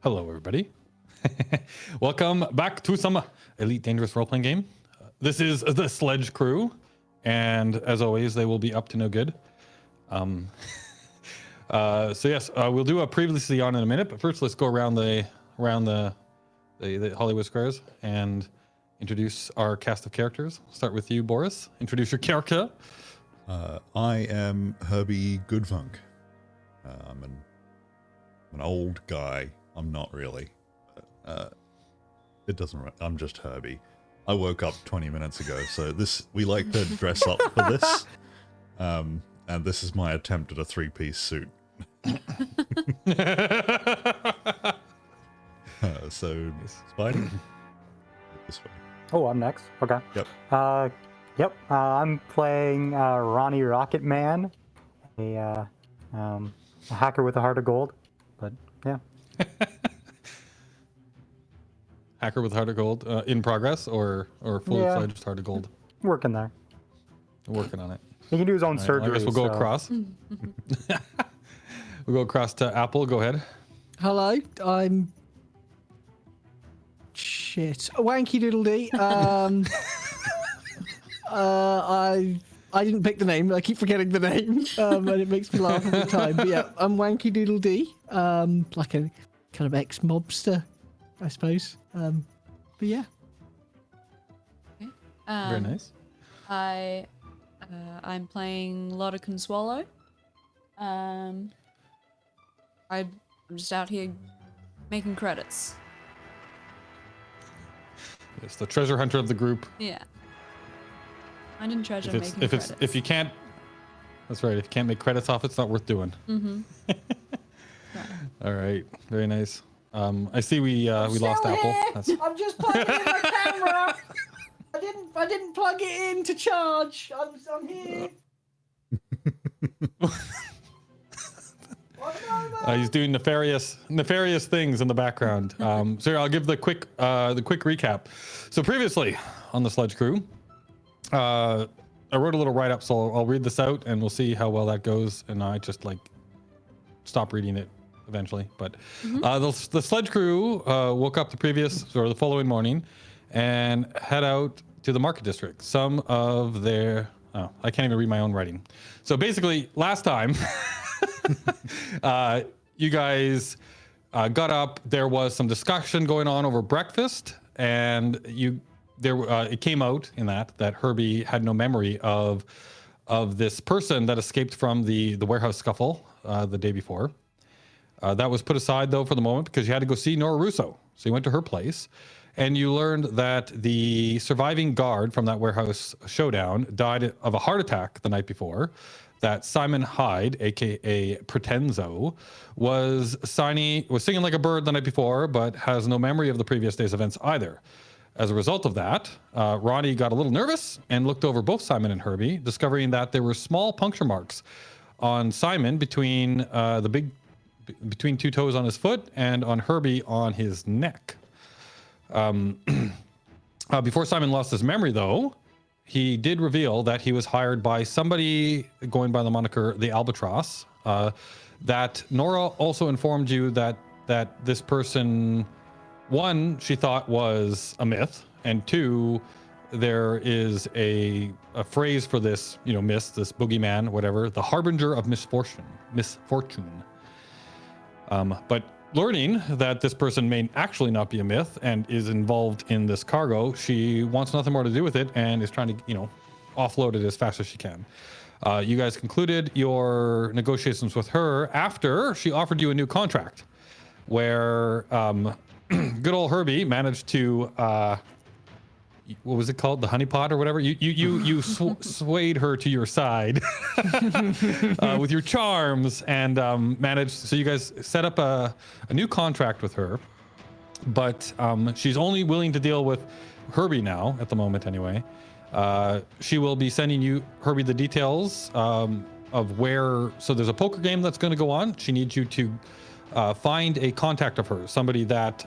Hello, everybody. Welcome back to some Elite Dangerous role-playing game. This is the Sledge crew, and as always, they will be up to no good. So yes, we'll do a previously on in a minute, but first let's go around the Hollywood squares and introduce our cast of characters. Start with you, Boris. Introduce your character. I am Herbie Goodfunk. I'm an old guy. I'm not really. It doesn't. I'm just Herbie. I woke up 20 minutes ago, so we like to dress up for this. And this is my attempt at a three-piece suit. So, Spidey, this way. Oh, I'm next. Okay. Yep. I'm playing Ronnie Rocketman, a hacker with a heart of gold. But yeah. Hacker with Heart of Gold in progress or fully fledged Heart of Gold? Working there. Working on it. He can do his own surgery. I guess we'll go across. We'll go across to Apple. Go ahead. Hello, I'm Wanky Doodle Dee. I didn't pick the name. I keep forgetting the name, and it makes me laugh every time. But yeah, I'm Wanky Doodle Dee. Like a kind of ex-mobster, I suppose. But yeah. Okay. Very nice. I'm playing Lotta Conswallow. I'm just out here making credits. Yes, the treasure hunter of the group. Yeah. Finding treasure, making credits. If you can't, that's right. If you can't make credits off, it's not worth doing. Mm-hmm. All right, very nice. I see we lost Apple. I'm just plugging in my camera. I didn't plug it in to charge. I'm here. He's doing nefarious things in the background. So I'll give the quick recap. So previously on the Sledge crew, I wrote a little write-up, so I'll read this out and we'll see how well that goes. And I just stop reading it eventually. But the Sledge crew woke up the following morning and head out to the market district. Some of their I can't even read my own writing. So basically, last time. You guys got up. There was some discussion going on over breakfast, and it came out in that Herbie had no memory of this person that escaped from the warehouse scuffle the day before. That was put aside though for the moment because you had to go see Nora Russo. So you went to her place, and you learned that the surviving guard from that warehouse showdown died of a heart attack the night before. That Simon Hyde, aka Pretenzo, was singing like a bird the night before, but has no memory of the previous day's events either. As a result of that, Ronnie got a little nervous and looked over both Simon and Herbie, discovering that there were small puncture marks on Simon between two toes on his foot and on Herbie on his neck. Before Simon lost his memory, though, he did reveal that he was hired by somebody going by the moniker the Albatross. That Nora also informed you that this person, one, she thought was a myth, and two, there is a phrase for this, this boogeyman, whatever, the harbinger of misfortune. But learning that this person may actually not be a myth and is involved in this cargo, she wants nothing more to do with it and is trying to, offload it as fast as she can. You guys concluded your negotiations with her after she offered you a new contract, where good old Herbie managed to, what was it called? The honeypot or whatever? You swayed her to your side with your charms and managed. So you guys set up a new contract with her, but she's only willing to deal with Herbie now at the moment anyway. She will be sending you, Herbie, the details of where. So there's a poker game that's going to go on. She needs you to find a contact of hers, somebody that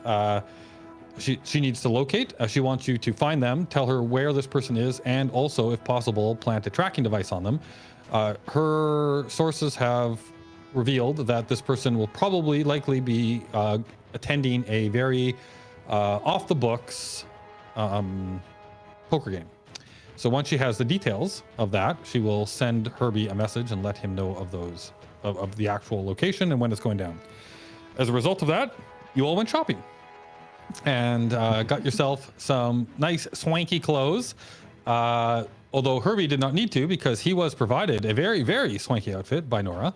she needs to locate. She wants you to find them, tell her where this person is, and also, if possible, plant a tracking device on them. Her sources have revealed that this person will likely be attending a very off the books poker game. So once she has the details of that, she will send Herbie a message and let him know of those of the actual location and when it's going down. As a result of that, you all went shopping and got yourself some nice swanky clothes. Although Herbie did not need to, because he was provided a very, very swanky outfit by Nora,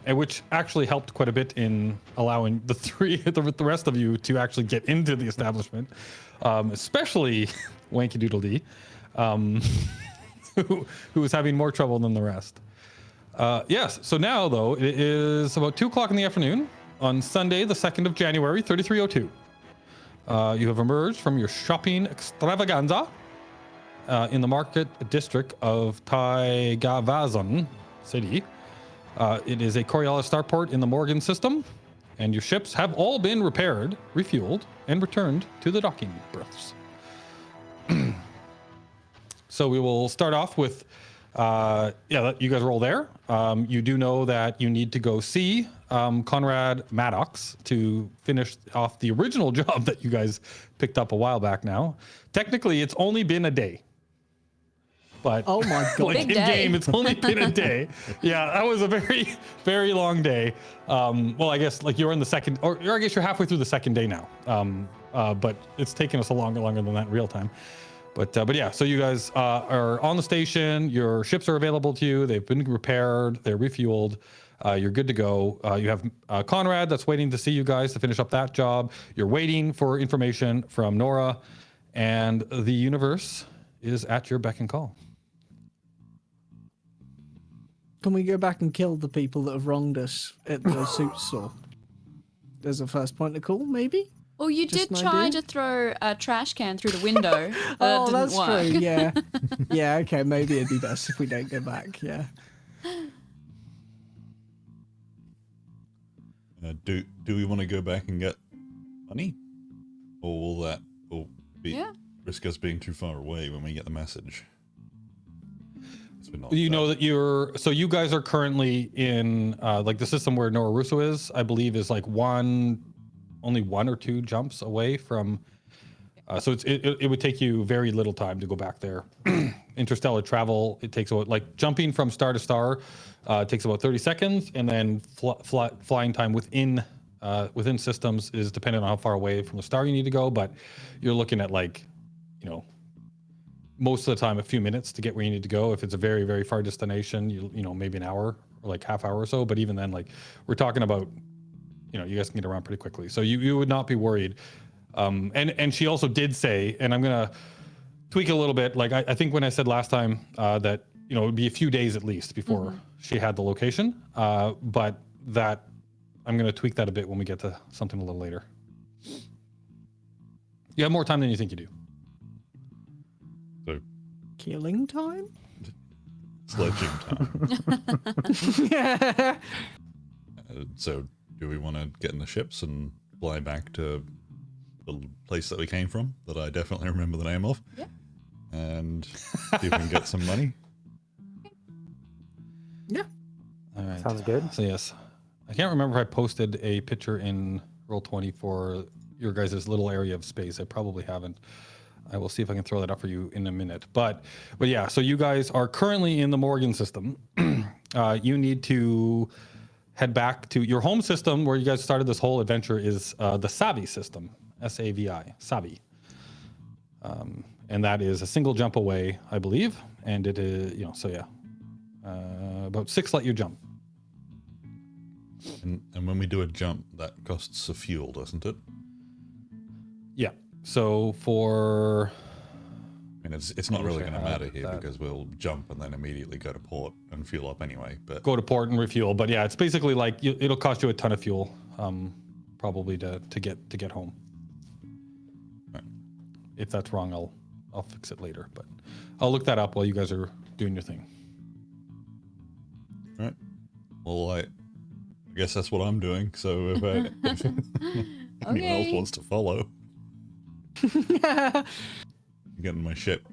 which actually helped quite a bit in allowing the rest of you to actually get into the establishment, especially Wanky Doodle Dee, who was having more trouble than the rest. Yes, so now, though, it is about 2 o'clock in the afternoon on Sunday, the 2nd of January, 3302. You have emerged from your shopping extravaganza in the market district of Taigavazon City. It is a Coriolis starport in the Morgan system, and your ships have all been repaired, refueled, and returned to the docking berths. So we will start off with, you guys are all there. You do know that you need to go see Conrad Maddox to finish off the original job that you guys picked up a while back now. Technically, it's only been a day. But oh my god! Like in game, it's only been a day. Yeah, that was a very, very long day. Well, I guess like you're in the second, or I guess you're halfway through the second day now. But it's taken us longer than that in real time. But yeah, so you guys are on the station. Your ships are available to you. They've been repaired. They're refueled. You're good to go. You have Conrad that's waiting to see you guys to finish up that job. You're waiting for information from Nora, and the universe is at your beck and call. Can we go back and kill the people that have wronged us at the suit store? There's a first point of call, maybe? Well, you Just did an try idea? to throw a trash can through the window. But Oh, that that's didn't work. true. Yeah. Yeah, okay. Maybe it'd be best if we don't go back. Yeah. Do we want to go back and get money? Or will that be risk us being too far away when we get the message? You know that you guys are currently in like the system where Nora Russo is, I believe, is like only 1 or 2 jumps away from. So it would take you very little time to go back there. Interstellar travel, it takes about, like jumping from star to star, takes about 30 seconds, and then flying time within systems is dependent on how far away from the star you need to go. But you're looking at like, most of the time a few minutes to get where you need to go. If it's a very, very far destination, you know, maybe an hour or like half hour or so. But even then, like we're talking about, you guys can get around pretty quickly. So you would not be worried. And she also did say, and I'm gonna tweak it a little bit. Like I think when I said last time that it would be a few days at least before she had the location. But that I'm gonna tweak that a bit when we get to something a little later. You have more time than you think you do. So Killing time? sledging time. Yeah. So do we want to get in the ships and fly back to the place that we came from, that I definitely remember the name of? Yeah. And see if we can get some money? Yeah. All right. Sounds good. So yes, I can't remember if I posted a picture in Roll20 for your guys' little area of space. I probably haven't. I will see if I can throw that up for you in a minute. But yeah, so you guys are currently in the Morgan system. You need to head back to your home system where you guys started this whole adventure is the Savi system, S-A-V-I, Savi. And that is a single jump away, I believe. And it is, so yeah, about 6 let you jump. And when we do a jump, that costs a fuel, doesn't it? Yeah. So for... I mean, it's not really going to matter here that. because we'll jump and then immediately go to port and fuel up anyway. But Go to port and refuel. But yeah, it's basically like it'll cost you a ton of fuel, probably to get home. Right. If that's wrong, I'll fix it later. But I'll look that up while you guys are doing your thing. Right. Well, I guess that's what I'm doing. So if anyone else wants to follow, get in my ship.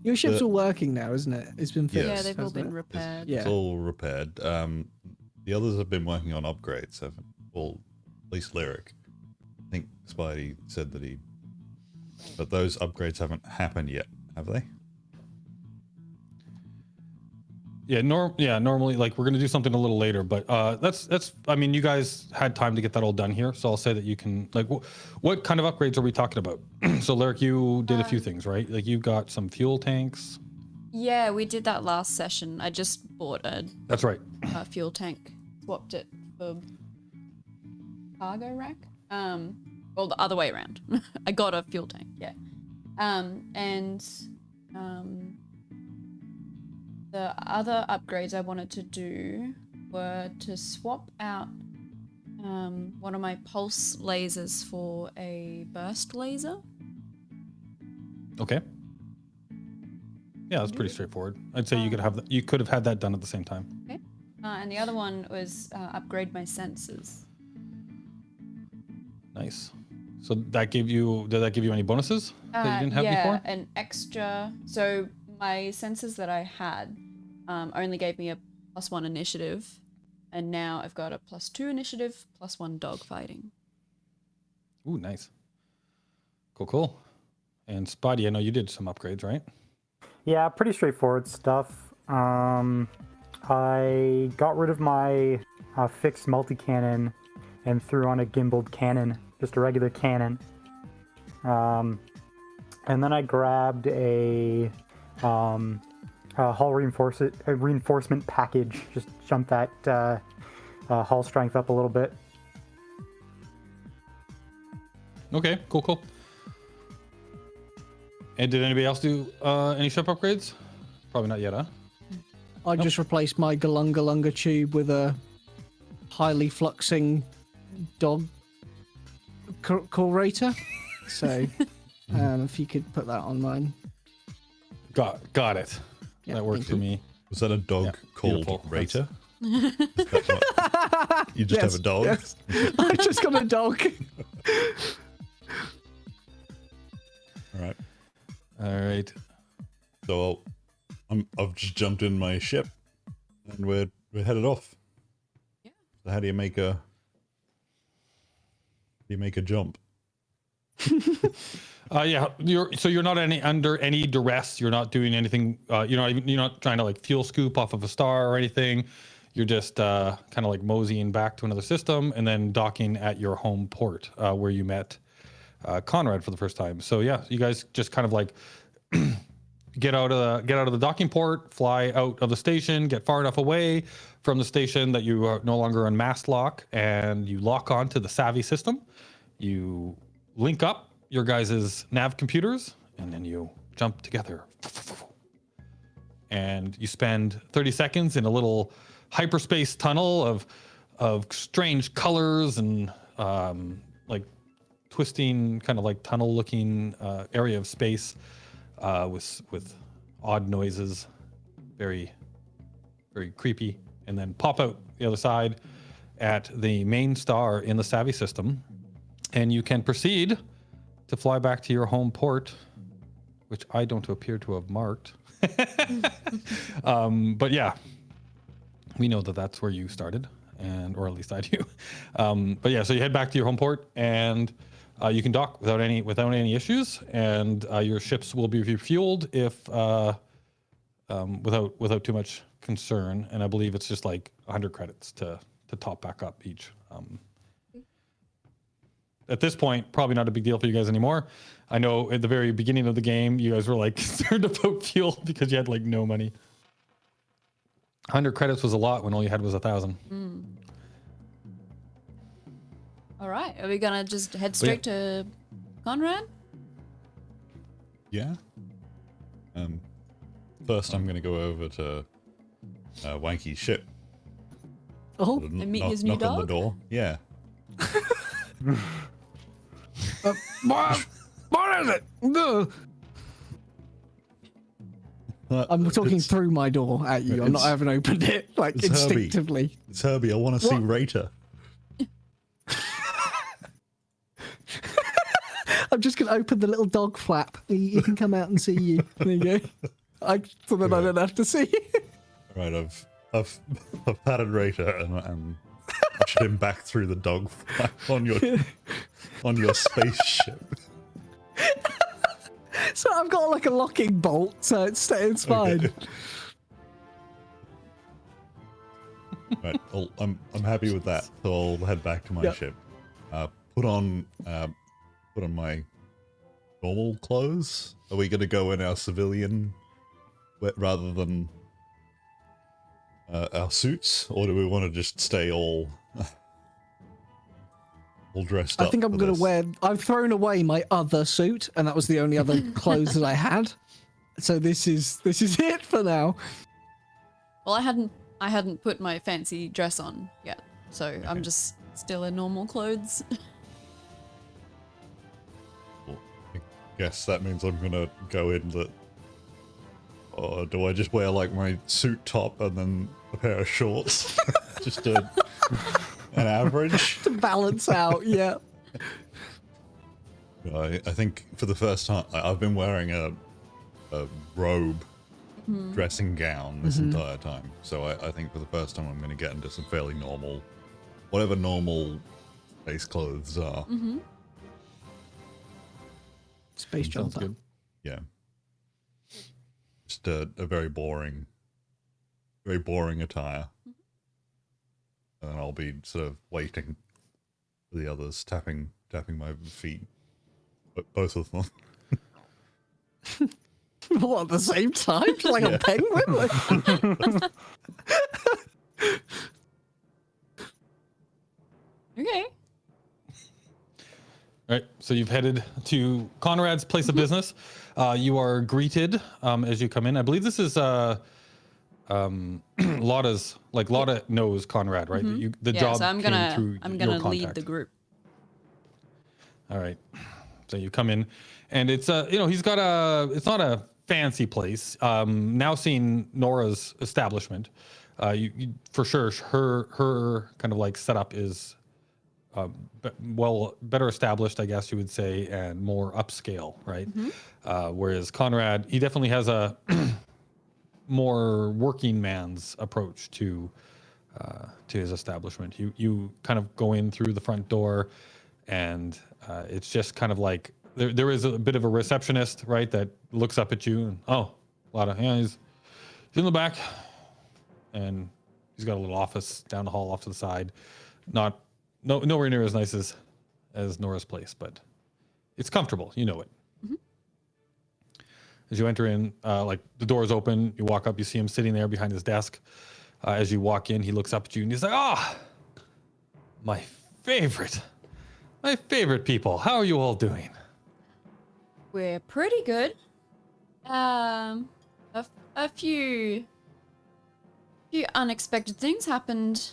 Your ship's all working now, isn't it? It's been fixed. Yeah, they've all hasn't been it? repaired. Yeah. It's all repaired. The others have been working on upgrades. Well, at least Lyric. I think Spidey said that he... But those upgrades haven't happened yet, have they? Yeah, normally, like, we're gonna do something a little later, but that's. I mean, you guys had time to get that all done here, so I'll say that you can. Like, what kind of upgrades are we talking about? So, Lyric, you did a few things, right? Like, you got some fuel tanks. Yeah, we did that last session. I just bought That's right. a fuel tank, swapped it for cargo rack. Well, the other way around. I got a fuel tank, yeah. The other upgrades I wanted to do were to swap out one of my pulse lasers for a burst laser. Okay. Yeah, that's pretty straightforward. I'd say you could have had that done at the same time. Okay. And the other one was upgrade my sensors. Nice. So did that give you any bonuses that you didn't have before? Yeah, an extra. So my sensors that I had only gave me a +1 initiative, and now I've got a +2 initiative, +1 dogfighting. Ooh, nice. Cool. And Spidey, I know you did some upgrades, right? Yeah, pretty straightforward stuff. I got rid of my fixed multi-cannon and threw on a gimbaled cannon, just a regular cannon. And then I grabbed a hull reinforcement package, just jumped that hull strength up a little bit. Okay, cool. And did anybody else do any ship upgrades? Probably not yet, huh? I just replaced my Galunga tube with a highly fluxing dog curator. So, if you could put that on mine. Got it. Yeah, that works thank for you. me. Was that a dog Yeah, called beautiful. Raider? Is that what- you just have a dog? Yes. I just got a dog. All right. All right. So I've just jumped in my ship, and we're headed off. Yeah. So how do you make a jump? Yeah, you're not under any duress. You're not doing anything. You're not trying to like fuel scoop off of a star or anything. You're just kind of like moseying back to another system and then docking at your home port where you met Conrad for the first time. So yeah, you guys just kind of like get out of the docking port, fly out of the station, get far enough away from the station that you are no longer on mast lock, and you lock on to the Savvy system. You link up your guys' nav computers, and then you jump together. And you spend 30 seconds in a little hyperspace tunnel of strange colors and like twisting, kind of like tunnel-looking area of space with odd noises, very, very creepy, and then pop out the other side at the main star in the Savvy system, and you can proceed to fly back to your home port, which I don't appear to have marked. But yeah, we know that that's where you started, or at least I do. But yeah, so you head back to your home port, and you can dock without any issues, and your ships will be refueled if without too much concern. And I believe it's just like 100 credits to top back up each. At this point, probably not a big deal for you guys anymore. I know at the very beginning of the game, you guys were like concerned about fuel because you had like no money. 100 credits was a lot when all you had was 1,000. All right, are we gonna just head straight to Conrad? Yeah. First, I'm going to go over to Wanky's ship. Oh, And meet his new knock on the dog? door. Yeah. what is it? No. I'm talking through my door at you. I haven't opened it, like it's Herbie. instinctively. It's Herbie. I want to see What? Raider. I'm just going to open the little dog flap. He can come out and see you. There you go. So then I don't have to see you. Right, I've patted Raider and ushered him back through the dog flap on your spaceship. So I've got like a locking bolt, so it's fine. Okay. Right, well, I'm happy with that. So I'll head back to my ship. Put on my normal clothes. Are we gonna go in our civilian rather than our suits, or do we want to just stay all dressed up? I think I'm going to wear. I've thrown away my other suit, and that was the only other clothes that I had. So this is it for now. Well, I hadn't put my fancy dress on yet, so okay. I'm just still in normal clothes. Well, I guess that means I'm gonna go in the. Or do I just wear like my suit top and then a pair of shorts? Just an average? To balance out, yeah. I think for the first time, I've been wearing a robe dressing gown this entire time. So I think for the first time I'm going to get into some fairly normal, whatever normal space clothes are. Space Sounds jumper. good. Yeah. Just a very boring attire. And then I'll be sort of waiting for the others, tapping my feet. But both of them. All at the same time? Just like a penguin? Okay. All right, so you've headed to Conrad's place of business. You are greeted as you come in. I believe this is Lotta's. Like Lotta knows Conrad, right? The job so I'm came gonna through I'm your gonna lead contact. the group. All right, so you come in, and it's he's got it's not a fancy place. Now seeing Nora's establishment, you for sure her kind of like setup is. Better established, I guess you would say, and more upscale, right? Whereas Conrad, he definitely has a more working man's approach to his establishment. You kind of go in through the front door, and it's just kind of like there is a bit of a receptionist, right, that looks up at you and he's in the back, and he's got a little office down the hall off to the side, nowhere near as nice as Nora's place, but it's comfortable. You know it. As you enter in, like the door is open, you walk up, you see him sitting there behind his desk. As you walk in, he looks up at you and he's like, my favorite people. How are you all doing? We're pretty good. A few unexpected things happened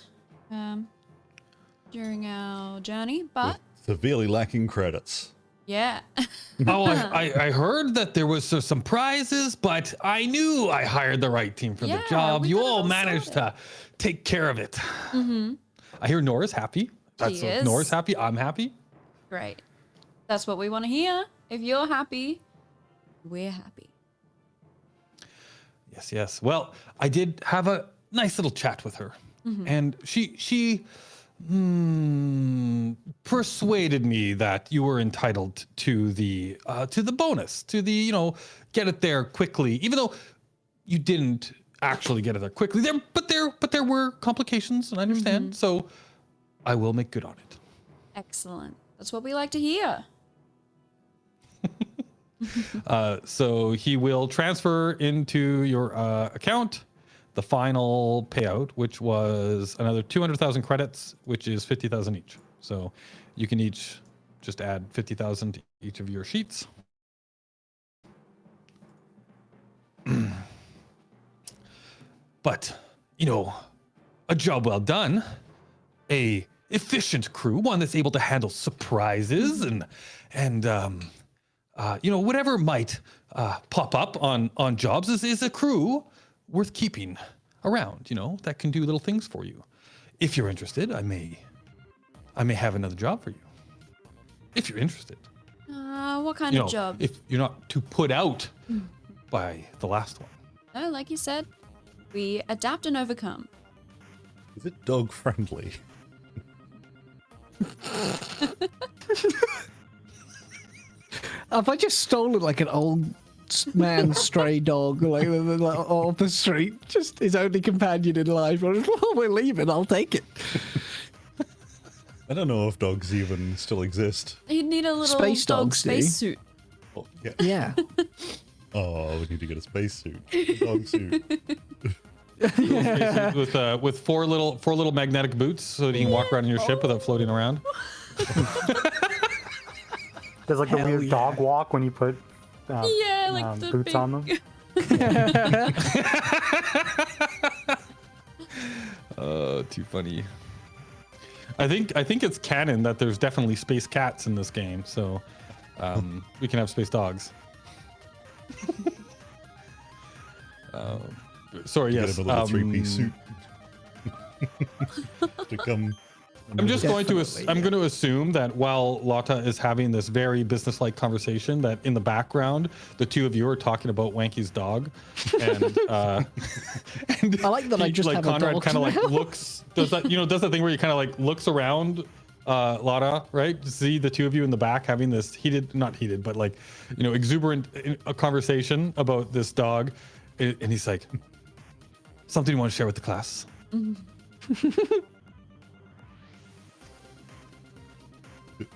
during our journey, but Severely lacking credits. yeah. I heard that there was some prizes, but I knew I hired the right team for the job. we You got it all all managed sorted. to take care of it. I hear Nora's happy. She is. Nora's happy. I'm happy. Great. That's what we want to hear. If you're happy, we're happy. Yes. Well, I did have a nice little chat with her, and she persuaded me that you were entitled to the bonus, to the get it there quickly, even though you didn't actually get it there quickly. But there were complications, and I understand. So I will make good on it. Excellent. That's what we like to hear. So he will transfer into your account the final payout, which was another 200,000 credits, which is 50,000 each. So you can each just add 50,000 to each of your sheets. But, a job well done, a efficient crew, one that's able to handle surprises and whatever might pop up on jobs is a crew worth keeping around, that can do little things for you. If you're interested, I may have another job for you. If you're interested. What kind of job? If you're not too put out by the last one. No, like you said, we adapt and overcome. Is it dog friendly? Have I just stolen like an old man stray dog like off the street? Just his only companion in life. Oh, we're leaving. I'll take it. I don't know if dogs even still exist. You'd need a little Space dog dogs, do you? spacesuit. Oh, yeah. Yeah. Oh, we need to get a spacesuit. A dog suit. with four little magnetic boots so that you can walk around in your ship without floating around. There's like the Hell weird yeah. dog walk when you put Yeah, like the boots big... on them. Too funny. I think it's canon that there's definitely space cats in this game, so we can have space dogs. Sorry, Get yes. him a little three-piece suit. To come. I'm just going to Definitely, I'm going to assume that while Lotta is having this very businesslike conversation, that in the background the two of you are talking about Wanky's dog, and, and I like that I just have a Conrad dog kind of like now. looks does that thing where he kind of like looks around Lotta, right, to see the two of you in the back having this not heated but like exuberant a conversation about this dog, and he's like, something you want to share with the class?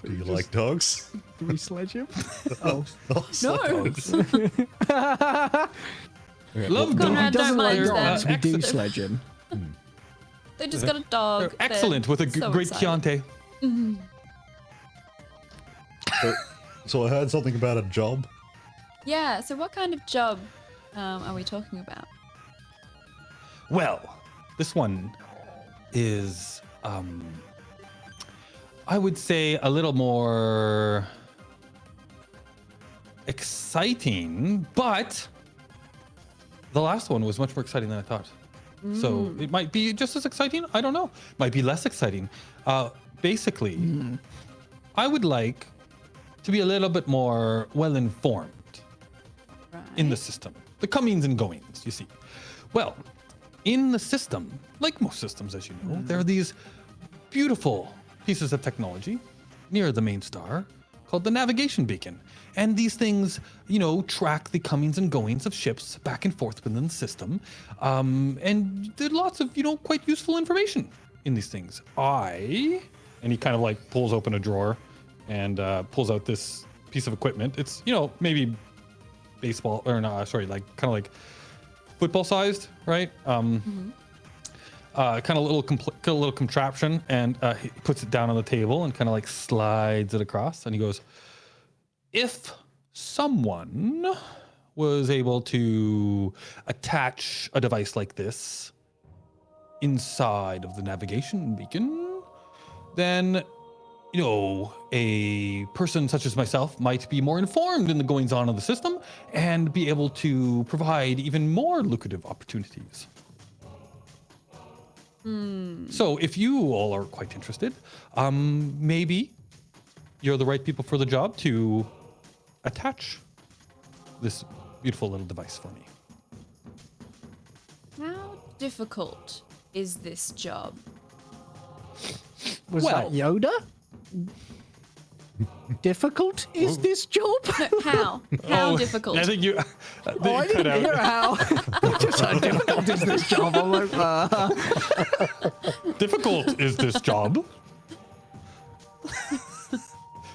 Do you like dogs? Do we sledge him? Oh. No. Love Conrad, dogs. don't mind They're, them. We do excellent. sledge him. They just got a dog. They're excellent with a so great excited. Chianti. So I heard something about a job. Yeah, so what kind of job are we talking about? Well, this one is, I would say, a little more exciting, but the last one was much more exciting than I thought. So it might be just as exciting. I don't know. Might be less exciting. Basically, I would like to be a little bit more well-informed in the system, the comings and goings, you see. Well, in the system, like most systems, as you know, there are these beautiful pieces of technology near the main star called the navigation beacon. And these things, track the comings and goings of ships back and forth within the system. And there's lots of, quite useful information in these things. And he kind of like pulls open a drawer and pulls out this piece of equipment. It's, maybe baseball or no, sorry, like kind of like football sized, right? Kind of a little contraption, and he puts it down on the table and kind of like slides it across, and he goes, if someone was able to attach a device like this inside of the navigation beacon, then a person such as myself might be more informed in the goings on of the system and be able to provide even more lucrative opportunities. So if you all are quite interested, maybe you're the right people for the job to attach this beautiful little device for me. How difficult is this job? Was Well- that Yoda? Difficult is this job? No, how? How difficult? I think you, I didn't hear how. Just how difficult is this job? I'm like, difficult is this job?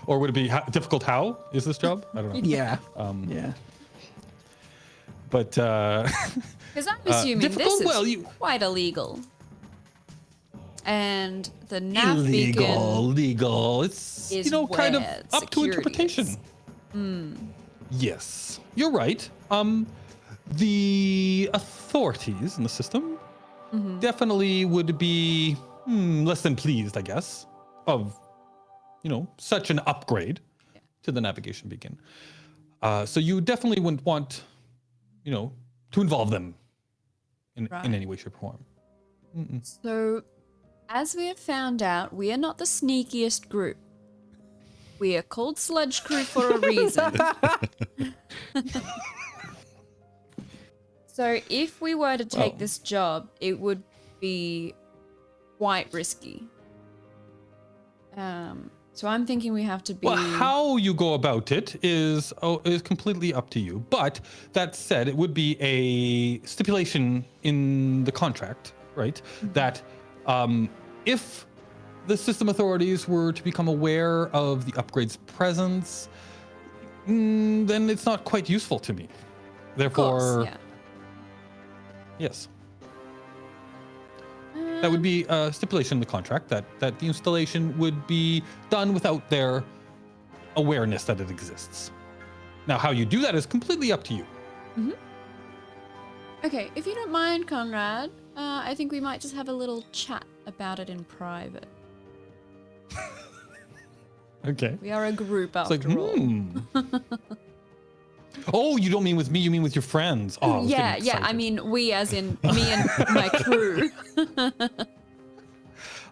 Or would it be difficult how is this job? I don't know. yeah. Yeah. But Because I'm assuming difficult? this is Well, you- quite illegal. And the nav beacon legal. It's is kind of where up to security interpretation. is. Yes, you're right. The authorities in the system definitely would be less than pleased, I guess, of such an upgrade to the navigation beacon. So you definitely wouldn't want, to involve them in any way, shape, or form. So, as we have found out, we are not the sneakiest group. We are called Sledge Crew for a reason. So if we were to take this job, it would be quite risky. So I'm thinking we have to be... Well, how you go about it is completely up to you. But that said, it would be a stipulation in the contract, right? That if the system authorities were to become aware of the upgrade's presence, then it's not quite useful to me. Therefore, Of course, yeah. Yes. That would be a stipulation in the contract that the installation would be done without their awareness that it exists. Now, how you do that is completely up to you. Okay, if you don't mind, Conrad, I think we might just have a little chat about it in private. Okay. We are a group It's after like, all. Oh, you don't mean with me, you mean with your friends. Oh, I was Yeah, getting yeah, I excited. mean we as in me and my crew.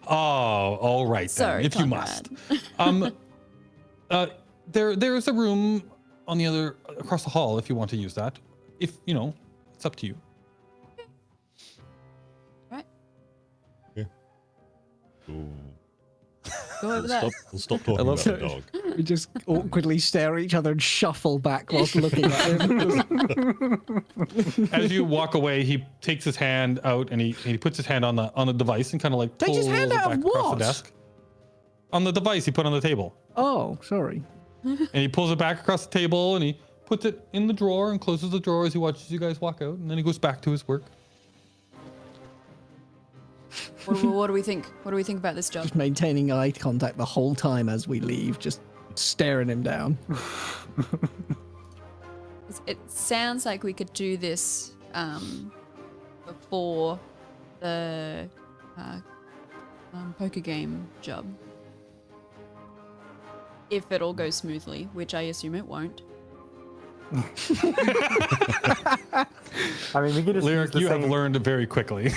Oh, all right Sorry, then, if Conrad. you must. There's a room on the other across the hall if you want to use that. If it's up to you. Right, Yeah. Ooh. go over there. We'll stop talking about the dog. We just awkwardly stare at each other and shuffle back whilst looking at him. As you walk away, he takes his hand out and he puts his hand on the device and kind of like Takes pulls his hand it out back of across what? the desk. On the device he put on the table. Oh, sorry. And he pulls it back across the table and he puts it in the drawer and closes the drawer as he watches you guys walk out, and then he goes back to his work. What do we think? What do we think about this job? Just maintaining eye contact the whole time as we leave, just staring him down. It sounds like we could do this before the poker game job. If it all goes smoothly, which I assume it won't. I mean, we can just use Lyric, the you same. have learned very quickly.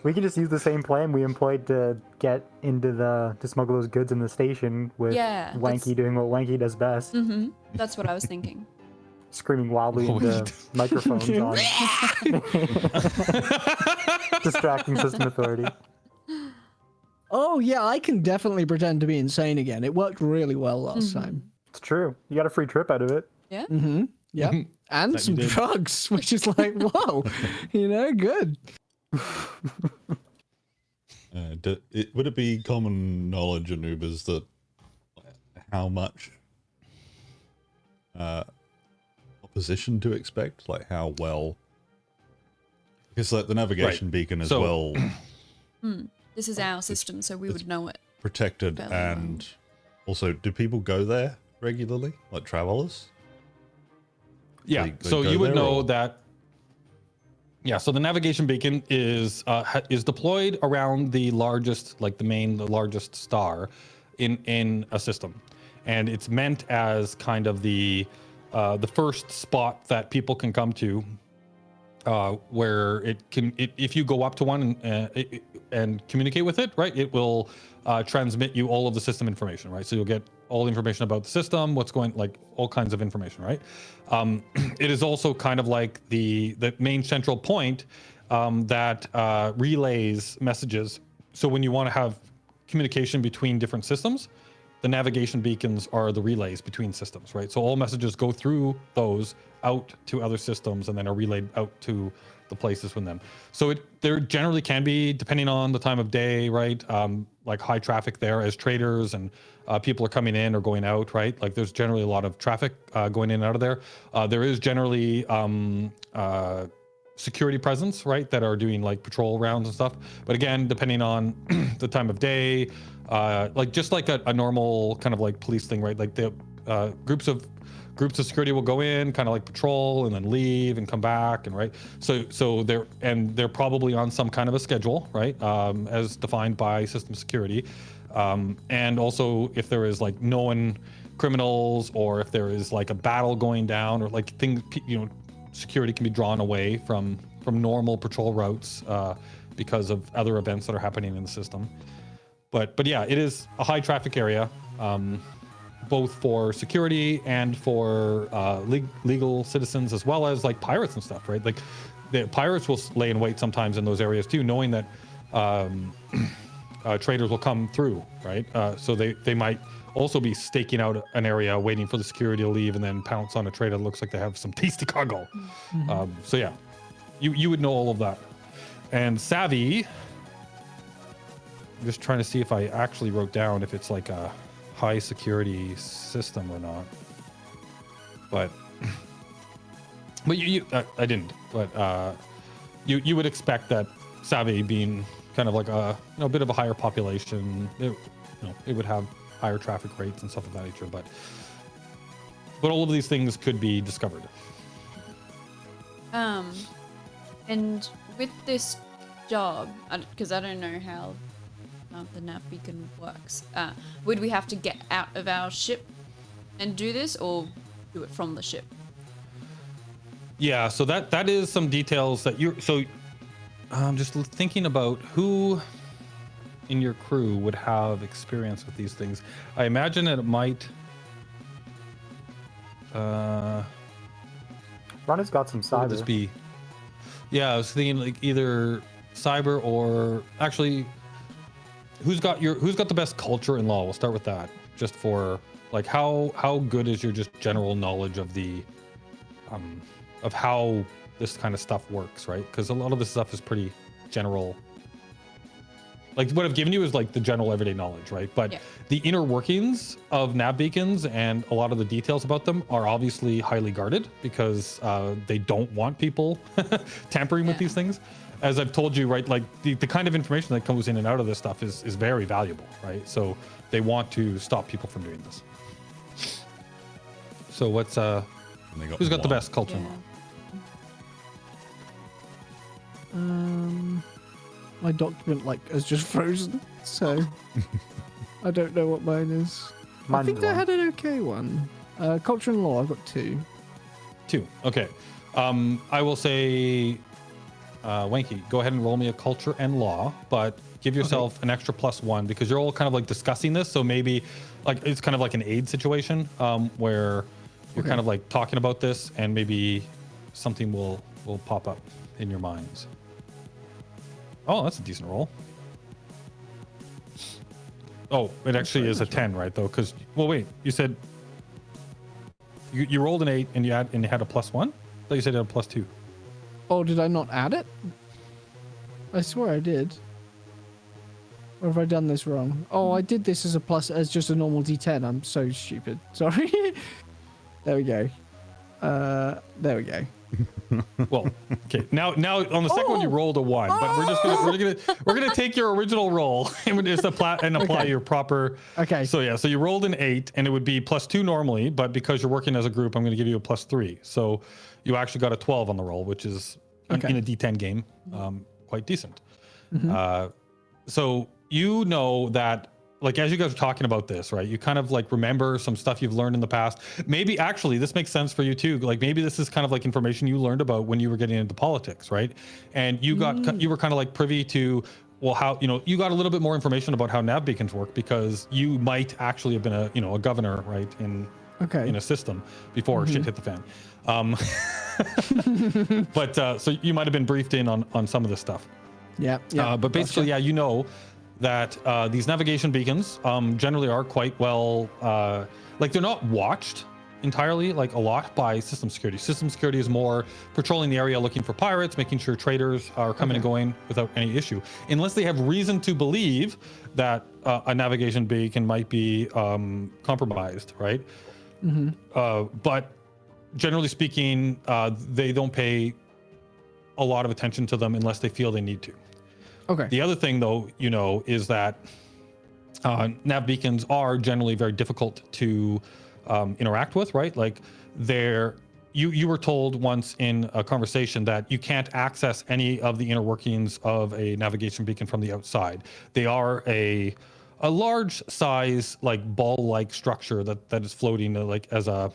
We can just use the same plan we employed to get into to smuggle those goods in the station with Yeah, Wanky doing what Wanky does best, That's what I was thinking. screaming wildly What into do microphones on, distracting system authority. Oh, yeah, I can definitely pretend to be insane again. It worked really well last time. It's true. You got a free trip out of it. Yeah. Yep. And That you some did. drugs, which is like, whoa, good. Would it be common knowledge, Anubis, that how much opposition to expect? Like how well? Because like the navigation Right. beacon is So- well This is our system, so we would know it. protected, Fairly and also, do people go there regularly, like travelers? Yeah. They So go you would there, know or- that. Yeah. So the navigation beacon is deployed around the largest star in a system, and it's meant as kind of the first spot that people can come to, where if you go up to one and communicate with it, right, it will transmit you all of the system information, right? So you'll get all the information about the system, what's going, like all kinds of information, right? It is also kind of like the main central point that relays messages. So when you want to have communication between different systems, the navigation beacons are the relays between systems, right? So all messages go through those out to other systems and then are relayed out to the places with them. So there generally can be, depending on the time of day, right? Like high traffic there as traders and people are coming in or going out, right? Like there's generally a lot of traffic going in and out of there. There is generally security presence, right? That are doing like patrol rounds and stuff. But again, depending on the time of day, like just like a normal kind of like police thing, right? Like the groups of security will go in, kind of like patrol, and then leave and come back, and right. So they're probably on some kind of a schedule, right, as defined by system security, and also if there is like known criminals, or if there is like a battle going down, or like things, security can be drawn away from normal patrol routes because of other events that are happening in the system. But yeah, it is a high traffic area, both for security and for legal citizens, as well as like pirates and stuff, right? Like the pirates will lay in wait sometimes in those areas too, knowing that traders will come through, right? So they might also be staking out an area, waiting for the security to leave, and then pounce on a trader that looks like they have some tasty cargo. So yeah, you would know all of that. And savvy, I'm just trying to see if I actually wrote down if it's like a high security system or not. But I didn't. But you would expect that savvy being kind of like a bit of a higher population, it would have higher traffic rates and stuff of that nature. But all of these things could be discovered. And with this job, because I don't know how the nav beacon works, would we have to get out of our ship and do this, or do it from the ship? Yeah, so that is some details that I'm just thinking about who in your crew would have experience with these things. I imagine that it might. Ronna's got some What would this cyber. be? Yeah, I was thinking like either cyber or actually, who's got the best culture and law? We'll start with that. Just for like how good is your just general knowledge of the of how this kind of stuff works, right? Because a lot of this stuff is pretty general. Like what I've given you is like the general everyday knowledge, right? But the inner workings of nav beacons and a lot of the details about them are obviously highly guarded because they don't want people tampering with these things. As I've told you, right? Like the kind of information that comes in and out of this stuff is very valuable, right? So they want to stop people from doing this. So what's who's got the best culture? My document has just frozen, so I don't know what mine is. I think I had an okay one. Culture and law, I've got 2. 2. Okay. I will say, Wanky, go ahead and roll me a culture and law, but give yourself an extra +1 because you're all kind of like discussing this. So maybe like it's kind of like an aid situation where you're kind of like talking about this and maybe something will pop up in your minds. Oh, that's a decent roll. Oh, it actually is a 10, right? Though, because wait, you said you rolled an 8 and you had a +1. I thought you said you had a +2. Oh, did I not add it? I swear I did. Or have I done this wrong? Oh, I did this as just a normal D10. I'm so stupid. Sorry. There we go. There we go. Well, okay. Now on the second one you rolled a 1, but we're gonna take your original roll and just apply your proper. Okay. So yeah, so you rolled an 8 and it would be +2 normally, but because you're working as a group, I'm gonna give you a +3. So you actually got a 12 on the roll, which is in a D10 game, quite decent. So you know that. Like, as you guys are talking about this, right, you kind of like remember some stuff you've learned in the past. Maybe actually this makes sense for you too. Like maybe this is kind of like information you learned about when you were getting into politics, right? And you were kind of like privy to, well, how, you got a little bit more information about how nav beacons work because you might actually have been a governor, right, in a system before shit hit the fan. But so you might have been briefed in on some of this stuff. Yeah. But basically, that these navigation beacons generally are quite well, like they're not watched entirely like a lot by system security. System security is more patrolling the area, looking for pirates, making sure traders are coming and going without any issue, unless they have reason to believe that a navigation beacon might be compromised, right? But generally speaking, they don't pay a lot of attention to them unless they feel they need to. Okay. The other thing, though, is that nav beacons are generally very difficult to interact with, right? Like you were told once in a conversation that you can't access any of the inner workings of a navigation beacon from the outside. They are a large size, like ball-like structure that is floating like as a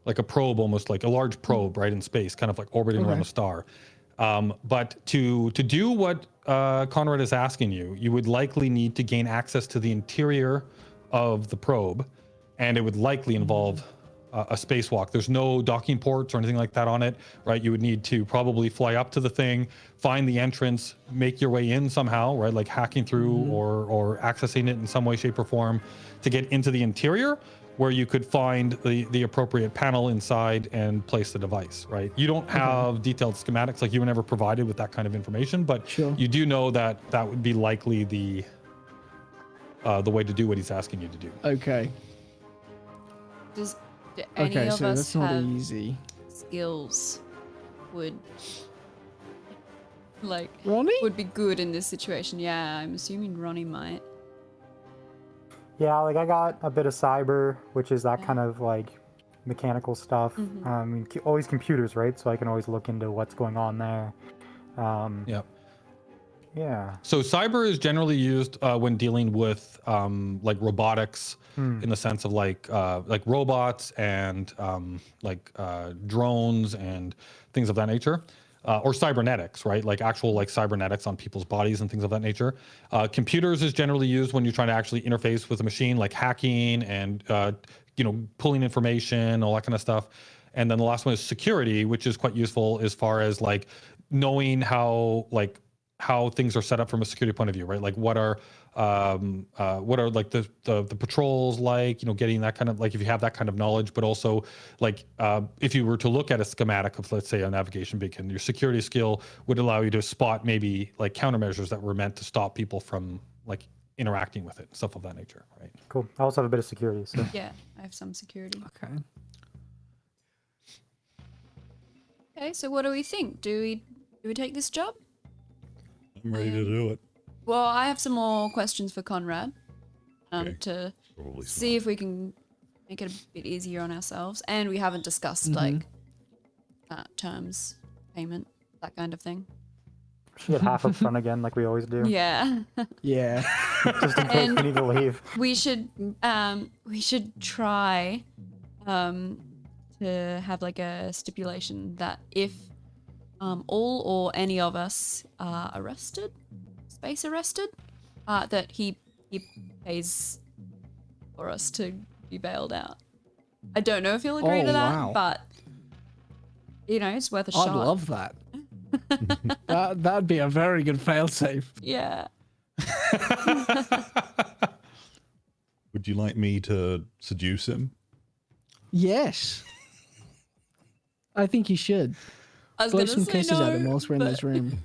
like a probe, almost like a large probe, right, in space, kind of like orbiting around a star. But to do what Conrad is asking you, you would likely need to gain access to the interior of the probe, and it would likely involve a spacewalk. There's no docking ports or anything like that on it, right? You would need to probably fly up to the thing, find the entrance, make your way in somehow, right? Like hacking through or accessing it in some way, shape, or form to get into the interior, where you could find the appropriate panel inside and place the device, right? You don't have detailed schematics, like you were never provided with that kind of information, but Sure. you do know that that would be likely the way to do what he's asking you to do. Okay. Do any Okay, of so us that's not have easy. skills would Ronnie? would be good in this situation? Yeah, I'm assuming Ronnie might. Yeah, like I got a bit of cyber, which is that kind of like mechanical stuff. I mean, always computers, right? So I can always look into what's going on there. Yep. Yeah. So cyber is generally used when dealing with like robotics, in the sense of like robots and drones and things of that nature, or cybernetics, right? Like actual like cybernetics on people's bodies and things of that nature. Computers is generally used when you're trying to actually interface with a machine, like hacking and pulling information, all that kind of stuff. And then the last one is security, which is quite useful as far as like knowing how things are set up from a security point of view, right? Like what are like the patrols like, getting that kind of, like if you have that kind of knowledge, but also like if you were to look at a schematic of, let's say, a navigation beacon, your security skill would allow you to spot maybe like countermeasures that were meant to stop people from like interacting with it, stuff of that nature, right? Cool. I also have a bit of security, so Yeah, I have some security. Okay. Okay, so what do we think? Do we take this job? I'm ready to do it. Well, I have some more questions for Conrad Okay. to Probably see if we can make it a bit easier on ourselves. And we haven't discussed like terms, payment, that kind of thing. should get half up front again, like we always do, Yeah. Yeah. just in case And- we need to leave. we should try to have like a stipulation that if all or any of us are space arrested, that he pays for us to be bailed out. I don't know if he'll agree Oh, to that, wow. but it's worth a I'd shot. love that. That'd be a very good failsafe. Yeah. Would you like me to seduce him? Yes. I think you should. I was Blow gonna some say kisses no, at him whilst we're in but this room.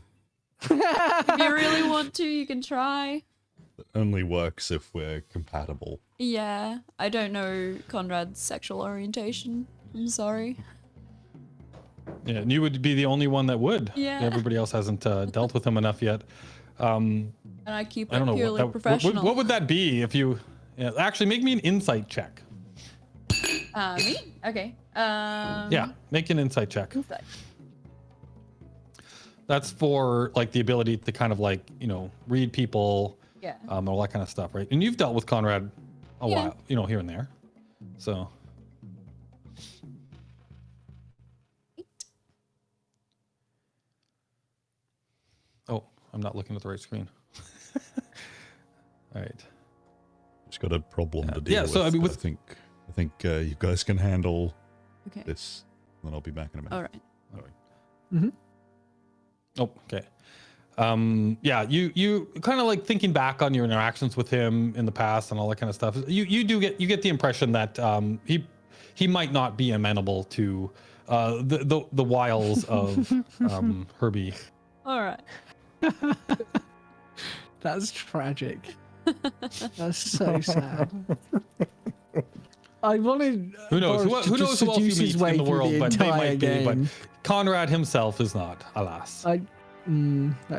if you really want to, you can try. It only works if we're compatible. Yeah, I don't know Conrad's sexual orientation. I'm sorry. Yeah, and you would be the only one that would. Yeah. Everybody else hasn't dealt with him enough yet. And I keep I it don't know purely what professional. what would that be if you? Yeah, actually, make me an insight check. Me? Okay. Yeah, make an insight check. Insight. That's for like the ability to kind of like read people, Yeah. all that kind of stuff, right? And you've dealt with Conrad a Yeah. while, here and there. So 8. oh, I'm not looking at the right screen. All right. Just got a problem to deal Yeah, with. so, I mean, but with- I think you guys can handle Okay. this. Then I'll be back in a minute. All right. All right. Oh, okay. Yeah, you kind of like thinking back on your interactions with him in the past and all that kind of stuff. You get the impression that he might not be amenable to the wiles of Herbie. All right. That's tragic. That's so sad. I wanted. Who knows? Boris Who to knows just who else you seduce his meet way in the through world? But they entire might be. But game. Conrad himself is not, alas. That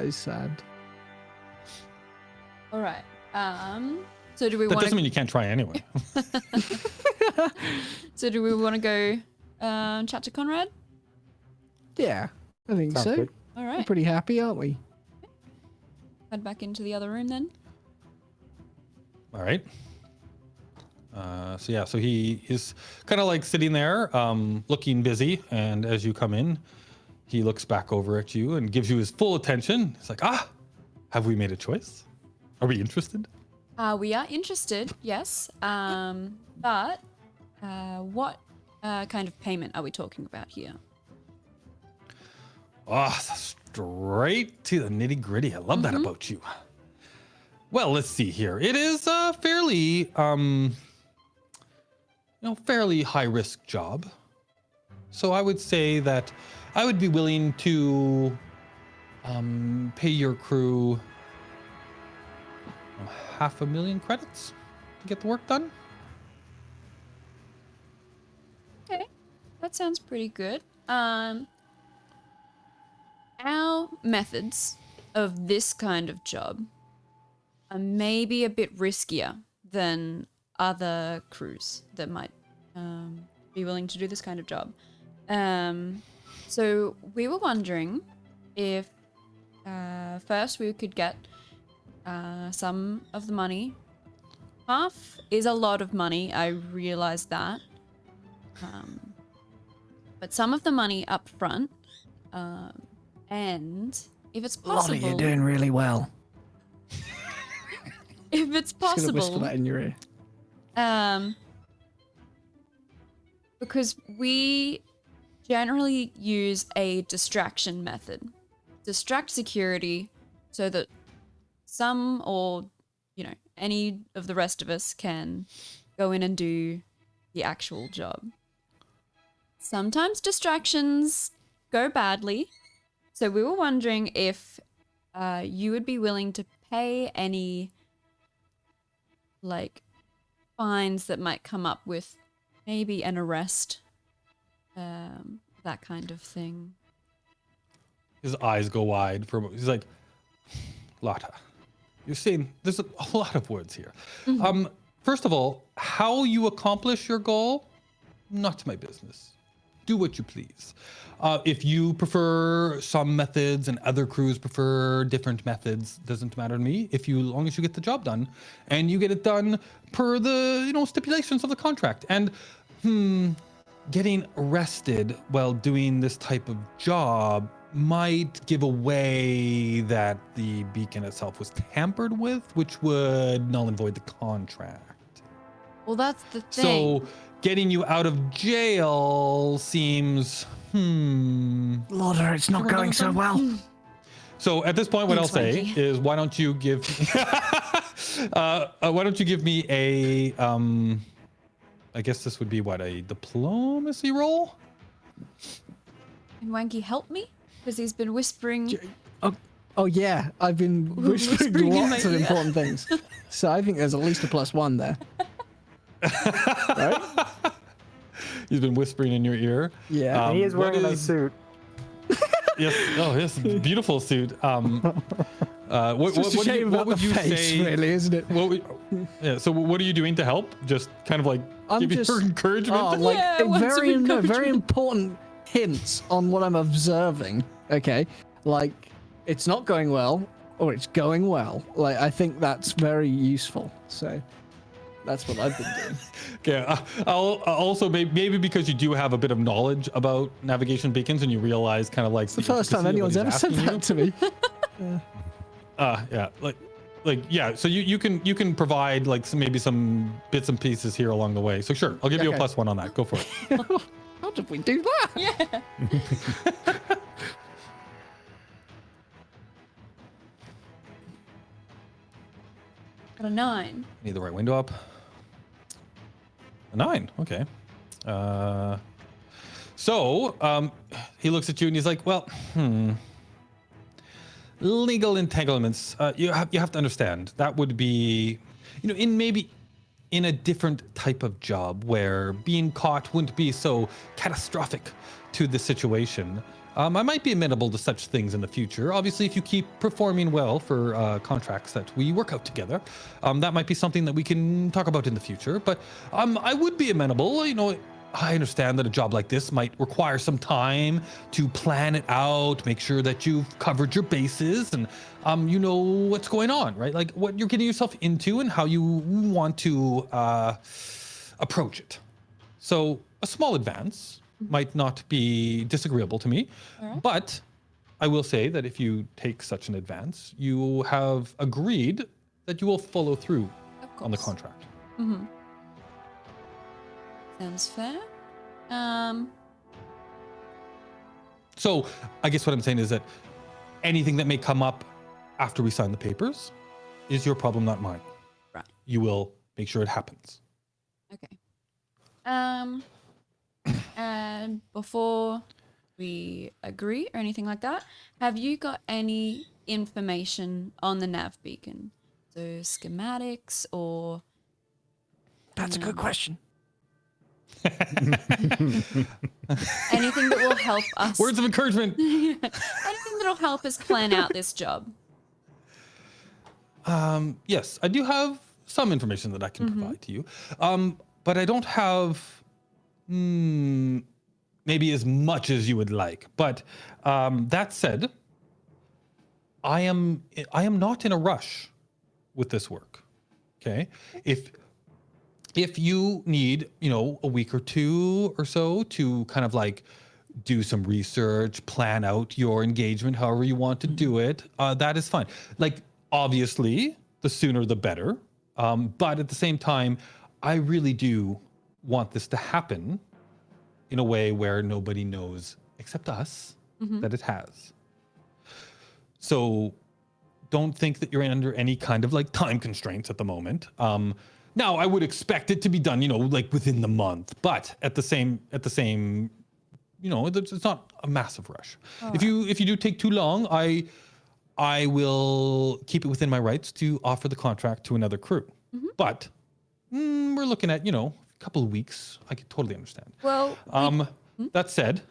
is sad. All right. So do we That want doesn't mean you can't try anyway. So do we want to go chat to Conrad? Yeah, I think Sounds so. good. All We're right. pretty happy, aren't we? Head back into the other room then. All right. So he is kind of like sitting there, looking busy. And as you come in, he looks back over at you and gives you his full attention. He's like, have we made a choice? Are we interested? We are interested, yes. But what kind of payment are we talking about here? Oh, straight to the nitty gritty. I love that about you. Well, let's see here. It is a fairly, fairly high risk job. So I would say that I would be willing to pay your crew 500,000 credits to get the work done. Okay, that sounds pretty good. Our methods of this kind of job are maybe a bit riskier than other crews that might be willing to do this kind of job. So we were wondering if first we could get some of the money. Half is a lot of money, I realize that. But some of the money up front, and if it's possible, Lolly, you're doing really well. if it's Just gonna whisper possible, that in your ear. because we generally use a distraction method, distract security, so that some or any of the rest of us can go in and do the actual job. Sometimes distractions go badly, so we were wondering if you would be willing to pay any fines that might come up with maybe an arrest, that kind of thing. His eyes go wide for a moment. He's like, Lotta, you're saying there's a lot of words here. First of all, how you accomplish your goal, not my business. Do what you please. If you prefer some methods and other crews prefer different methods, doesn't matter to me. As long as you get the job done, and you get it done per the stipulations of the contract. And getting arrested while doing this type of job might give away that the beacon itself was tampered with, which would null and void the contract. Well, that's the thing. So getting you out of jail seems Lauder, it's not going so well. So at this point, what Thanks, I'll say Mikey. is, why don't you give me a I guess this would be a diplomacy roll? Can Wanky help me? Because he's been whispering. Oh yeah, I've been whispering Whispering in lots my of ear. important things. So I think there's at least a +1 there. Right? He's been whispering in your ear. Yeah. And he is what wearing a nice is- suit. Yes. Oh, yes. Beautiful suit. What It's just a shame what about would the you face, say? really, isn't it? So what are you doing to help? Just kind of I'm give just- you encouragement. Oh, Yeah, words of very encouragement. important hints on what I'm observing. Okay, it's not going well, or it's going well. I think that's very useful. So that's what I've been doing. Okay. I'll also maybe because you do have a bit of knowledge about navigation beacons, and you realize kind of It's the first time anyone's ever said that to me. Yeah. Yeah. So you can provide maybe some bits and pieces here along the way. So sure, I'll give you a Okay. +1 on that. Go for it. How did we do that? Yeah. Got a 9. Need the right window up. A 9. Okay. So he looks at you and he's like, well, legal entanglements. You have to understand that would be, in a different type of job where being caught wouldn't be so catastrophic to the situation. I might be amenable to such things in the future. Obviously, if you keep performing well for contracts that we work out together, that might be something that we can talk about in the future. But I would be amenable. I understand that a job like this might require some time to plan it out, make sure that you've covered your bases and you know what's going on, right? Like what you're getting yourself into and how you want to approach it. So a small advance might not be disagreeable to me, but I will say that if you take such an advance, you have agreed that you will follow through Of course. on the contract. Mm-hmm. Sounds fair. So I guess what I'm saying is that anything that may come up after we sign the papers is your problem, not mine. Right. You will make sure it happens. Okay. And before we agree or anything like that, have you got any information on the nav beacon? So schematics or That's a good question. anything that will help us. Words of encouragement. Anything that'll help us plan out this job. Yes, I do have some information that I can provide to you. But I don't have maybe as much as you would like. But that said, I am not in a rush with this work. Okay? If you need, a week or two or so to kind of like do some research, plan out your engagement, however you want to do it, that is fine. Like, obviously, the sooner the better. But at the same time, I really do want this to happen in a way where nobody knows except us that it has. So don't think that you're under any kind of like time constraints at the moment. Now I would expect it to be done, like within the month, but at the same, it's not a massive rush. If you do take too long, I will keep it within my rights to offer the contract to another crew. But we're looking at, a couple of weeks. I can totally understand. Well, That said,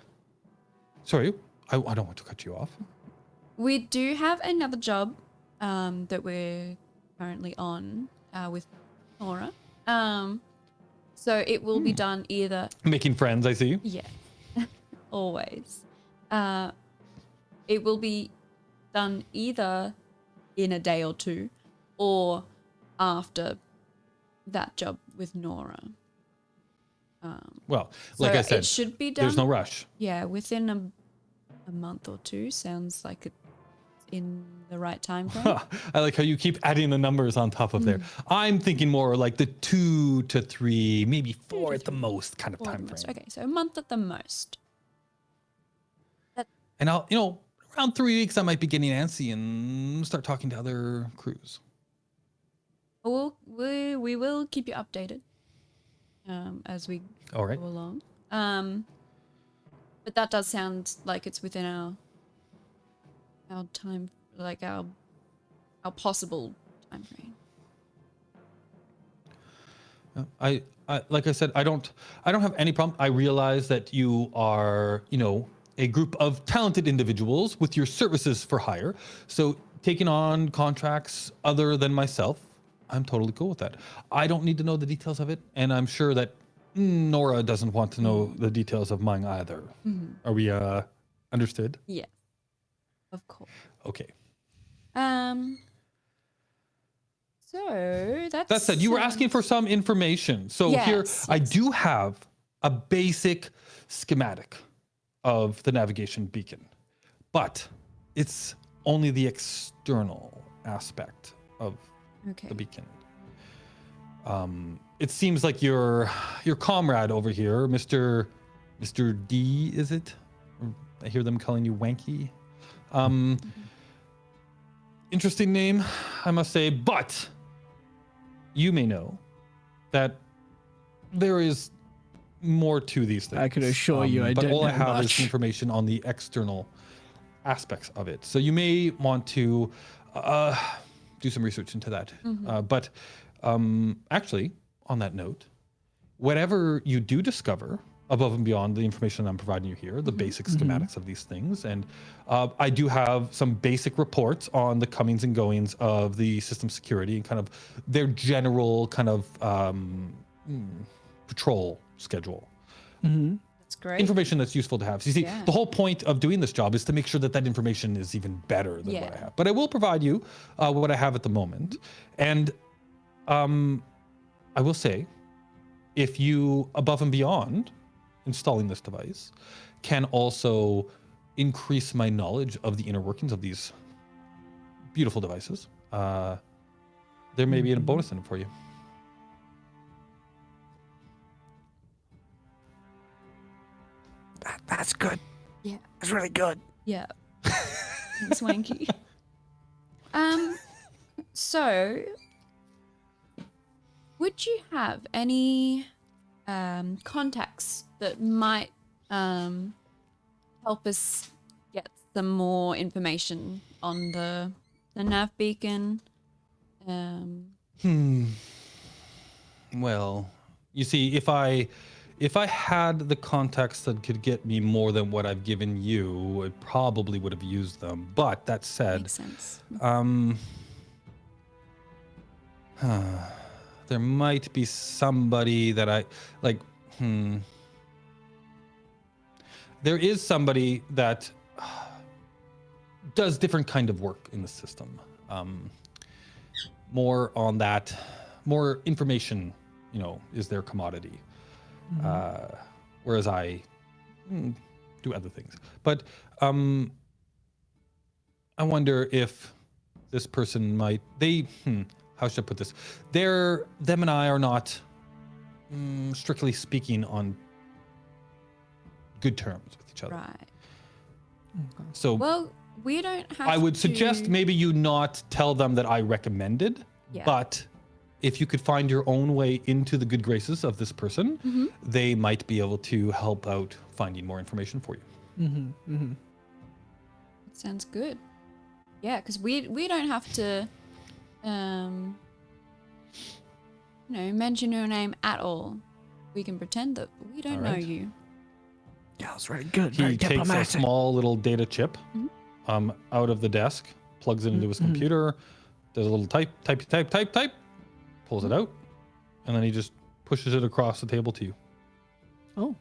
sorry, I don't want to cut you off. we do have another job that we're currently on with Nora. So it will be done either. Making friends, I see. Yeah, always. It will be done either in a day or two or after that job with Nora. Well, like I said, it should be done. there's no rush. Yeah, within a month or two. Sounds like it's in the right time frame. I like how you keep adding the numbers on top of there. I'm thinking more like the 2 to 3, maybe 4 at the most kind of Or at time the most. frame. Okay, so a month at the most. And I'll, around 3 weeks, I might be getting antsy and start talking to other crews. We will keep you updated as we All right. go along. But that does sound like it's within our time, like our possible time frame. I like I said, I don't have any problem. I realize that you are, a group of talented individuals with your services for hire. So taking on contracts other than myself, I'm totally cool with that. I don't need to know the details of it, and I'm sure that Nora doesn't want to know the details of mine either. Are we understood? Yeah, of course. Okay. So That said, you were asking for some information. So here, Yes, I yes. do have a basic schematic of the navigation beacon, but it's only the external aspect of Okay. the beacon. It seems like your comrade over here, Mr. D, is it? I hear them calling you Wanky. Interesting name, I must say, but you may know that there is more to these things. I can assure you I but don't all I know have much. is information on the external aspects of it. So you may want to do some research into that. But actually, on that note, whatever you do discover above and beyond the information I'm providing you here, the basic schematics of these things, and I do have some basic reports on the comings and goings of the system security and kind of their general kind of patrol schedule. That's great. Information that's useful to have. So you see, Yeah. the whole point of doing this job is to make sure that that information is even better than what I Yeah. have. But I will provide you what I have at the moment. And I will say, if you, above and beyond installing this device, can also increase my knowledge of the inner workings of these beautiful devices, there may be a bonus in it for you. That's good. Yeah. That's really good. Yeah. Thanks, Wanky. So would you have any contacts that might help us get some more information on the nav beacon? Well, you see, if I had the contacts that could get me more than what I've given you, I probably would have used them. But that said, Makes sense. there might be somebody that I like. There is somebody that does different kind of work in the system. More on that, more information, is their commodity. Whereas I do other things. But I wonder if this person might, how should I put this? Them and I are not, strictly speaking, on good terms with each other. Right. So Well, we don't have I would to... suggest maybe you not tell them that I recommended, Yeah. but if you could find your own way into the good graces of this person, they might be able to help out finding more information for you. Sounds good. Yeah, because we don't have to, mention your name at all. We can pretend that we don't know Alright. you. Yeah, that's really good. He Very takes a diplomatic. small little data chip out of the desk, plugs it into his computer, does a little type, pulls it out, and then he just pushes it across the table to you. Oh.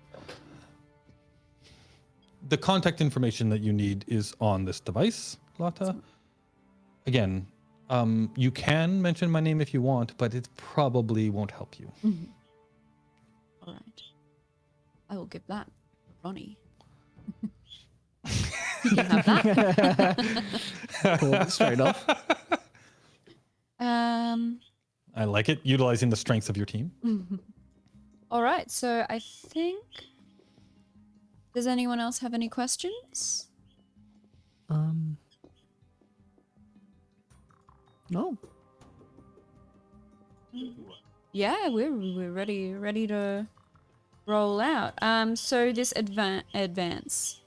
The contact information that you need is on this device, Lata. Again, you can mention my name if you want, but it probably won't help you. All right. I will give that Ronnie. You can have that. Pull it straight off. I like it, utilizing the strengths of your team. All right. So I think. Does anyone else have any questions? No. Yeah, we're ready to roll out. So this advance.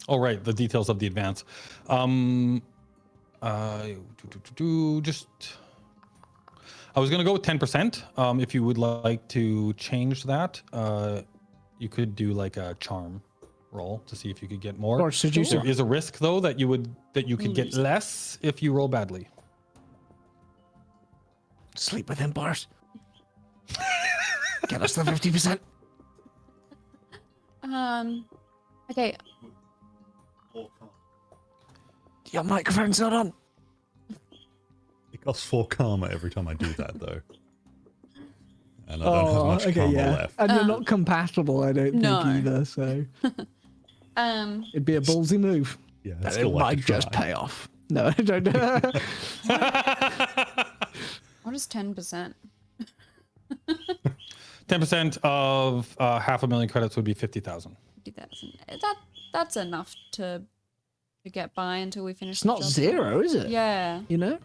Oh, right, the details of the advance. Just, I was gonna go with 10%. If you would like to change that, you could do like a charm roll to see if you could get more. Or seducer. There is a risk though that you could get less if you roll badly. Sleep with him, Bars. Get us the 50%. Okay. Your microphone's not on. It costs 4 karma every time I do that, though. And I don't have much karma left. And you're not compatible, I don't No. think either, so it'd be a ballsy move. Yeah, And still it like might to try. just pay off. No, I don't know. What is 10%? 10% of 500,000 credits would be 50,000. 50,000. That's enough to get by until we finish. It's the not job. zero, is it? Yeah. You know?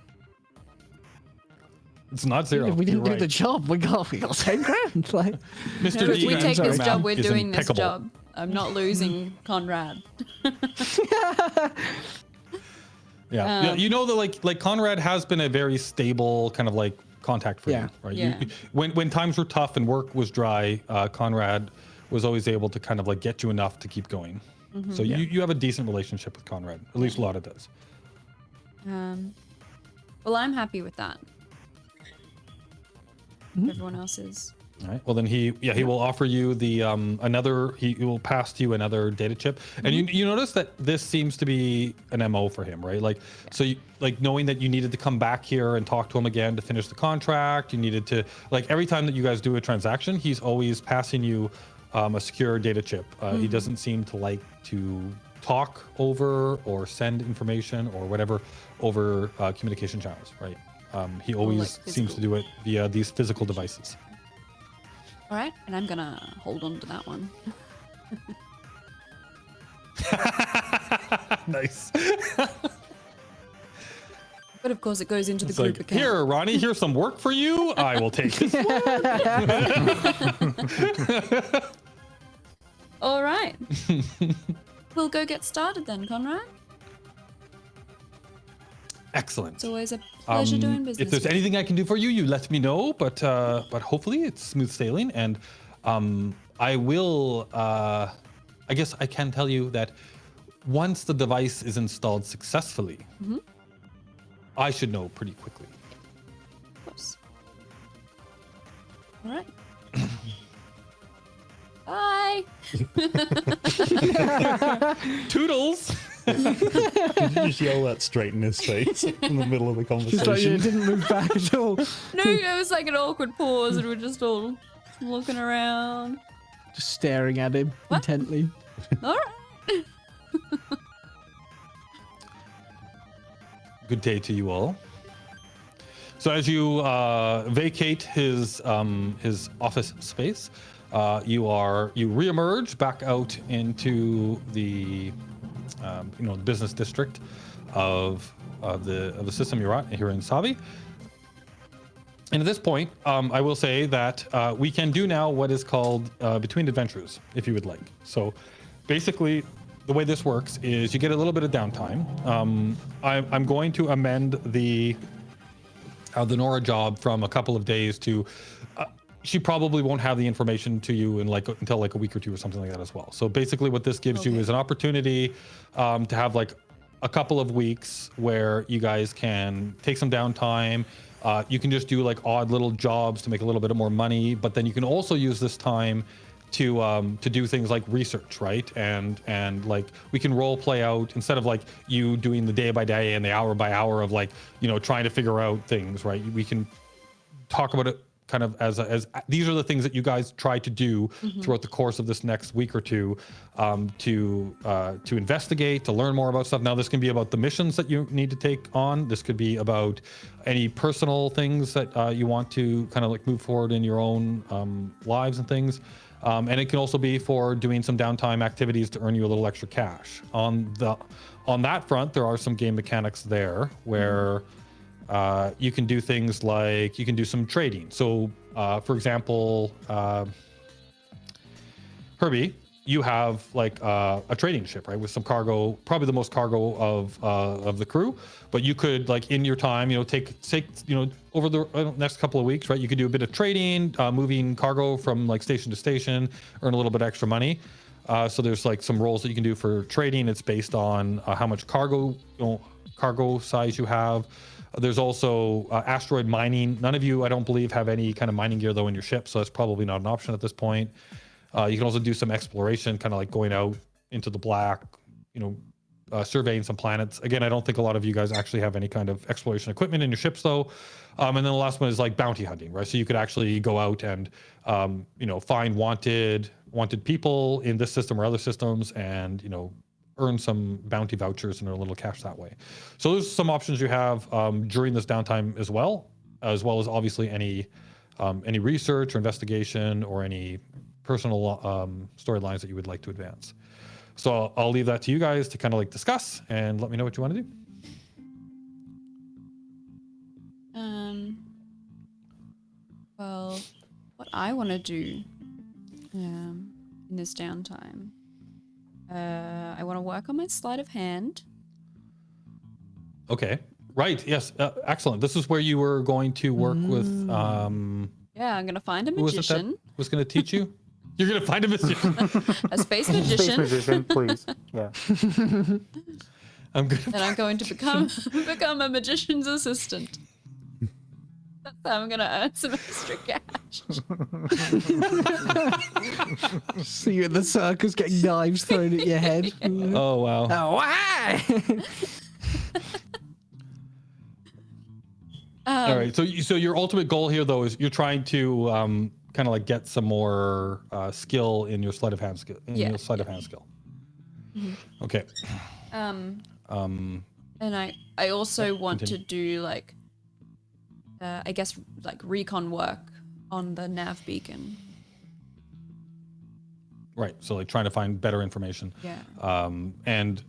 It's not zero. If we didn't You're do the right. job, we got 10 grand. Like, Mr. No, if D, we take this ma'am, job, we're is doing this impeccable. job. I'm not losing Conrad. Yeah, you know that like Conrad has been a very stable kind of like contact for Yeah. you, right? Yeah. When times were tough and work was dry, Conrad was always able to kind of like get you enough to keep going. So you have a decent relationship with Conrad. At least Lotta does. Well, I'm happy with that. Everyone else is. All right. Well, then he will offer you the he will pass to you another data chip, and you notice that this seems to be an MO for him, right? Like, so you, like knowing that you needed to come back here and talk to him again to finish the contract, you needed to like every time that you guys do a transaction, he's always passing you a secure data chip. He doesn't seem to like to talk over or send information or whatever over communication channels, right? He always seems to do it via these physical devices. All right, and I'm gonna hold on to that one. Nice. But of course, it goes into the It's group like, account. here, Ronnie, here's some work for you. I will take this one. All right. We'll go get started then, Conrad. Excellent. It's always a pleasure doing business. If there's with you. anything I can do for you, you let me know. But hopefully it's smooth sailing. And I will. I guess I can tell you that once the device is installed successfully, I should know pretty quickly. Of course. All right. Bye. Toodles. Did you just yell that straight in his face in the middle of the Just like conversation? it didn't move back at all. No, it was like an awkward pause, and we're just all looking around. Just staring at him intently. All right. Good day to you all. So as you vacate his office space, you reemerge back out into the business district of the system you're at here in Savi. And at this point, I will say that we can do now what is called Between Adventures, if you would like. So basically, the way this works is you get a little bit of downtime. I'm going to amend the Nora job from a couple of days to she probably won't have the information to you in until like a week or two or something like that as well. So basically what this gives you is an opportunity to have like a couple of weeks where you guys can take some downtime. You can just do like odd little jobs to make a little bit more money, but then you can also use this time to do things like research, right? And like we can role play out instead of like you doing the day by day and the hour by hour of like, trying to figure out things, right? We can talk about it kind of as these are the things that you guys try to do throughout the course of this next week or two to investigate, to learn more about stuff. Now, this can be about the missions that you need to take on. This could be about any personal things that you want to kind of like move forward in your own lives and things. And it can also be for doing some downtime activities to earn you a little extra cash. On that front, there are some game mechanics there where you can do things like you can do some trading. So, for example, Herbie, you have like a trading ship, right, with some cargo, probably the most cargo of the crew. But you could, like, in your time, take over the next couple of weeks, right? You could do a bit of trading, moving cargo from like station to station, earn a little bit extra money. So there's like some roles that you can do for trading. It's based on how much cargo size you have. There's also asteroid mining. None of you, I don't believe, have any kind of mining gear though in your ship, so that's probably not an option at this point. You can also do some exploration, kind of like going out into the black, surveying some planets. Again, I don't think a lot of you guys actually have any kind of exploration equipment in your ships though. And then the last one is like bounty hunting, right? So you could actually go out and, find wanted people in this system or other systems and, earn some bounty vouchers and earn a little cash that way. So there's some options you have during this downtime as well as obviously any research or investigation or any personal storylines that you would like to advance. So I'll leave that to you guys to kind of like discuss and let me know what you want to do. Well, what I want to do in this downtime, I want to work on my sleight of hand. Okay. Right. Yes. Excellent. This is where you were going to work with. Yeah, I'm gonna find a Who was it that magician, was going to teach you? You're going to find a magician. a space Space magician, magician, please. Yeah. I'm going and I'm going to become a magician's assistant. That's how I'm gonna earn some extra cash. See you at the circus getting knives thrown at your head. Oh wow. Oh, why? All right. So your ultimate goal here, though, is you're trying to kind of like get some more skill in your sleight of hand skill. Your sleight of hand skill. Mm-hmm. Okay. And I also want to do like, I guess like recon work on the nav beacon. Right. So like trying to find better information. Yeah. And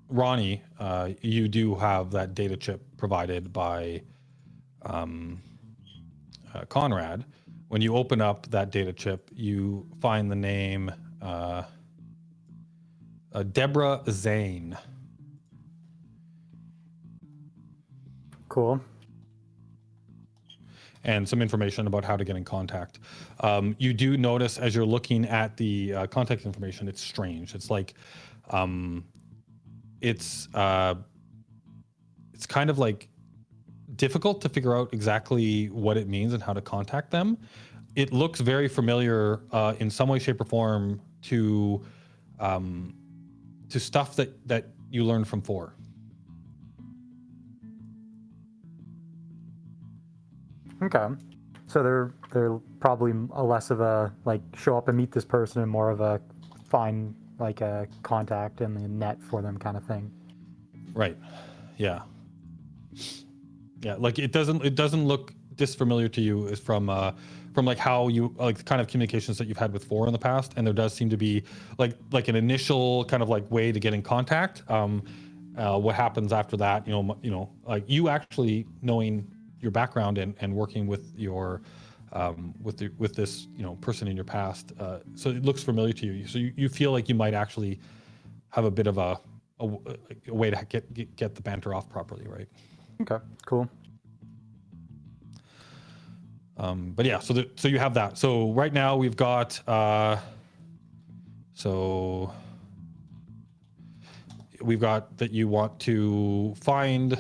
Ronnie, you do have that data chip provided by Conrad. When you open up that data chip, you find the name Deborah Zane. Cool. And some information about how to get in contact. You do notice as you're looking at the contact information, it's strange. It's like, it's kind of like difficult to figure out exactly what it means and how to contact them. It looks very familiar in some way, shape, or form to stuff that you learned from 4. Okay. So they're probably a less of a like show up and meet this person and more of a find like a contact in the net for them kind of thing. Right. Yeah. Yeah. Like it doesn't look disfamiliar to you is from like how you like the kind of communications that you've had with 4 in the past, and there does seem to be like an initial kind of like way to get in contact. What happens after that? You know, like you actually knowing your background and working with your with this person in your past, so it looks familiar to you. So you feel like you might actually have a bit of a way to get the banter off properly, right? Okay, cool. But yeah, so you have that. So right now we've got we've got that you want to find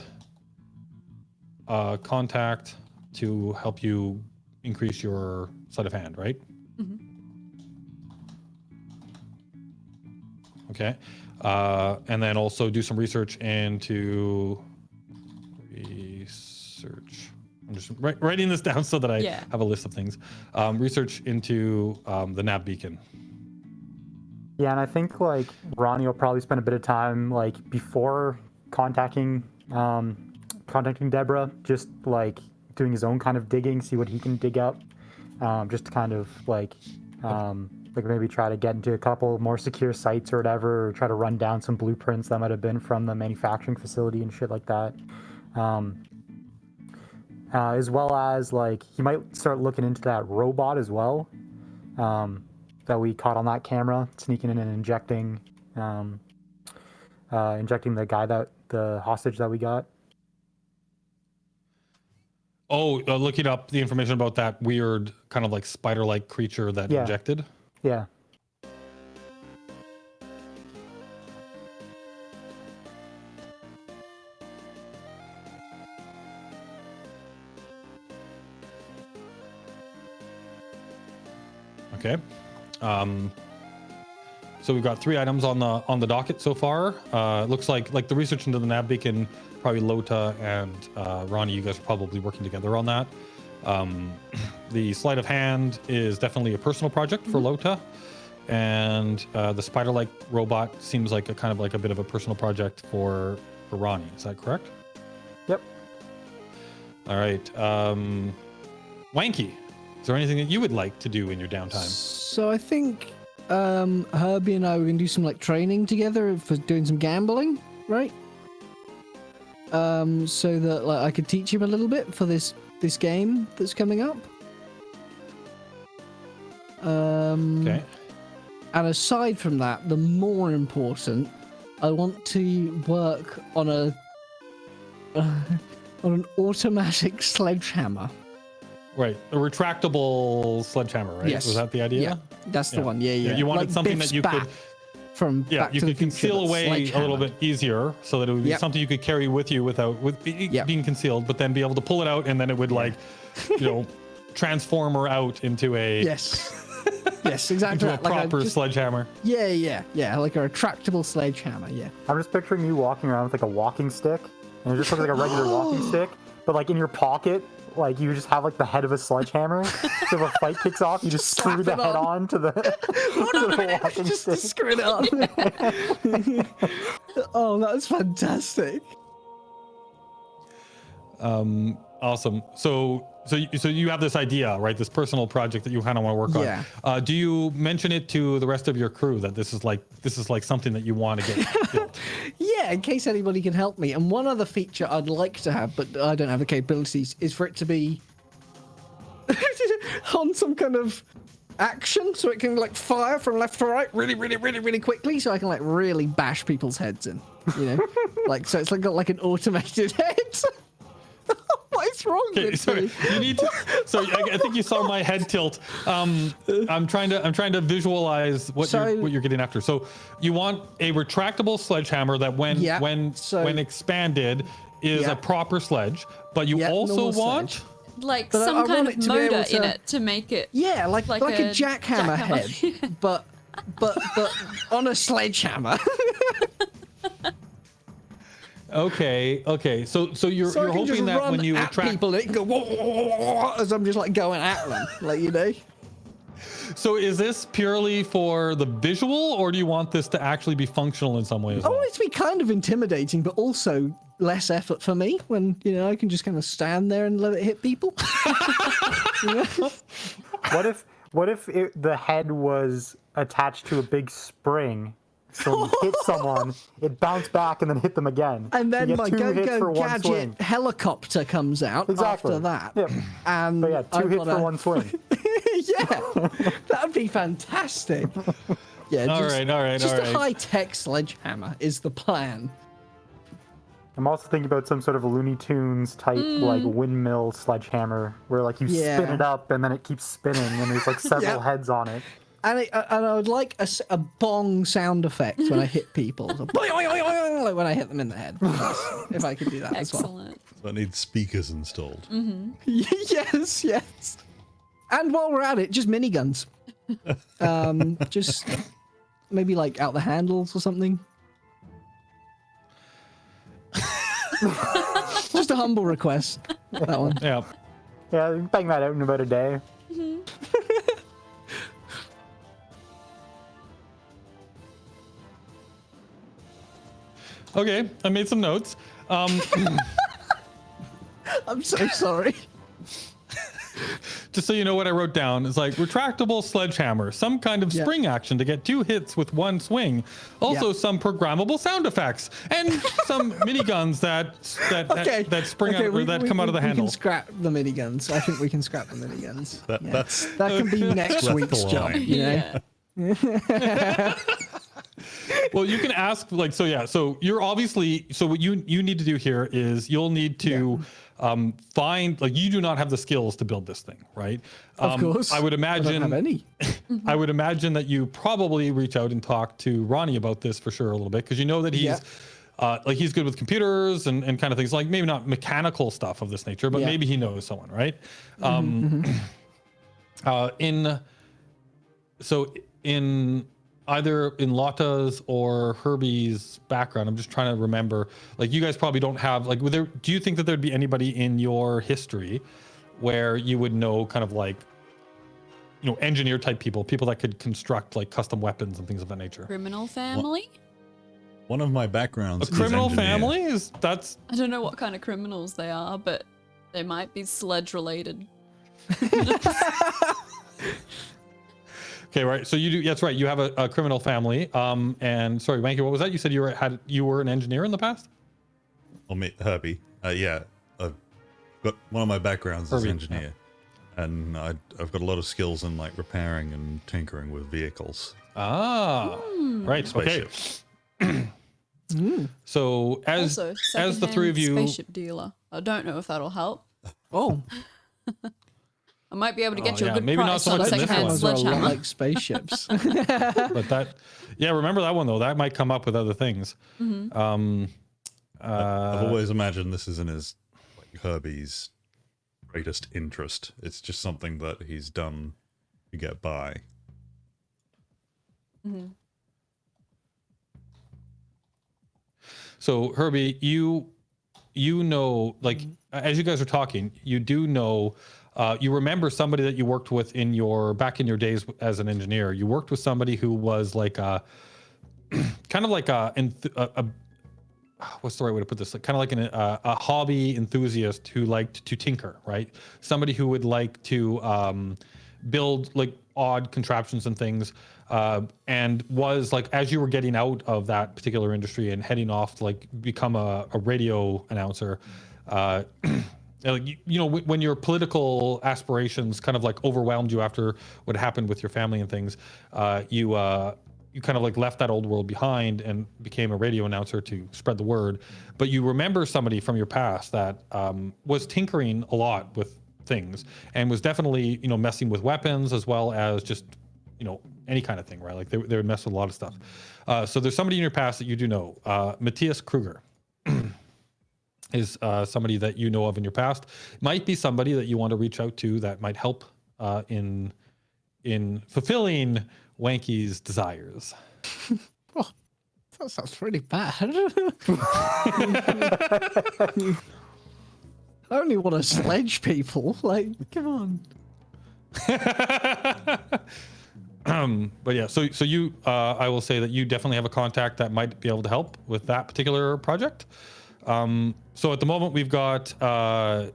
contact to help you increase your sleight of hand, right? Mm-hmm. Okay. And then also do some research into research. I'm just writing this down so that I have a list of things. Research into the nav beacon. Yeah, and I think like Ronnie will probably spend a bit of time like before contacting Deborah, just like doing his own kind of digging, see what he can dig up, just to kind of like maybe try to get into a couple more secure sites or whatever, or try to run down some blueprints that might have been from the manufacturing facility and shit like that. As well as like he might start looking into that robot as well, that we caught on that camera, sneaking in and injecting the guy the hostage that we got. Oh, looking up the information about that weird kind of like spider-like creature that injected. Yeah. Okay. So we've got 3 items on the docket so far. It looks like the research into the nav beacon, probably Lota and Ronnie, you guys are probably working together on that. The sleight of hand is definitely a personal project for Lota, and the spider-like robot seems like a kind of like a bit of a personal project for Ronnie. Is that correct? Yep. All right. Wanky, is there anything that you would like to do in your downtime? So I think Herbie and I were going to do some like training together for doing some gambling, right? So that like I could teach him a little bit for this game that's coming up. Okay. And aside from that, the more important, I want to work on on an automatic sledgehammer. Right, a retractable sledgehammer, right? Yes. Was that the idea? Yeah, that's the one. Yeah. You wanted like something Biff's that you bat could from Back you to the could Future, conceal but away a little sledgehammered. bit easier, so that it would be something you could carry with you without being concealed, but then be able to pull it out, and then it would transform her out into a yes, exactly. into a proper sledgehammer. Yeah, like a retractable sledgehammer. Yeah. I'm just picturing you walking around with like a walking stick, and it just looks like a regular walking stick, but like in your pocket, like you just have like the head of a sledgehammer. So if a fight kicks off, you just screw the slap it head on. on to the, to the walking Just stick. screw it on. Oh, that's fantastic. Awesome. So you have this idea, right? This personal project that you kind of want to work Yeah. on. Do you mention it to the rest of your crew that this is like something that you want to get built? Yeah, in case anybody can help me. And one other feature I'd like to have, but I don't have the capabilities, is for it to be on some kind of action, so it can like fire from left to right really quickly, so I can like really bash people's heads in. You know, like so it's like got like an automated head. What is wrong Okay, with sorry. me? You need to. So I think you saw my head tilt. I'm trying to visualize what you're getting after. So you want a retractable sledgehammer that when expanded is a proper sledge, but you also normal want. sledge. Like But I some want kind it of to be able motor in to- it to make it. Yeah, like a jackhammer head, but on a sledgehammer. Okay. So you're I can hoping just that run when you at retract. people, it can go whoa, whoa, whoa, whoa, as I'm just like going at them, like you know. So is this purely for the visual, or do you want this to actually be functional in some way as I well? want it to be kind of intimidating, but also less effort for me when I can just kind of stand there and let it hit people. You know? What if the head was attached to a big spring? So when you hit someone, it bounced back and then hit them again. And So you then get my two hits for go-go one swing. gadget helicopter comes out Exactly. after that. Yep. And But yeah, 2 I've hits got for one swing. Yeah, that'd be fantastic. Yeah, All just, right. Just a high-tech sledgehammer is the plan. I'm also thinking about some sort of Looney Tunes type like windmill sledgehammer where like you spin Yeah. it up and then it keeps spinning and there's like several Yep. heads on it. And I would like a bong sound effect when I hit people. So, boing, boing, boing, boing, like when I hit them in the head. If I could do that as well. Excellent. So I need speakers installed. Yes. And while we're at it, just miniguns. Just maybe like out the handles or something. Just a humble request. That one. Yeah. Yeah, you can bang that out in about a day. Okay, I made some notes. I'm so sorry. Just so you know what I wrote down is like retractable sledgehammer, some kind of spring action to get 2 hits with 1 swing. Also some programmable sound effects and some miniguns that spring out or that come out of the We handle. can scrap the miniguns. I think we can scrap the miniguns. That That can be next Left week's the job. line. You know? Well, you can ask so you're obviously what you need to do here is you'll need to find like you do not have the skills to build this thing, right? Of course. I would I imagine don't have any. I would imagine that you probably reach out and talk to Ronnie about this for sure a little bit because you know that he's like he's good with computers and kind of things like maybe not mechanical stuff of this nature, but maybe he knows someone, right? In either in Lotta's or Herbie's background, I'm just trying to remember. Like, you guys probably don't have like. Do you think that there'd be anybody in your history where you would know, kind of like, engineer type people that could construct like custom weapons and things of that nature? Criminal family? One of my backgrounds A criminal is engineer. family that's. I don't know what kind of criminals they are, but they might be sledge related. Okay, right. So you do. That's right. You have a criminal family. And sorry, Wanky, what was that? You said you were an engineer in the past. Or me, Herbie. Yeah, I've got one of my backgrounds Herbie, is engineer, and I've got a lot of skills in like repairing and tinkering with vehicles. Ah, right. Spaceships. Okay. So as Also, the three of you, spaceship dealer. I don't know if that'll help. Oh, I might be able to get you a yeah, good maybe not price so on a much in this secondhand one. sledgehammers are a lot sledgehammer. like spaceships. but that, yeah, remember that one though. That might come up with other things. I've always imagined this isn't like Herbie's greatest interest. It's just something that he's done to get by. So Herbie, you you know, like as you guys are talking, you do know, you remember somebody that you worked with back in your days as an engineer. You worked with somebody who was like a kind of like what's the right way to put this? Like, kind of like a hobby enthusiast who liked to tinker, right? Somebody who would like to build like odd contraptions and things, and was like, as you were getting out of that particular industry and heading off to like become a radio announcer, like, you know, when your political aspirations kind of like overwhelmed you after what happened with your family and things, you kind of like left that old world behind and became a radio announcer to spread the word. But you remember somebody from your past that was tinkering a lot with things and was definitely, you know, messing with weapons as well as just, you know, any kind of thing, right? Like they would mess with a lot of stuff. So there's somebody in your past that you do know. Matthias Kruger is somebody that you know of in your past. Might be somebody that you want to reach out to that might help in fulfilling Wanky's desires. Oh, that sounds really bad. I only want to sledge people. Like, come on. But yeah, so you, I will say that you definitely have a contact that might be able to help with that particular project. So at the moment we've got Lotta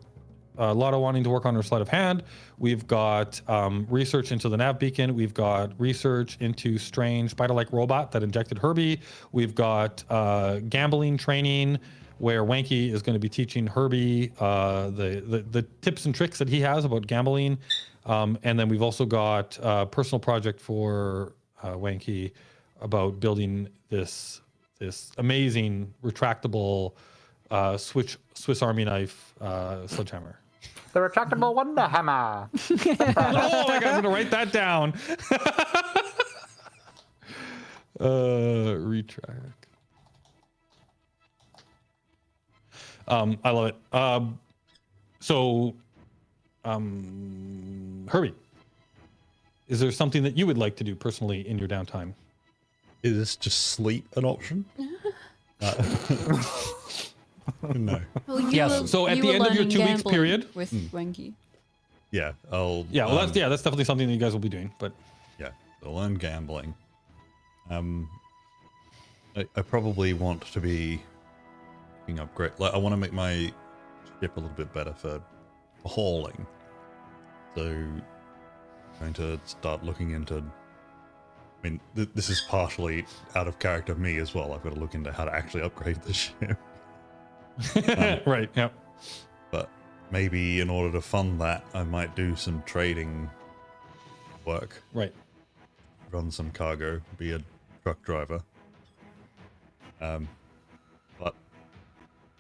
wanting to work on her sleight of hand. We've got research into the nav beacon. We've got research into strange spider-like robot that injected Herbie. We've got gambling training where Wanky is going to be teaching Herbie the tips and tricks that he has about gambling. And then we've also got a personal project for Wanky about building this amazing retractable Swiss Army knife sledgehammer. The retractable Wonder Hammer. Oh my god, I'm gonna write that down. Retract. I love it. Herbie, is there something that you would like to do personally in your downtime? Is just sleep an option? No. Well, Yes. So at the end of your 2 weeks period with Wanky. Yeah, I'll. that's definitely something that you guys will be doing. But Yeah, I'll learn gambling. I probably want to be picking up great. Like, I want to make my ship a little bit better for hauling. So, going to start looking into. I mean, this is partially out of character of me as well. I've got to look into how to actually upgrade the ship. right, yeah. But maybe in order to fund that, I might do some trading work. Right. Run some cargo, be a truck driver. But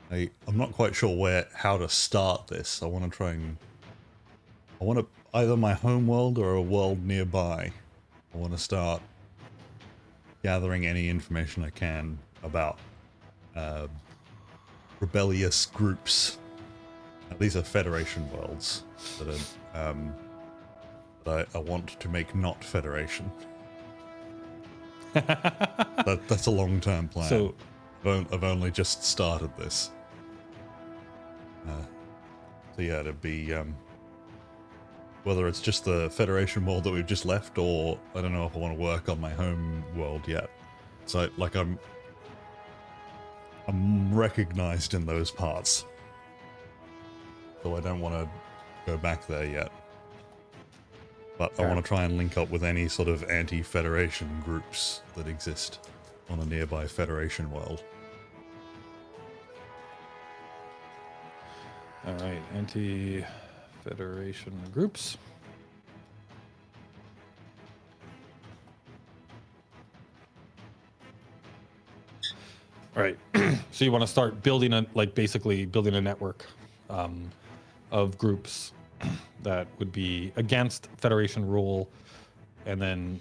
I'm not quite sure how to start this. I want to either my home world or a world nearby. I want to start gathering any information I can about rebellious groups. These are Federation worlds that I want to make not Federation. That's a long-term plan. So I've only just started this. So yeah, it'd be whether it's just the Federation world that we've just left, or I don't know if I want to work on my home world yet. So like I'm recognized in those parts, so I don't want to go back there yet. But I want to try and link up with any sort of anti-Federation groups that exist on a nearby Federation world. all right, anti-Federation groups. All right. So you want to start building basically building a network of groups that would be against Federation rule, and then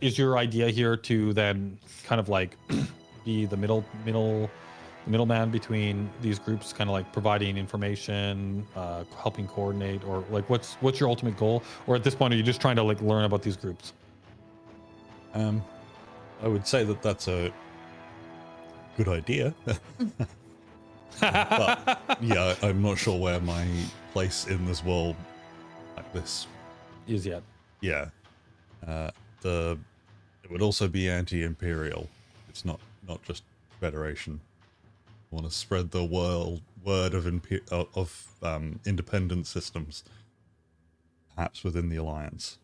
is your idea here to then kind of like be the middleman between these groups, kind of like providing information, helping coordinate, or like what's your ultimate goal? Or at this point, are you just trying to like learn about these groups? I would say that that's a good idea. But yeah, I'm not sure where my place in this world like this. Is yet. Yeah. It would also be anti-imperial. It's not just Federation. I want to spread the word of independent systems, perhaps within the Alliance.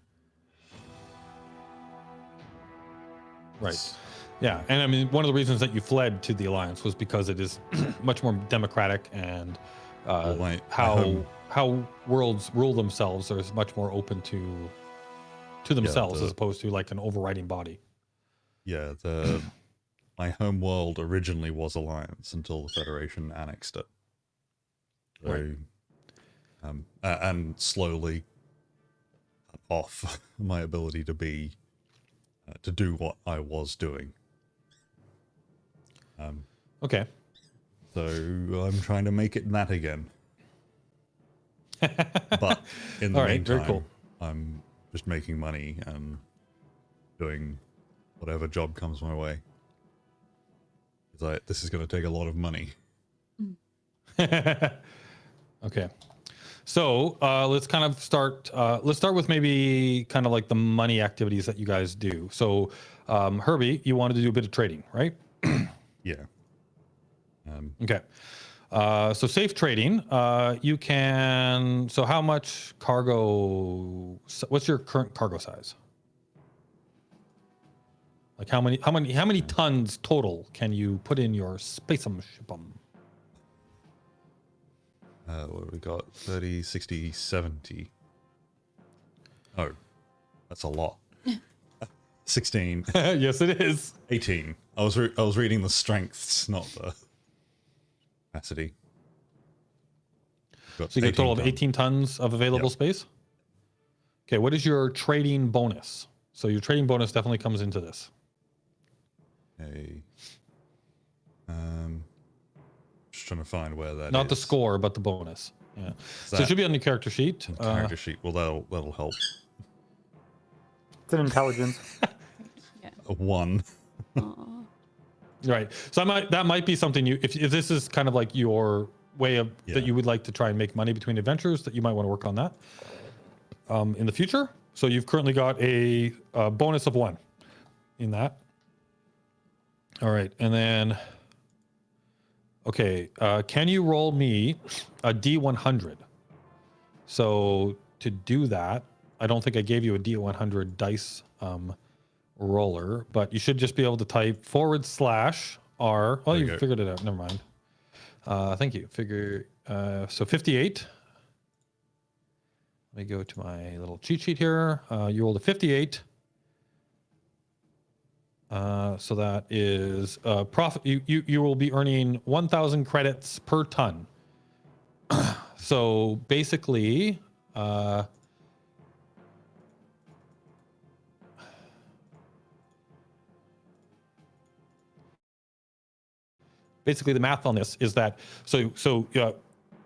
Right. Yeah, and I mean, one of the reasons that you fled to the Alliance was because it is much more democratic, and how worlds rule themselves are much more open to themselves as opposed to like an overriding body. Yeah, my home world originally was Alliance until the Federation annexed it. So, right. And slowly cut off my ability to do what I was doing. Okay. So I'm trying to make it that again. But in the meantime, very cool. I'm just making money and doing whatever job comes my way. This is going to take a lot of money. Okay. So let's kind of start. Let's start with maybe kind of like the money activities that you guys do. So Herbie, you wanted to do a bit of trading, right? Yeah. Okay. So safe trading, you can, so how much cargo, what's your current cargo size? Like how many tons total can you put in your spacem ship'em? What have we got? 30, 60, 70. Oh, that's a lot. 16. Yes, it is. 18. I was reading the strengths, not the capacity. So you get a total of 18 tons of available space? Okay, what is your trading bonus? So your trading bonus definitely comes into this. Okay. Just trying to find where that Not is. the score, but the bonus. Yeah. So it should be on your character sheet. Character sheet. Well, that'll help. It's an intelligence. A 1. Right. So that might be something if this is kind of like your way of that you would like to try and make money between adventures, that you might want to work on that in the future. So you've currently got a bonus of 1 in that. All right. And then, okay. Can you roll me a D100? So to do that, I don't think I gave you a D100 dice roller, but you should just be able to type /R. Oh, you figured it out. Never mind. Thank you. So 58. Let me go to my little cheat sheet here. You rolled a 58. So that is profit. You will be earning 1,000 credits per ton. So basically, the math on this is that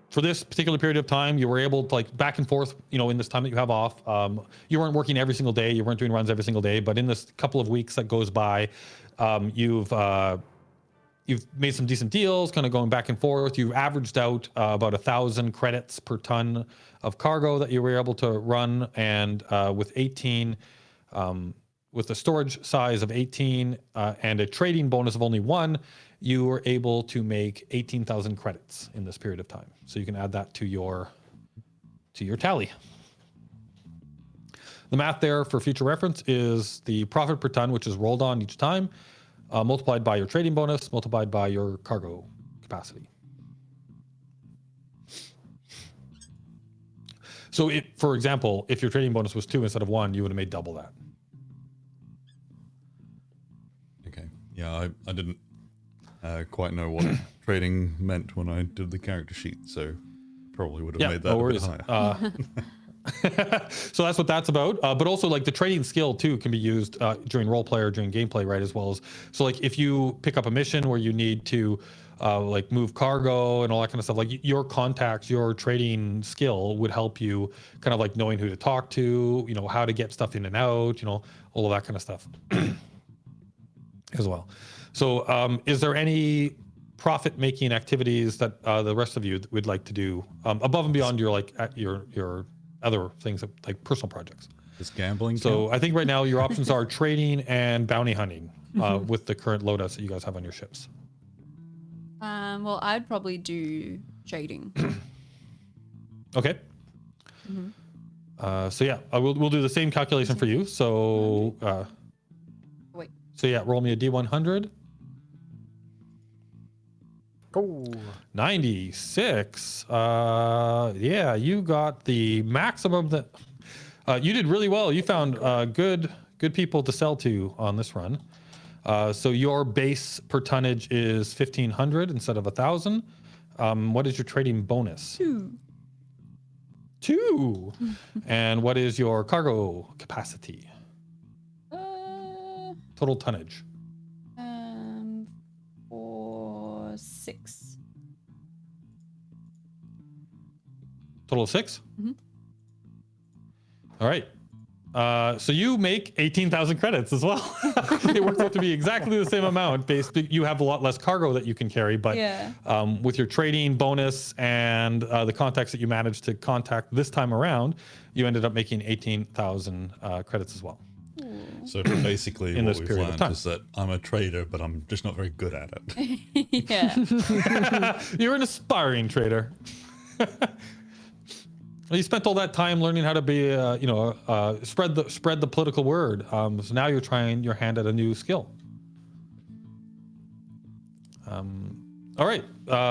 for this particular period of time, you were able to, like, back and forth, in this time that you have off, you weren't working every single day, you weren't doing runs every single day, but in this couple of weeks that goes by, you've made some decent deals, kind of going back and forth. You've averaged out about 1,000 credits per ton of cargo that you were able to run, and with 18, with a storage size of 18 and a trading bonus of only 1, you were able to make 18,000 credits in this period of time. So you can add that to your tally. The math there for future reference is the profit per ton, which is rolled on each time, multiplied by your trading bonus, multiplied by your cargo capacity. So for example, if your trading bonus was 2 instead of 1, you would have made double that. Okay. Yeah, I didn't quite know what trading meant when I did the character sheet, so probably would have made that a bit higher. So that's what that's about. But also, like, the trading skill too can be used during roleplay or during gameplay, right? As well as, so like if you pick up a mission where you need to like move cargo and all that kind of stuff, like your contacts, your trading skill would help you kind of like knowing who to talk to, how to get stuff in and out, all of that kind of stuff as well. So is there any profit-making activities that the rest of you would like to do above and beyond your other things like personal projects? Does gambling So count? I think right now your options are trading and bounty hunting with the current loadouts that you guys have on your ships. Well, I'd probably do trading. Okay. So yeah, we'll do the same calculation for you. So Wait. so yeah, roll me a D100. Oh, 96. Yeah, you got the maximum that you did really well. You found good people to sell to on this run. So your base per tonnage is 1,500 instead of 1,000. What is your trading bonus? 2. And what is your cargo capacity? Total tonnage. 6. Total of 6? Mhm. All right. So you make 18,000 credits as well. It works out to be exactly the same amount. You have a lot less cargo that you can carry, but Yeah. with your trading bonus and the contacts that you managed to contact this time around, you ended up making 18,000 credits as well. So basically, In what this we've period of learned time. is that I'm a trader, but I'm just not very good at it. Yeah. You're an aspiring trader. You spent all that time learning how to be, spread the political word. So now you're trying your hand at a new skill. All right.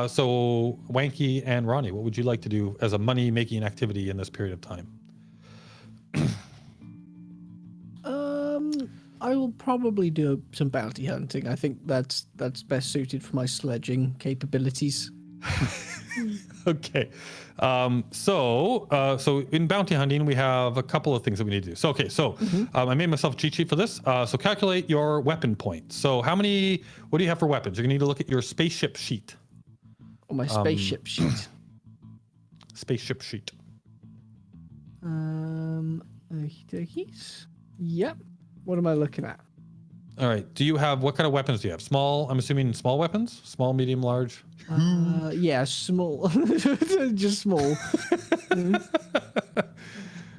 So Wanky and Ronnie, what would you like to do as a money-making activity in this period of time? I will probably do some bounty hunting. I think that's best suited for my sledging capabilities. Okay. So in bounty hunting, we have a couple of things that we need to do. So, okay. So I made myself a cheat sheet for this. So calculate your weapon points. So what do you have for weapons? You're gonna need to look at your spaceship sheet. On my spaceship sheet. Spaceship sheet. Okie dokies. Yep. What am I looking at? All right. What kind of weapons do you have? Small, I'm assuming small weapons? Small, medium, large? Yeah, small. Just small.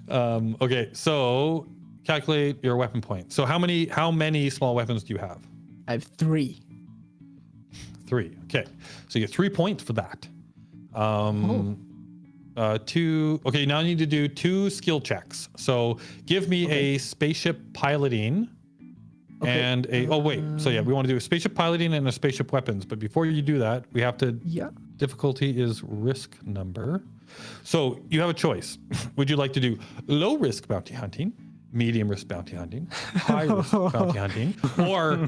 Okay. So calculate your weapon point. So how many small weapons do you have? I have 3. 3. Okay. So you get 3 points for that. 2. Okay, now I need to do 2 skill checks. So give me a spaceship piloting and a. Oh wait. So yeah, we want to do a spaceship piloting and a spaceship weapons. But before you do that, we have to. Yeah. Difficulty is risk number. So you have a choice. Would you like to do low risk bounty hunting, medium risk bounty hunting, high risk bounty hunting, or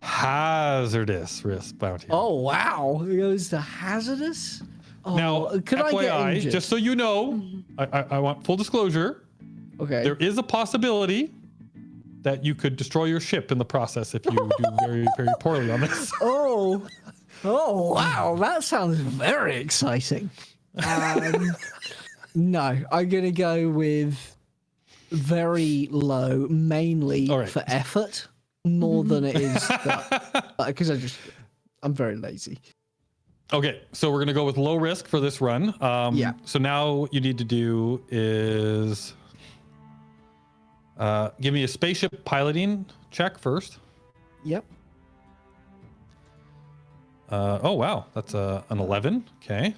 hazardous risk bounty hunting? Oh wow! It goes to hazardous. Oh, Now, could I get FYI, injured? just so you know, I want full disclosure. Okay. There is a possibility that you could destroy your ship in the process if you do very, very poorly on this. Oh wow! That sounds very exciting. No, I'm gonna go with very low, mainly All right. for effort, more than it is because I'm very lazy. Okay, so we're gonna go with low risk for this run. Yeah. So now what you need to do is give me a spaceship piloting check first. Yep. Oh wow, that's an 11. Okay.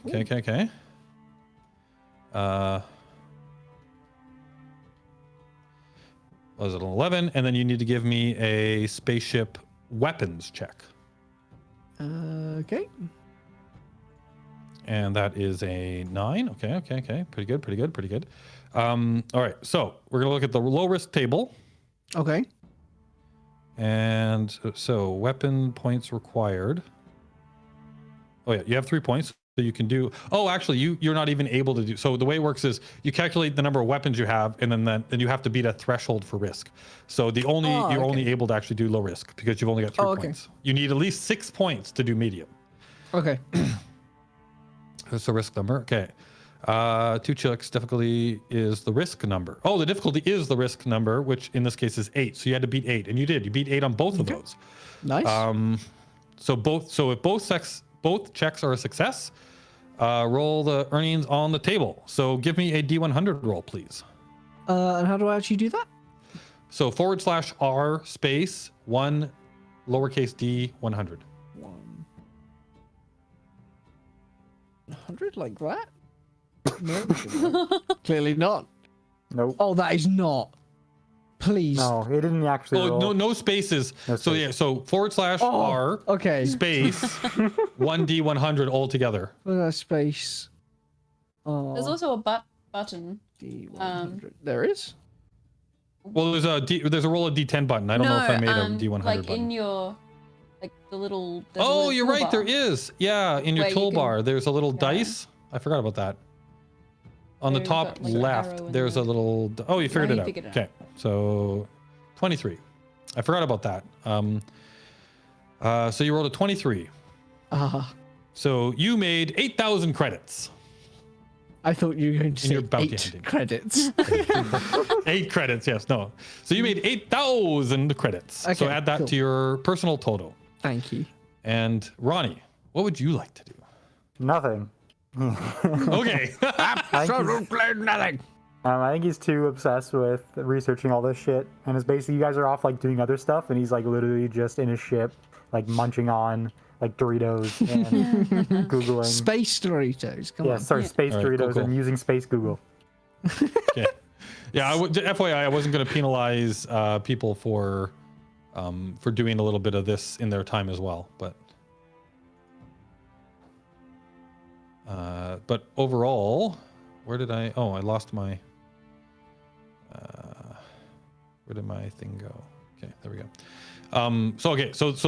Was it an 11? And then you need to give me a spaceship weapons check. Okay. And that is a 9. Okay. Pretty good. All right, so we're gonna look at the low risk table. Okay. And so weapon points required. Oh yeah, you have 3 points. So you can do. Oh, actually, you're not even able to do. So the way it works is you calculate the number of weapons you have, and then you have to beat a threshold for risk. So you're only able to actually do low risk because you've only got 3 points. You need at least 6 points to do medium. Okay. That's the risk number. Okay. 2 checks. Difficulty is the risk number. Oh, the difficulty is the risk number, which in this case is 8. So you had to beat 8, and you did. You beat 8 on both of those. Nice. So if both checks are a success, roll the earnings on the table. So give me a D100 roll, please. And how do I actually do that? So /R space 1 lowercase d 100. 100 like that? No, clearly not. Nope. Oh, that is not. Please. No, it didn't actually. Oh, roll. no spaces. No So yeah, spaces. so /R Oh, okay. space 1d100 all together. Space. There's also a button. D100. There is? Well, there's a roll of d10 button. I don't know if I made a d100 like button. in your, like the little. there's a Oh, little you're right. toolbar. There is. Yeah, in your Where you can- toolbar, there's a little Yeah. dice. I forgot about that. On the There you've top got, like, an arrow left, and there's a little. Oh, you figured you it out. figured it out. Okay, so 23. I forgot about that. So you rolled a 23. So you made 8,000 credits. I thought you were going to In your say bounty 8 hunting. credits. 8 credits, yes, no. So you made 8,000 credits. So Okay, add that cool. to your personal total. Thank you. And Ronnie, what would you like to do? Nothing. Okay. Absolutely nothing. I think he's too obsessed with researching all this shit, and it's basically you guys are off like doing other stuff, and he's like literally just in his ship, like munching on like Doritos and googling. Space Doritos. Come Yeah, on. sorry, space All right, Doritos cool. and using space Google. Okay. Yeah, FYI, I wasn't going to penalize people for doing a little bit of this in their time as well, but overall, where did I? Oh, I lost my. Where did my thing go? Okay, there we go. So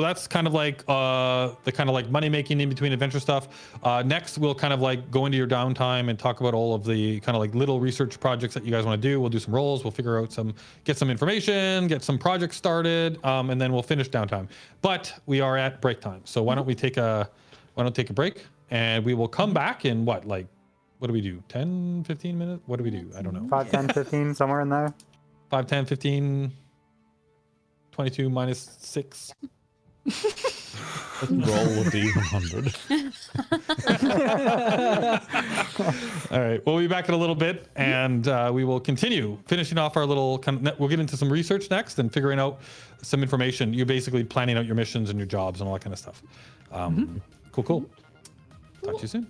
that's kind of like the kind of like money making in between adventure stuff. Next, we'll kind of like go into your downtime and talk about all of the kind of like little research projects that you guys want to do. We'll do some rolls. We'll figure out get some information, get some projects started, and then we'll finish downtime. But we are at break time, so why don't we take a break, and we will come back in what do we do? 10, 15 minutes? What do we do? I don't know. 5, 10, 15, somewhere in there. 5, 10, 15, 22 minus 6. Roll a D100. All right, we'll be back in a little bit, and we will continue finishing off our little we'll get into some research next and figuring out some information. You're basically planning out your missions and your jobs and all that kind of stuff. Cool. Talk to you soon.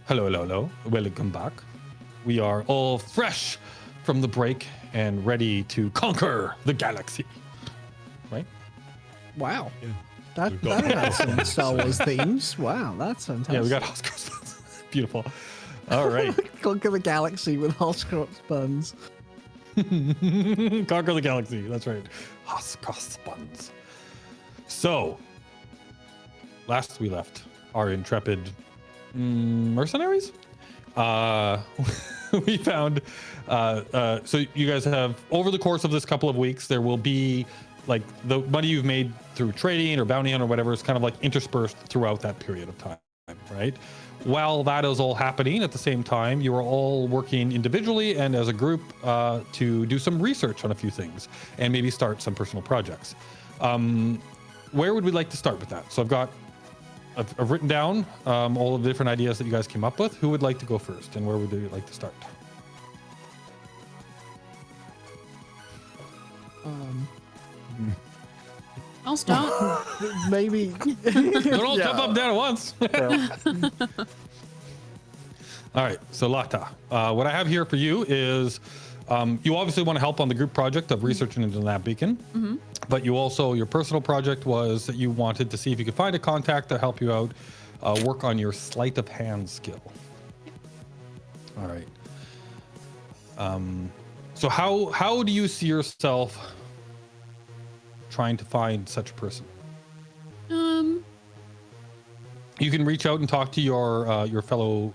Hello, hello, hello. Welcome back. We are all fresh from the break and ready to conquer the galaxy. Right? Wow. Yeah. That, We've got- that has some Star Wars themes. Wow, that's fantastic. Yeah, we got Oscar. Beautiful. All right. Conquer the galaxy with Hoscross buns. Conquer the galaxy. That's right. Hoscross buns. So, last we left our intrepid mercenaries, we found so you guys have, over the course of this couple of weeks, there will be like the money you've made through trading or bounty hunt or whatever is kind of like interspersed throughout that period of time, right? While that is all happening at the same time, you are all working individually and as a group to do some research on a few things and maybe start some personal projects. Where would we like to start with that? So I've written down all of the different ideas that you guys came up with. Who would like to go first, and where would you like to start? I'll start. Maybe. Don't all jump up and down at once. So, All right, so Lata, what I have here for you is you obviously want to help on the group project of researching into the nav beacon, but you also, your personal project was that you wanted to see if you could find a contact to help you out, work on your sleight of hand skill. All right. So how do you see yourself trying to find such a person? You can reach out and talk to your fellow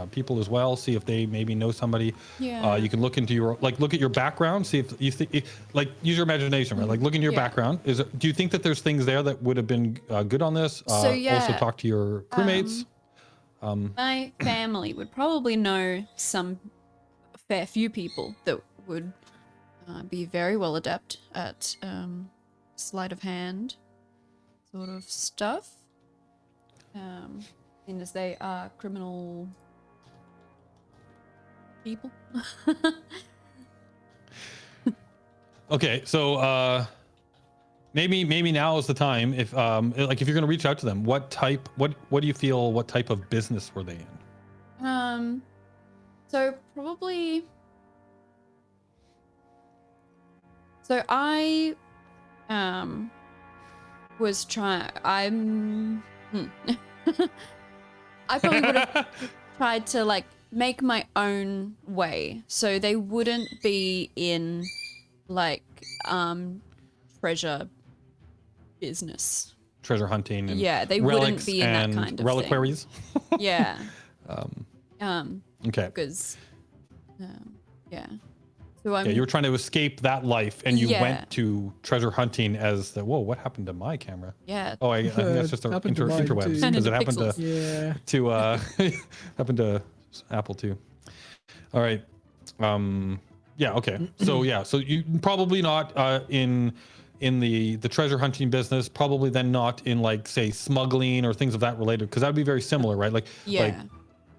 people as well, see if they maybe know somebody. Yeah. You can look into your, like, look at your background, see if you think, like, use your imagination, right? Like, look into your background. Do you think that there's things there that would have been good on this? So, yeah. Also talk to your crewmates. My family would probably know some fair few people that would be very well adept at sleight of hand sort of stuff. And as they are criminal people. Okay, so maybe now is the time. If like, if you're gonna reach out to them, what do you feel? What type of business were they in? So probably. So I was trying. I probably would have tried to like make my own way, so they wouldn't be in like treasure business. Treasure hunting. And Yeah, they wouldn't relics be in that and kind of reliquaries. thing. Yeah. Okay. Because, yeah. So I'm. Yeah, you were trying to escape that life, and you Yeah. went to treasure hunting as the. Whoa! What happened to my camera? Yeah. Oh, I think that's just the Happened to mine too. interwebs Turned because into it happened pixels. Yeah. to happened to Apple too. All right. Yeah. Okay. So yeah. So you probably not in the treasure hunting business. Probably then not in, like, say, smuggling or things of that related, because that would be very similar, right? Like like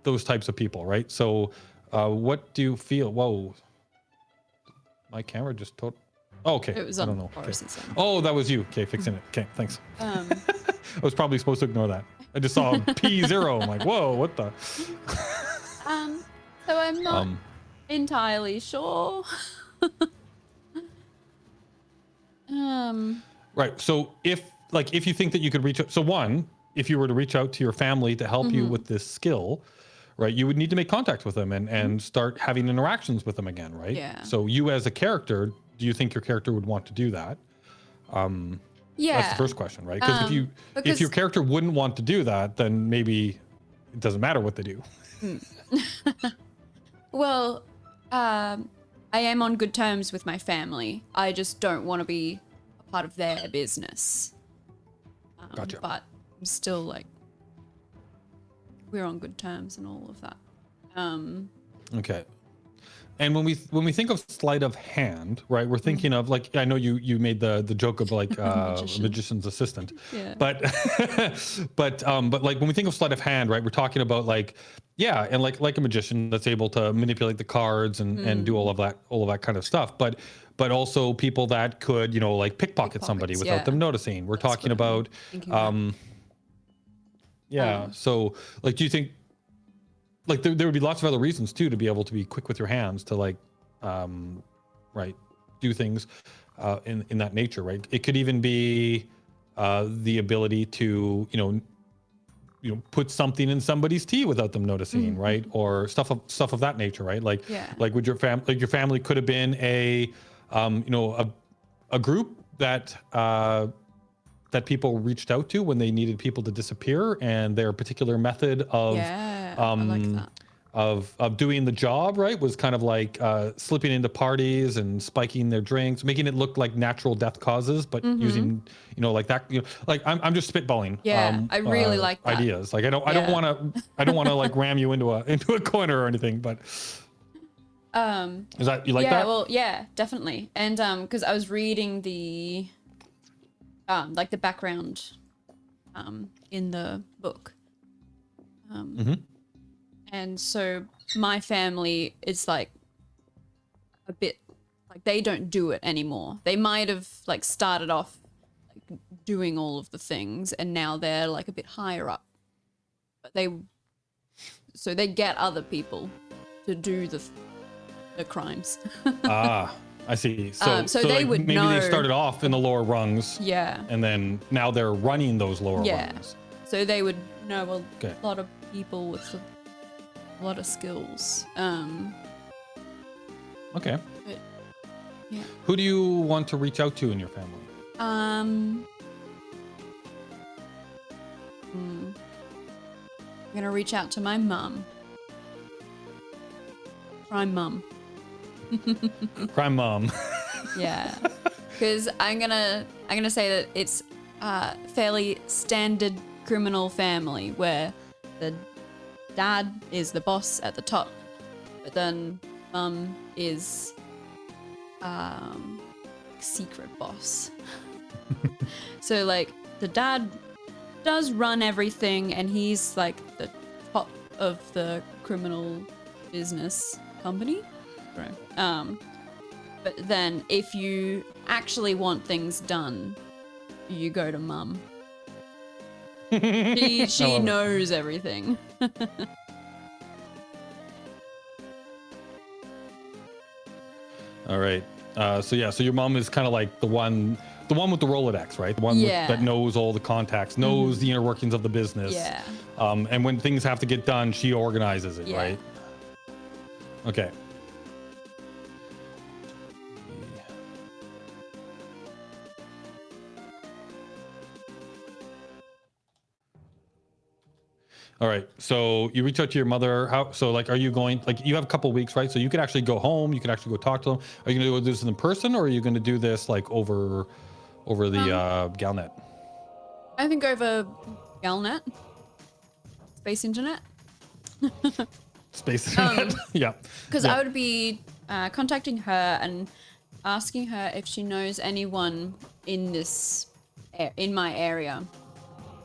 those types of people, right? So what do you feel? Whoa. My camera just told. Oh, okay. It was I on don't know. Okay. Boris's side. Oh, that was you. Okay, fixing it. Okay, thanks. I was probably supposed to ignore that. I just saw P0. I'm like, whoa, what the? So I'm not entirely sure. Right. So if you think that you could reach out, so one, if you were to reach out to your family to help you with this skill, right, you would need to make contact with them and start having interactions with them again, right? Yeah. So you as a character, do you think your character would want to do that? Yeah. That's the first question, right? Because if because- your character wouldn't want to do that, then maybe it doesn't matter what they do. Well, I am on good terms with my family. I just don't want to be a part of their business. Gotcha. But I'm still like, we're on good terms and all of that. Okay. And when we think of sleight of hand, right, we're thinking of, like, I know you made the joke of, like, magician's assistant, Yeah. but but like, when we think of sleight of hand, right, we're talking about, like, yeah, and like a magician that's able to manipulate the cards and do all of that kind of stuff, but also people that could, like, pickpocket somebody Pickpockets, without yeah. them noticing. We're talking what I'm about thinking about. yeah. So, like, do you think, like, there would be lots of other reasons too to be able to be quick with your hands to, like, right, do things in that nature, right? It could even be the ability to, put something in somebody's tea without them noticing, right? Or stuff of that nature, right? Like, like, would your family could have been a group that that people reached out to when they needed people to disappear, and their particular method of Yeah, I like that. of doing the job, right, was kind of like slipping into parties and spiking their drinks, making it look like natural death causes, but using, like that, like I'm just spitballing. Yeah, I really like that. ideas. Like I don't want to like ram you into a corner or anything, but is that you like yeah, that? well, yeah, definitely. And because I was reading the like the background in the book. And so my family is like a bit like they don't do it anymore. They might have like started off like doing all of the things and now they're like a bit higher up. But they get other people to do the crimes. I see. So they like would maybe know. they started off in the lower rungs. Yeah. And then now they're running those lower rungs. So they would know Okay. a lot of people with a lot of skills. Okay. But, yeah. Who do you want to reach out to in your family? I'm gonna reach out to my mum. Crime mum. Crime mom. Yeah. Because I'm gonna say that it's a fairly standard criminal family where the dad is the boss at the top, but then mum is secret boss. So like the dad does run everything and he's like the top of the criminal business company. Right. But then if you actually want things done, you go to mum. She knows everything. All right. So your mom is kind of like the one with the Rolodex, right? The one that knows all the contacts, knows the inner workings of the business. Yeah. And when things have to get done, she organizes it, right? Okay. All right. So you reach out to your mother. Are you going, like, you have a couple weeks, right? So you could actually go home. You could actually go talk to them. Are you going to do this in person or are you going to do this like over the Galnet? I think over Galnet. Space internet. Space internet. Yeah. Because I would be contacting her and asking her if she knows anyone in in my area,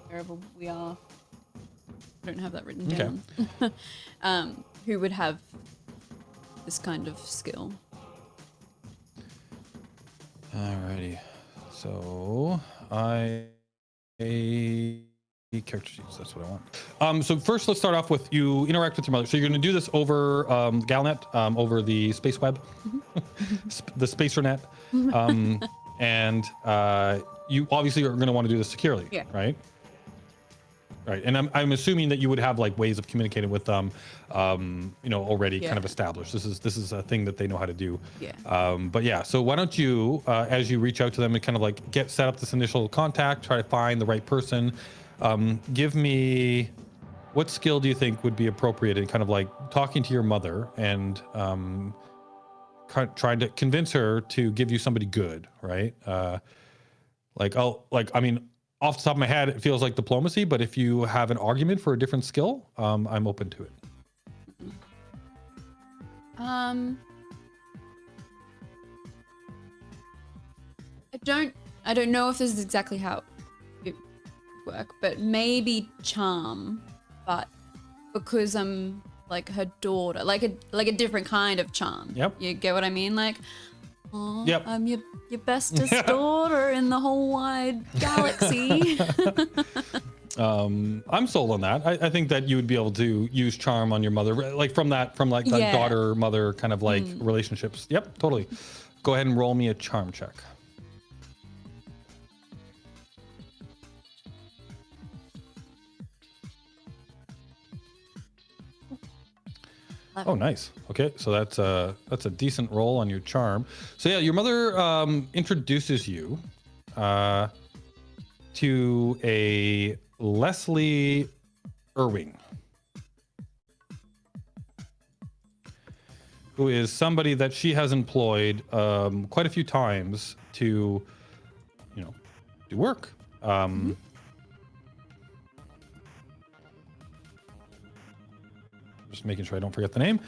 wherever we are. I don't have that written down. Okay. Who would have this kind of skill? Alrighty. So character sheets. That's what I want. So first, let's start off with you interact with your mother. So you're going to do this over Galnet, over the space web, the spacernet, and you obviously are going to want to do this securely, right? Right, and I'm assuming that you would have like ways of communicating with them, already kind of established. This is a thing that they know how to do. Yeah. But yeah, so why don't you, as you reach out to them and kind of like set up this initial contact, try to find the right person. Give me, what skill do you think would be appropriate in kind of like talking to your mother and trying to convince her to give you somebody good, right? Off the top of my head, it feels like diplomacy, but if you have an argument for a different skill, I'm open to it. I don't know if this is exactly how it would work, but maybe charm, but because I'm like her daughter, like a different kind of charm. Yep. You get what I mean? Like, oh, yep. I'm your bestest daughter in the whole wide galaxy. I'm sold on that. I think that you would be able to use charm on your mother, like from that daughter mother kind of like relationships. Yep, totally. Go ahead and roll me a charm check. Oh, nice. Okay, so that's a decent roll on your charm. So yeah, your mother introduces you to a Leslie Irving. who is somebody that she has employed quite a few times to, do work. Just making sure I don't forget the name.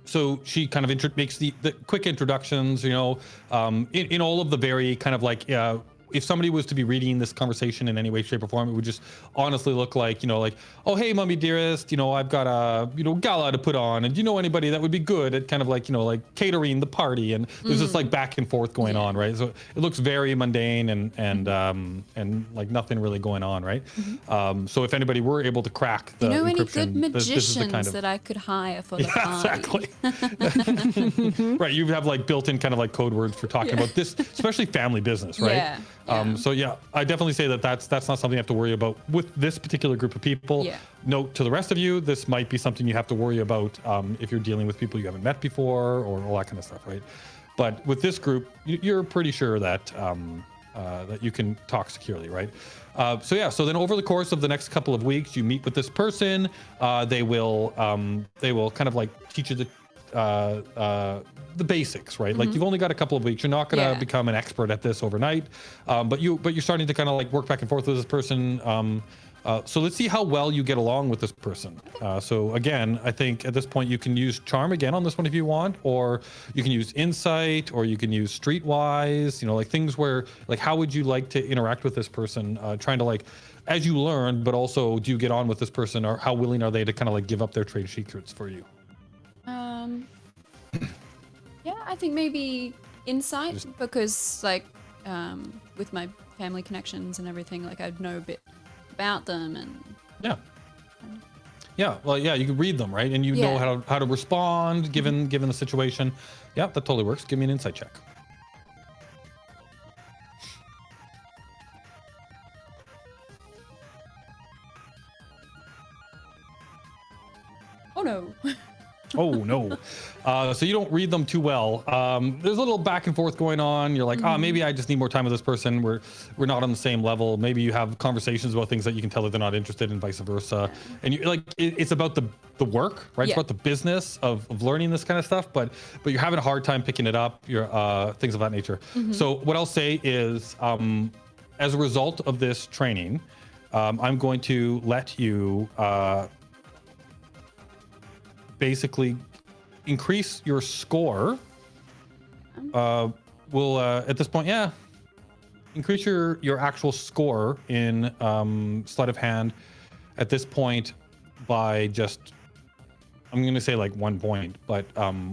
So she kind of makes the quick introductions, in all of the very kind of like, if somebody was to be reading this conversation in any way, shape, or form, it would just honestly look like, oh, hey, mommy dearest, I've got a, gala to put on, and do you know anybody that would be good at kind of like, like catering the party, and there's this like back and forth going on, right? So it looks very mundane and like nothing really going on, right? So if anybody were able to crack the any encryption, good magicians this is the kind of, that I could hire for the party? Exactly. Right, you have like built-in kind of like code words for talking about this, especially family business, right? Yeah. So yeah, I definitely say that's not something you have to worry about with this particular group of people. Yeah. Note to the rest of you, this might be something you have to worry about if you're dealing with people you haven't met before or all that kind of stuff, right? But with this group, you're pretty sure that that you can talk securely, right? So then over the course of the next couple of weeks, you meet with this person. They will kind of like teach you the basics, right? Like you've only got a couple of weeks. You're not going to become an expert at this overnight, but you're starting to kind of like work back and forth with this person. So let's see how well you get along with this person. So again, I think at this point you can use charm again on this one if you want, or you can use insight, or you can use streetwise, like things where like, how would you like to interact with this person? Trying to like, as you learn, but also do you get on with this person, or how willing are they to kind of like give up their trade secrets for you? Yeah, I think maybe insight, because like with my family connections and everything, like I'd know a bit about them, and well, you can read them, right? And you know how to respond given the situation. Yeah, that totally works. Give me an insight check. oh no. Oh no. So you don't read them too well. There's a little back and forth going on. You're like, maybe I just need more time with this person. We're not on the same level. Maybe you have conversations about things that you can tell that they're not interested in, vice versa. And you like, it's about the work, right? It's about the business of learning this kind of stuff, but you're having a hard time picking it up, things of that nature. So what I'll say is, as a result of this training, I'm going to let you basically increase your score. We'll at this point, increase your actual score in sleight of hand at this point by just, I'm going to say like 1 point, but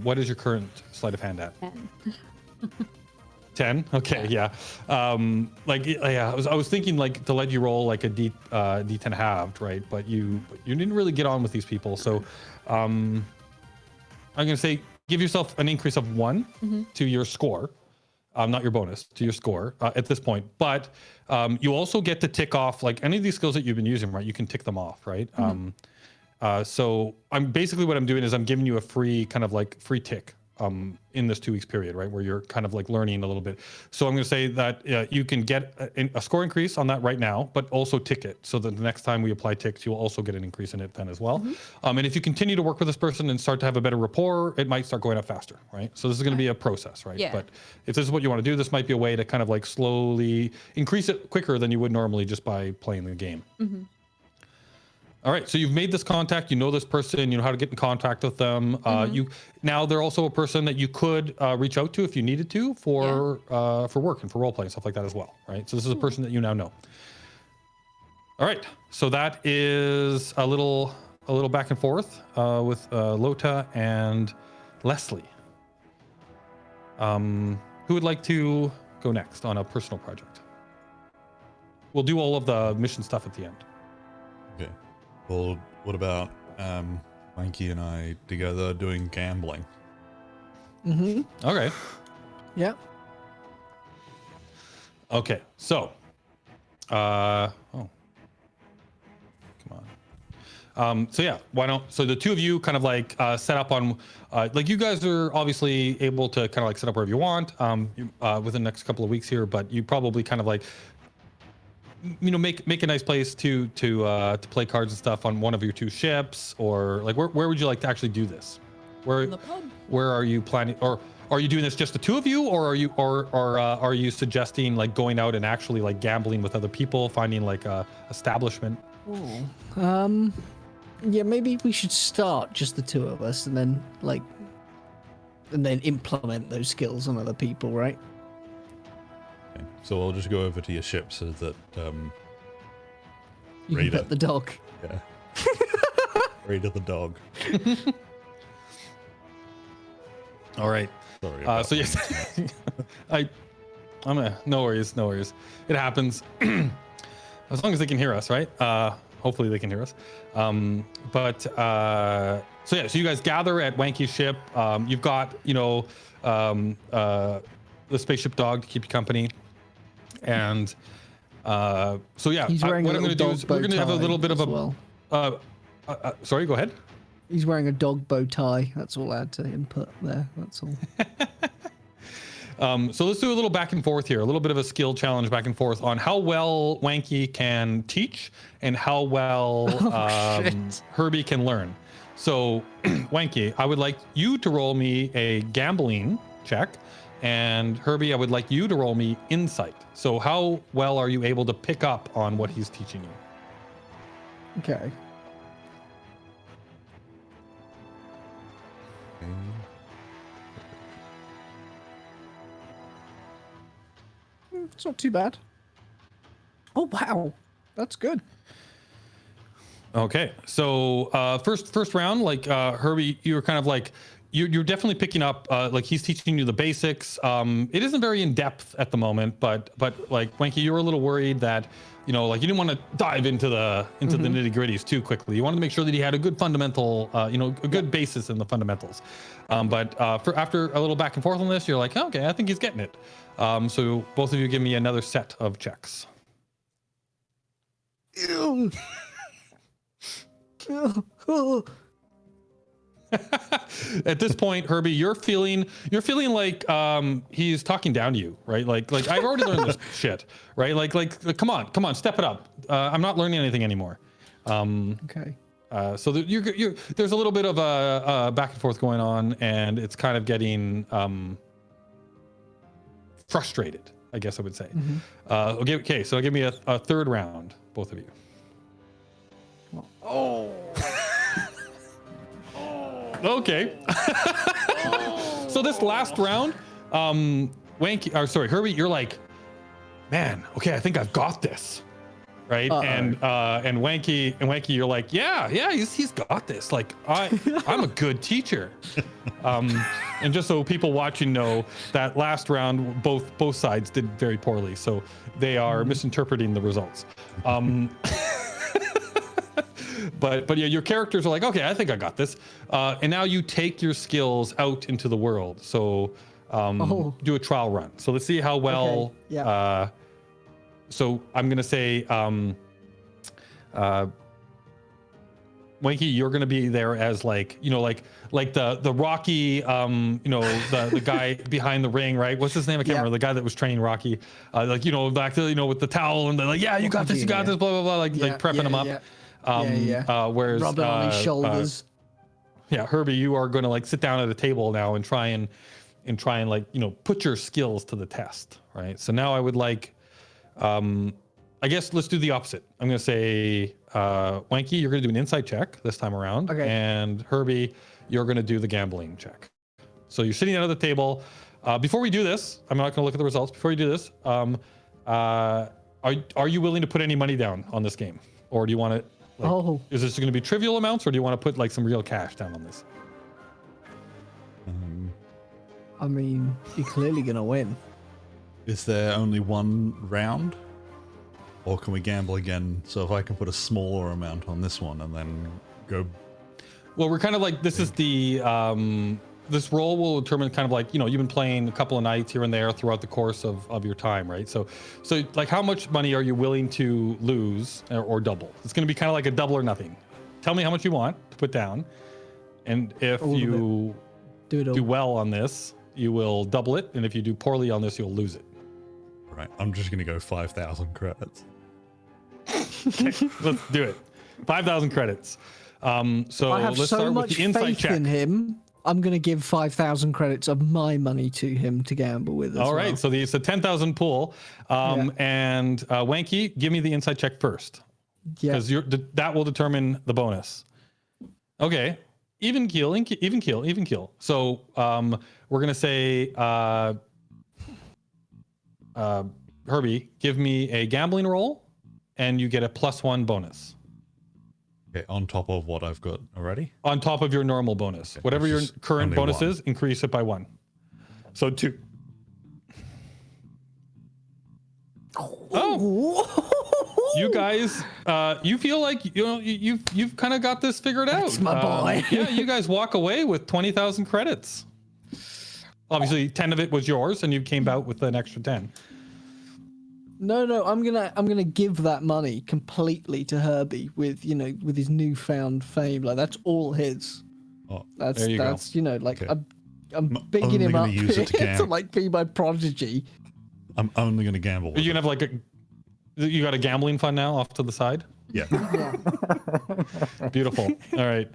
what is your current sleight of hand at? 10. Okay, yeah. I was thinking like to let you roll like a D10 halved, right? But you didn't really get on with these people, so I'm gonna say give yourself an increase of 1 to your score, not your bonus, to your score at this point. But you also get to tick off like any of these skills that you've been using, right? You can tick them off, right? So I'm basically what I'm doing is I'm giving you a free free tick in this 2 weeks period, right, where you're kind of like learning a little bit. So I'm going to say that you can get a score increase on that right now, but also tick it, so that the next time we apply ticks, you'll also get an increase in it then as well. And if you continue to work with this person and start to have a better rapport, it might start going up faster, right? So this is going to be a process, right? Yeah. But if this is what you want to do, this might be a way to kind of like slowly increase it quicker than you would normally just by playing the game. All right, so you've made this contact, you know this person, you know how to get in contact with them. Now they're also a person that you could reach out to if you needed to for work and for role play and stuff like that as well, right? So this is a person that you now know. All right, so that is a little back and forth with Lota and Leslie. Who would like to go next on a personal project? We'll do all of the mission stuff at the end. Okay. Well, what about Mikey and I together doing gambling? Okay. Yeah. Okay. So, come on. So yeah, why don't? So the two of you kind of like set up on, like you guys are obviously able to kind of like set up wherever you want within the next couple of weeks here, but you probably kind of like, make a nice place to play cards and stuff on one of your 2 ships, or like where would you like to actually do this? Where In the pub. where are you planning, or are you doing this just the two of you, or are you suggesting like going out and actually like gambling with other people, finding like a establishment? Oh. Yeah, maybe we should start just the two of us, and then implement those skills on other people, right? Okay. So I'll just go over to your ship so that You Raider. can pet the dog. yeah. Raider the dog. All right. Sorry. About So yes, no worries. It happens. As long as they can hear us, right? Hopefully they can hear us. So you guys gather at Wanky's ship. You've got, the spaceship dog to keep you company. And He's wearing what a I'm going to little do is dog we're going to have a bow little bit of tie a. as well. Sorry, go ahead. He's wearing a dog bow tie. That's all I had to input there. That's all. So let's do a little back and forth here, a little bit of a skill challenge back and forth on how well Wanky can teach and how well shit. Herbie can learn. So Wanky, I would like you to roll me a gambling check, and Herbie, I would like you to roll me insight. So how well are you able to pick up on what he's teaching you? Okay. It's not too bad. Oh wow, that's good. Okay, so first round, like Herbie, you're kind of like you're definitely picking up like he's teaching you the basics. It isn't very in depth at the moment, but like Wanky, you were a little worried that like you didn't want to dive into the nitty gritties too quickly. You wanted to make sure that he had a good fundamental, a good basis in the fundamentals. But after a little back and forth on this, you're like, okay, I think he's getting it. So both of you give me another set of checks. Ew. At this point, Herbie, you're feeling like he's talking down to you, right? Like I've already learned this shit, right? Like come on, step it up. I'm not learning anything anymore. Okay. So there's a little bit of a back and forth going on, and it's kind of getting frustrated, I guess I would say. Okay, so give me a third round, both of you. Oh. Okay. So this last round, Herbie, you're like, man, okay, I think I've got this, right? And Wanky, you're like, yeah, he's got this. Like I'm a good teacher. And just so people watching know, that last round, both sides did very poorly, so they are misinterpreting the results. But yeah, your characters are like, okay, I think I got this. And now you take your skills out into the world. So do a trial run. So let's see how well. Okay. Yeah. So I'm gonna say, Wanky, you're gonna be there as like the Rocky, the guy behind the ring, right? What's his name? I can't remember. The guy that was training Rocky, back to with the towel and they're like, yeah, you got this, blah blah blah, like prepping him up. Whereas rubbing on his shoulders. Herbie, you are going to like sit down at a table now and try and like put your skills to the test, right? So now I would like, I guess let's do the opposite. I'm going to say, Wanky, you're going to do an insight check this time around, and Herbie, you're going to do the gambling check. So you're sitting at the table. Before we do this, I'm not going to look at the results. Before you do this, are you willing to put any money down on this game, or do you want to? Is this going to be trivial amounts, or do you want to put like some real cash down on this? I mean, you're clearly going to win. Is there only one round? Or can we gamble again? So if I can put a smaller amount on this one and then go. Well, we're kind of like, this is the, this roll will determine kind of like, you've been playing a couple of nights here and there throughout the course of your time, right? So like how much money are you willing to lose or double? It's going to be kind of like a double or nothing. Tell me how much you want to put down. And if you do well on this, you will double it. And if you do poorly on this, you'll lose it. Right. I'm just going to go 5,000 credits. Okay, let's do it. 5,000 credits. So I have let's so start much with the insight faith check. in him I'm going to give 5,000 credits of my money to him to gamble with. All right, well. so it's a 10,000 pool. And Wanky, give me the insight check first, Yeah. because that will determine the bonus. Okay, even keel. So we're gonna say, Herbie, give me a gambling roll, and you get a +1 bonus Okay, on top of what I've got already. on top of your normal bonus. Okay, Whatever which your is current only bonus one. is, increase it by 1. So 2. Oh, you guys, you feel like you've kind of got this figured out. That's my boy. Yeah, you guys walk away with 20,000 credits. Obviously, 10 of it was yours, and you came out with an extra 10. No, I'm gonna give that money completely to Herbie with his newfound fame. Like that's all his. Oh, That's there you go. like Okay. I'm I'm bigging only him gonna up use it to to gamble. like be my prodigy. I'm only going to gamble. Are you gonna have you got a gambling fund now off to the side? Yeah. Yeah. Beautiful. All right.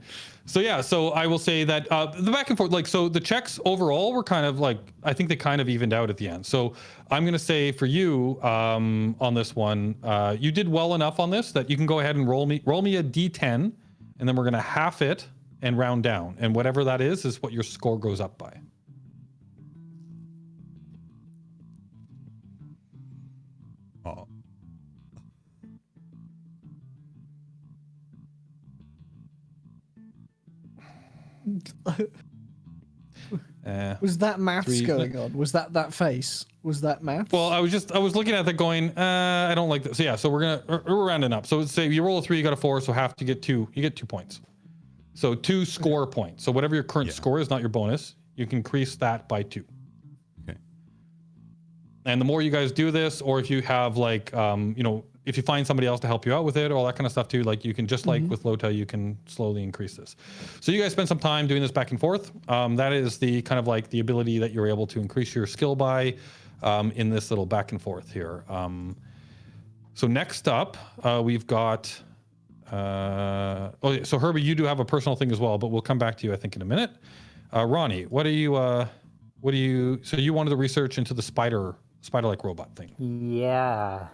So I will say that the back and forth, so the checks overall were kind of I think they kind of evened out at the end. So I'm going to say for you on this one, you did well enough on this that you can go ahead and roll me a D10, and then we're going to half it and round down. And whatever that is what your score goes up by. Oh. Was that maths 3 going on? Was that face? Was that maths? Well, I was looking at that going, I don't like this. So yeah, so we're rounding up. So say you roll a 3, you got a 4, so half you get 2 points. So 2 score points. So whatever your current score is, not your bonus, you can increase that by 2. Okay. And the more you guys do this, or if you have if you find somebody else to help you out with it, all that kind of stuff too, you can just with Lota, you can slowly increase this. So you guys spend some time doing this back and forth. That is the kind of the ability that you're able to increase your skill by in this little back and forth here. So next up, we've got, so Herbie, you do have a personal thing as well, but we'll come back to you, I think, in a minute. Ronnie, what do you, so you wanted to research into the spider-like robot thing. Yeah.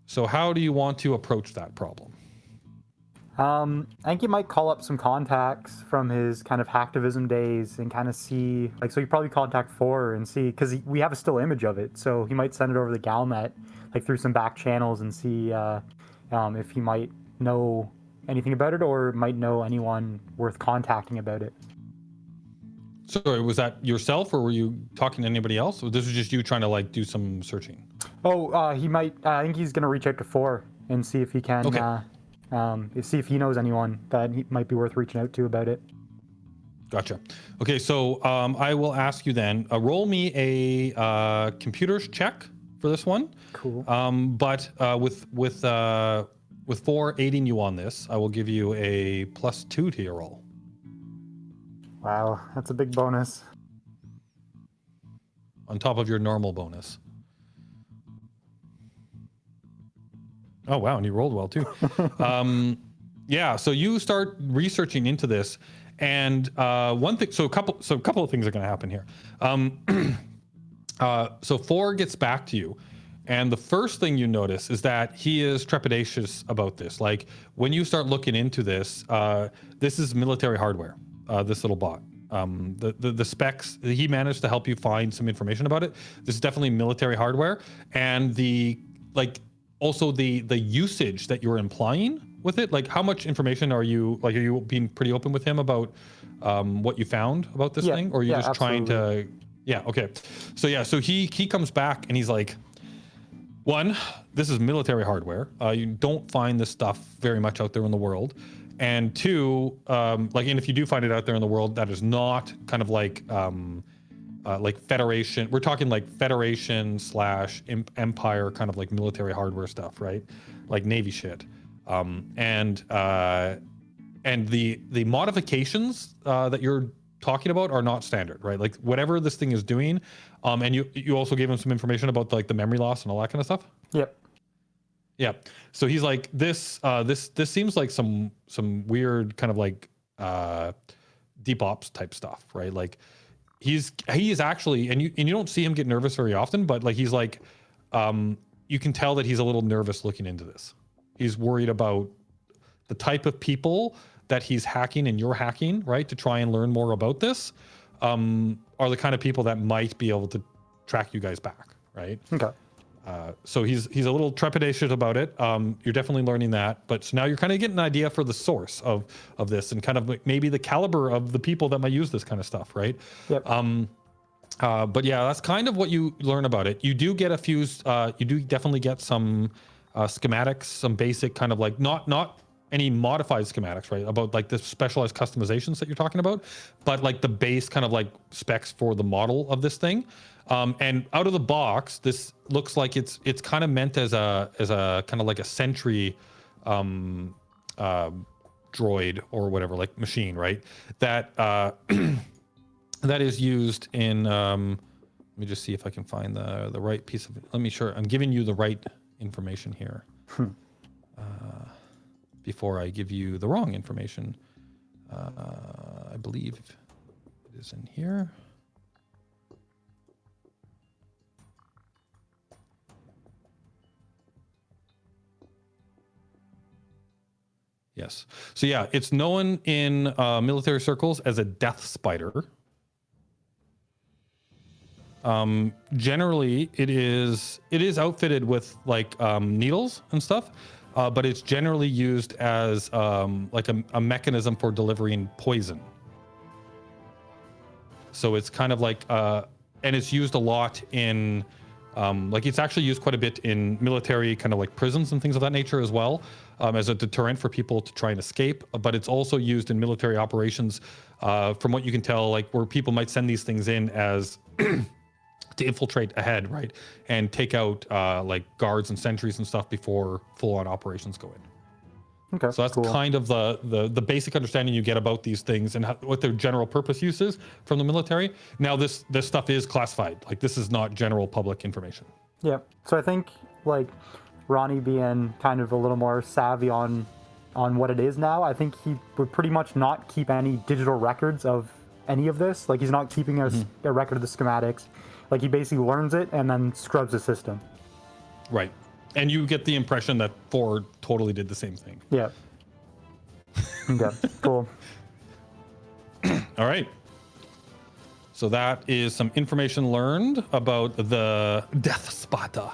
So how do you want to approach that problem? I think he might call up some contacts from his kind of hacktivism days and kind of see, so he probably contact 4 and see, because we have a still image of it, so he might send it over the Galnet, through some back channels and see if he might know anything about it or might know anyone worth contacting about it. Sorry, was that yourself or were you talking to anybody else? Or this was just you trying to do some searching? Oh, he might, I think he's going to reach out to 4 and see if he can, see if he knows anyone that he might be worth reaching out to about it. Gotcha. Okay, so I will ask you then, roll me a computers check for this one. Cool. But with 4 aiding you on this, I will give you a +2 to your roll. Wow, that's a big bonus. On top of your normal bonus. Oh, wow, and you rolled well too. Yeah, so you start researching into this, and one thing, so a couple of things are going to happen here. So 4 gets back to you, and the first thing you notice is that he is trepidatious about this. When you start looking into this, this is military hardware. This little bot. The specs, he managed to help you find some information about it. This is definitely military hardware, and also the usage that you're implying with it. How much information are you being pretty open with him about what you found about this thing, or are you just absolutely. trying to? Yeah. Okay. So he comes back and he's like, 1, this is military hardware. You don't find this stuff very much out there in the world. And 2, and if you do find it out there in the world, that is not kind of like Federation. We're talking Federation / Empire kind of military hardware stuff, right? Like Navy shit. And the modifications that you're talking about are not standard, right? Whatever this thing is doing, and you also gave him some information about the memory loss and all that kind of stuff. Yep. Yeah. So he's like, this seems like some weird kind of deep ops type stuff, right? Like he is actually, and you don't see him get nervous very often, but like he's like, you can tell that he's a little nervous looking into this. He's worried about the type of people that he's hacking and you're hacking, right? To try and learn more about this, are the kind of people that might be able to track you guys back, right? Okay. So he's a little trepidatious about it. You're definitely learning that, but so now you're kind of getting an idea for the source of this and kind of like maybe the caliber of the people that might use this kind of stuff, right? Yep. But yeah, that's kind of what you learn about it. You do get a few. You do definitely get some schematics, some basic kind of like not any modified schematics, right? About like the specialized customizations that you're talking about, but like the base kind of like specs for the model of this thing. And out of the box, this looks like it's kind of meant as a kind of like a sentry droid or whatever, like machine, right? That that is used in. Let me just see if I can find the right piece of. Let me sure I'm giving you the right information here. Before I give you the wrong information, I believe it is in here. Yes. So yeah, it's known in military circles as a death spider. Generally, it is outfitted with like needles and stuff, but it's generally used as like a mechanism for delivering poison. So it's kind of like, and it's used a lot in, like it's actually used quite a bit in military kind of like prisons and things of that nature as well, as a deterrent for people to try and escape. But it's also used in military operations, from what you can tell, like where people might send these things in as to infiltrate ahead, right? And take out like guards and sentries and stuff before full-on operations go in. Okay. So that's cool. kind of the basic understanding you get about these things and what their general purpose use is from the military. Now this stuff is classified. Like this is not general public information. Yeah. So I think like Ronnie being kind of a little more savvy on what it is now, I think he would pretty much not keep any digital records of any of this. Like he's not keeping a record of the schematics. Like he basically learns it and then scrubs the system. Right. And you get the impression that Ford totally did the same thing. Yeah. Okay, cool. All right. So that is some information learned about the Death Spada.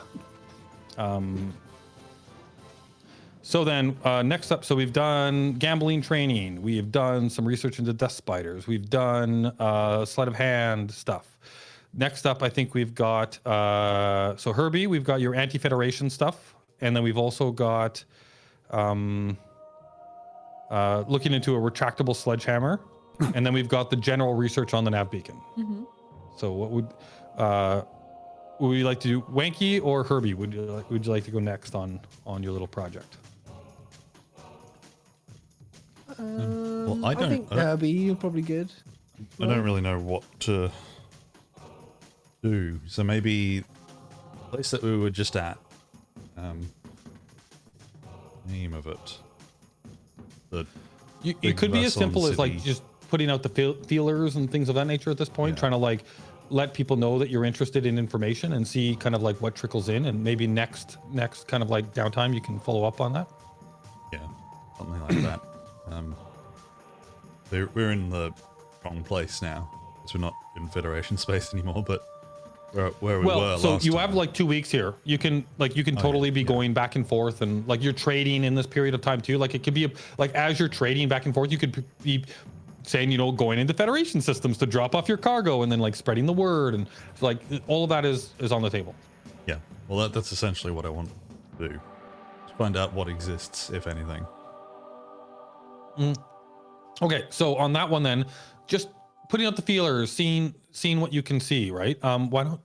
So then next up, so we've done gambling training. We've done some research into death spiders. We've done sleight of hand stuff. Next up, I think we've got, so Herbie, we've got your anti-federation stuff. And then we've also got looking into a retractable sledgehammer. And then we've got the general research on the nav beacon. Mm-hmm. So what would you like to do, Wanky or Herbie? Would you like to go next on your little project? Well, I think Herbie, you're probably good. I don't really know what to do. So maybe the place that we were just at, name of it. It could be as simple as like just putting out the feelers and things of that nature at this point, trying to like let people know that you're interested in information and see kind of like what trickles in, and maybe next kind of like downtime you can follow up on that. Yeah, something like that. We're in the wrong place now, because we're not in Federation space anymore, but where we were so last you time. have like 2 weeks here. You can totally be going back and forth, and like you're trading in this period of time too. Like it could be like as you're trading back and forth, you could be saying, going into Federation systems to drop off your cargo, and then like spreading the word, and like all of that is on the table. Yeah, well that's essentially what I want to do. To find out what exists, if anything. Okay, so on that one then, just putting out the feelers, seeing what you can see, right? Why don't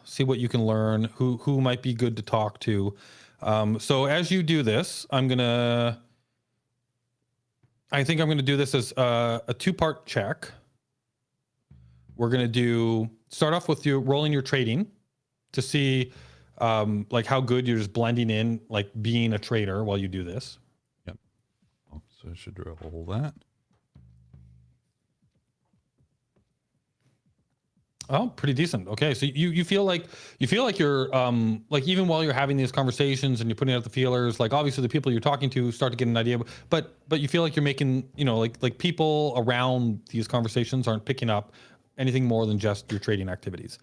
see what you can learn, who might be good to talk to. So as you do this, I think I'm gonna do this as a 2-part check. We're gonna start off with you rolling your trading to see like how good you're just blending in, like being a trader while you do this. Yep. I'll So I should roll that. Oh, pretty decent. Okay, so you feel like you're like even while you're having these conversations and you're putting out the feelers, like obviously the people you're talking to start to get an idea, but you feel like you're making, you know, like people around these conversations aren't picking up anything more than just your trading activities.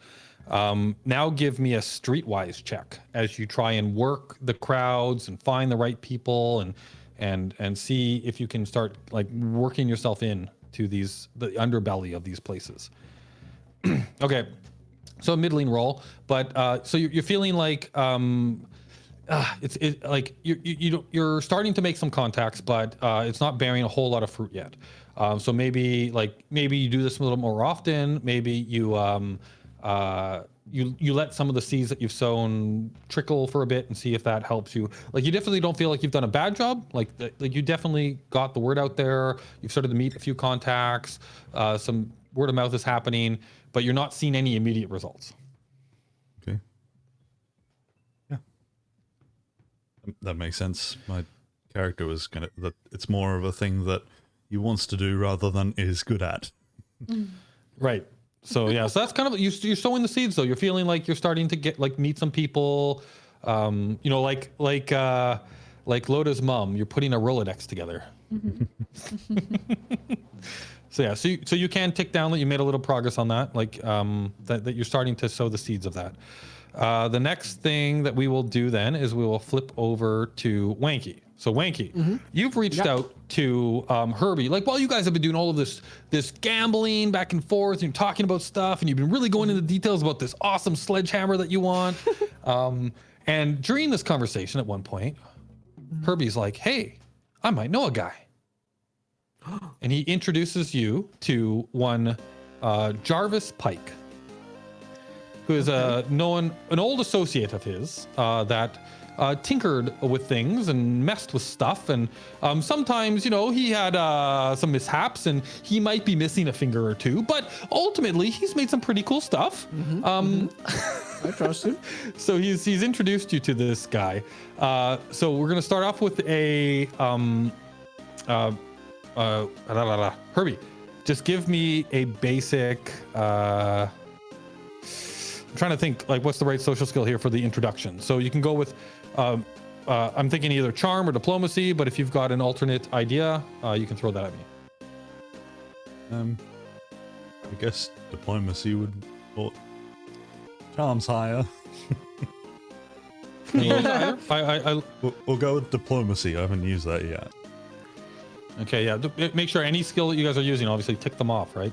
Now give me a streetwise check as you try and work the crowds and find the right people and see if you can start like working yourself in to the underbelly of these places. Okay, so a middling roll, but so you're feeling like it's like you're starting to make some contacts, but it's not bearing a whole lot of fruit yet. So maybe you do this a little more often. Maybe you let some of the seeds that you've sown trickle for a bit and see if that helps you. Like you definitely don't feel like you've done a bad job. Like you definitely got the word out there. You've started to meet a few contacts. Some word of mouth is happening, but you're not seeing any immediate results. Okay. Yeah. That makes sense. My character was that it's more of a thing that he wants to do rather than is good at. Right. So yeah, so that's kind of you're sowing the seeds though. You're feeling like you're starting to get like meet some people, you know, like Loda's mom. You're putting a Rolodex together. So yeah, so you can tick down that you made a little progress on that, like that you're starting to sow the seeds of that. The next thing that we will do then is we will flip over to Wanky. So Wanky, you've reached out to Herbie. Like while you guys have been doing all of this gambling back and forth and talking about stuff, and you've been really going into details about this awesome sledgehammer that you want. And during this conversation, at one point, Herbie's like, "Hey, I might know a guy." And he introduces you to one Jarvis Pike, who is an old associate of his that tinkered with things and messed with stuff. And sometimes, you know, he had some mishaps and he might be missing a finger or two, but ultimately he's made some pretty cool stuff. I trust him. So he's introduced you to this guy. So we're going to start off with a Herbie, just give me a basic I'm trying to think like what's the right social skill here for the introduction. So you can go with I'm thinking either charm or diplomacy, but if you've got an alternate idea, you can throw that at me. I guess diplomacy would, or charm's higher. We'll go with diplomacy. I haven't used that yet. Okay, yeah. Make sure any skill that you guys are using, obviously tick them off, right?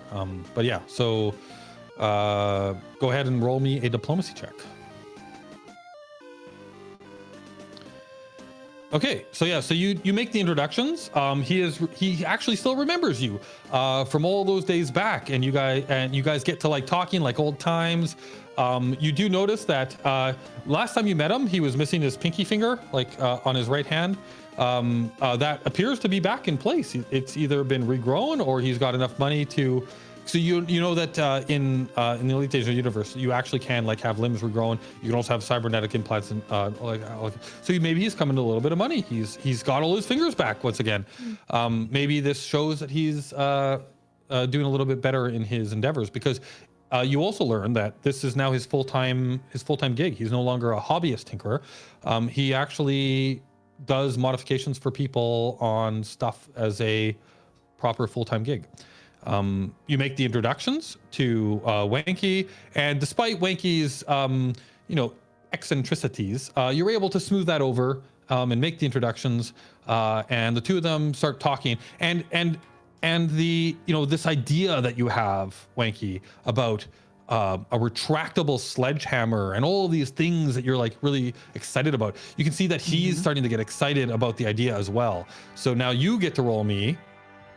But yeah, so go ahead and roll me a diplomacy check. Okay, so yeah, so you make the introductions. He actually still remembers you from all those days back, and you guys get to like talking like old times. You do notice that last time you met him, he was missing his pinky finger, like on his right hand. That appears to be back in place. It's either been regrown or he's got enough money to. So you know that in the Elite Dangerous universe, you actually can like have limbs regrown. You can also have cybernetic implants and so maybe he's coming to a little bit of money. He's got all his fingers back once again. Maybe this shows that he's doing a little bit better in his endeavors because. You also learn that this is now his full-time gig. He's no longer a hobbyist tinkerer. He actually does modifications for people on stuff as a proper full-time gig. You make the introductions to Wanky, and despite Wanky's eccentricities, you're able to smooth that over and make the introductions, and the two of them start talking. And the this idea that you have, Wanky, about a retractable sledgehammer and all of these things that you're like really excited about, you can see that he's starting to get excited about the idea as well. So now you get to roll me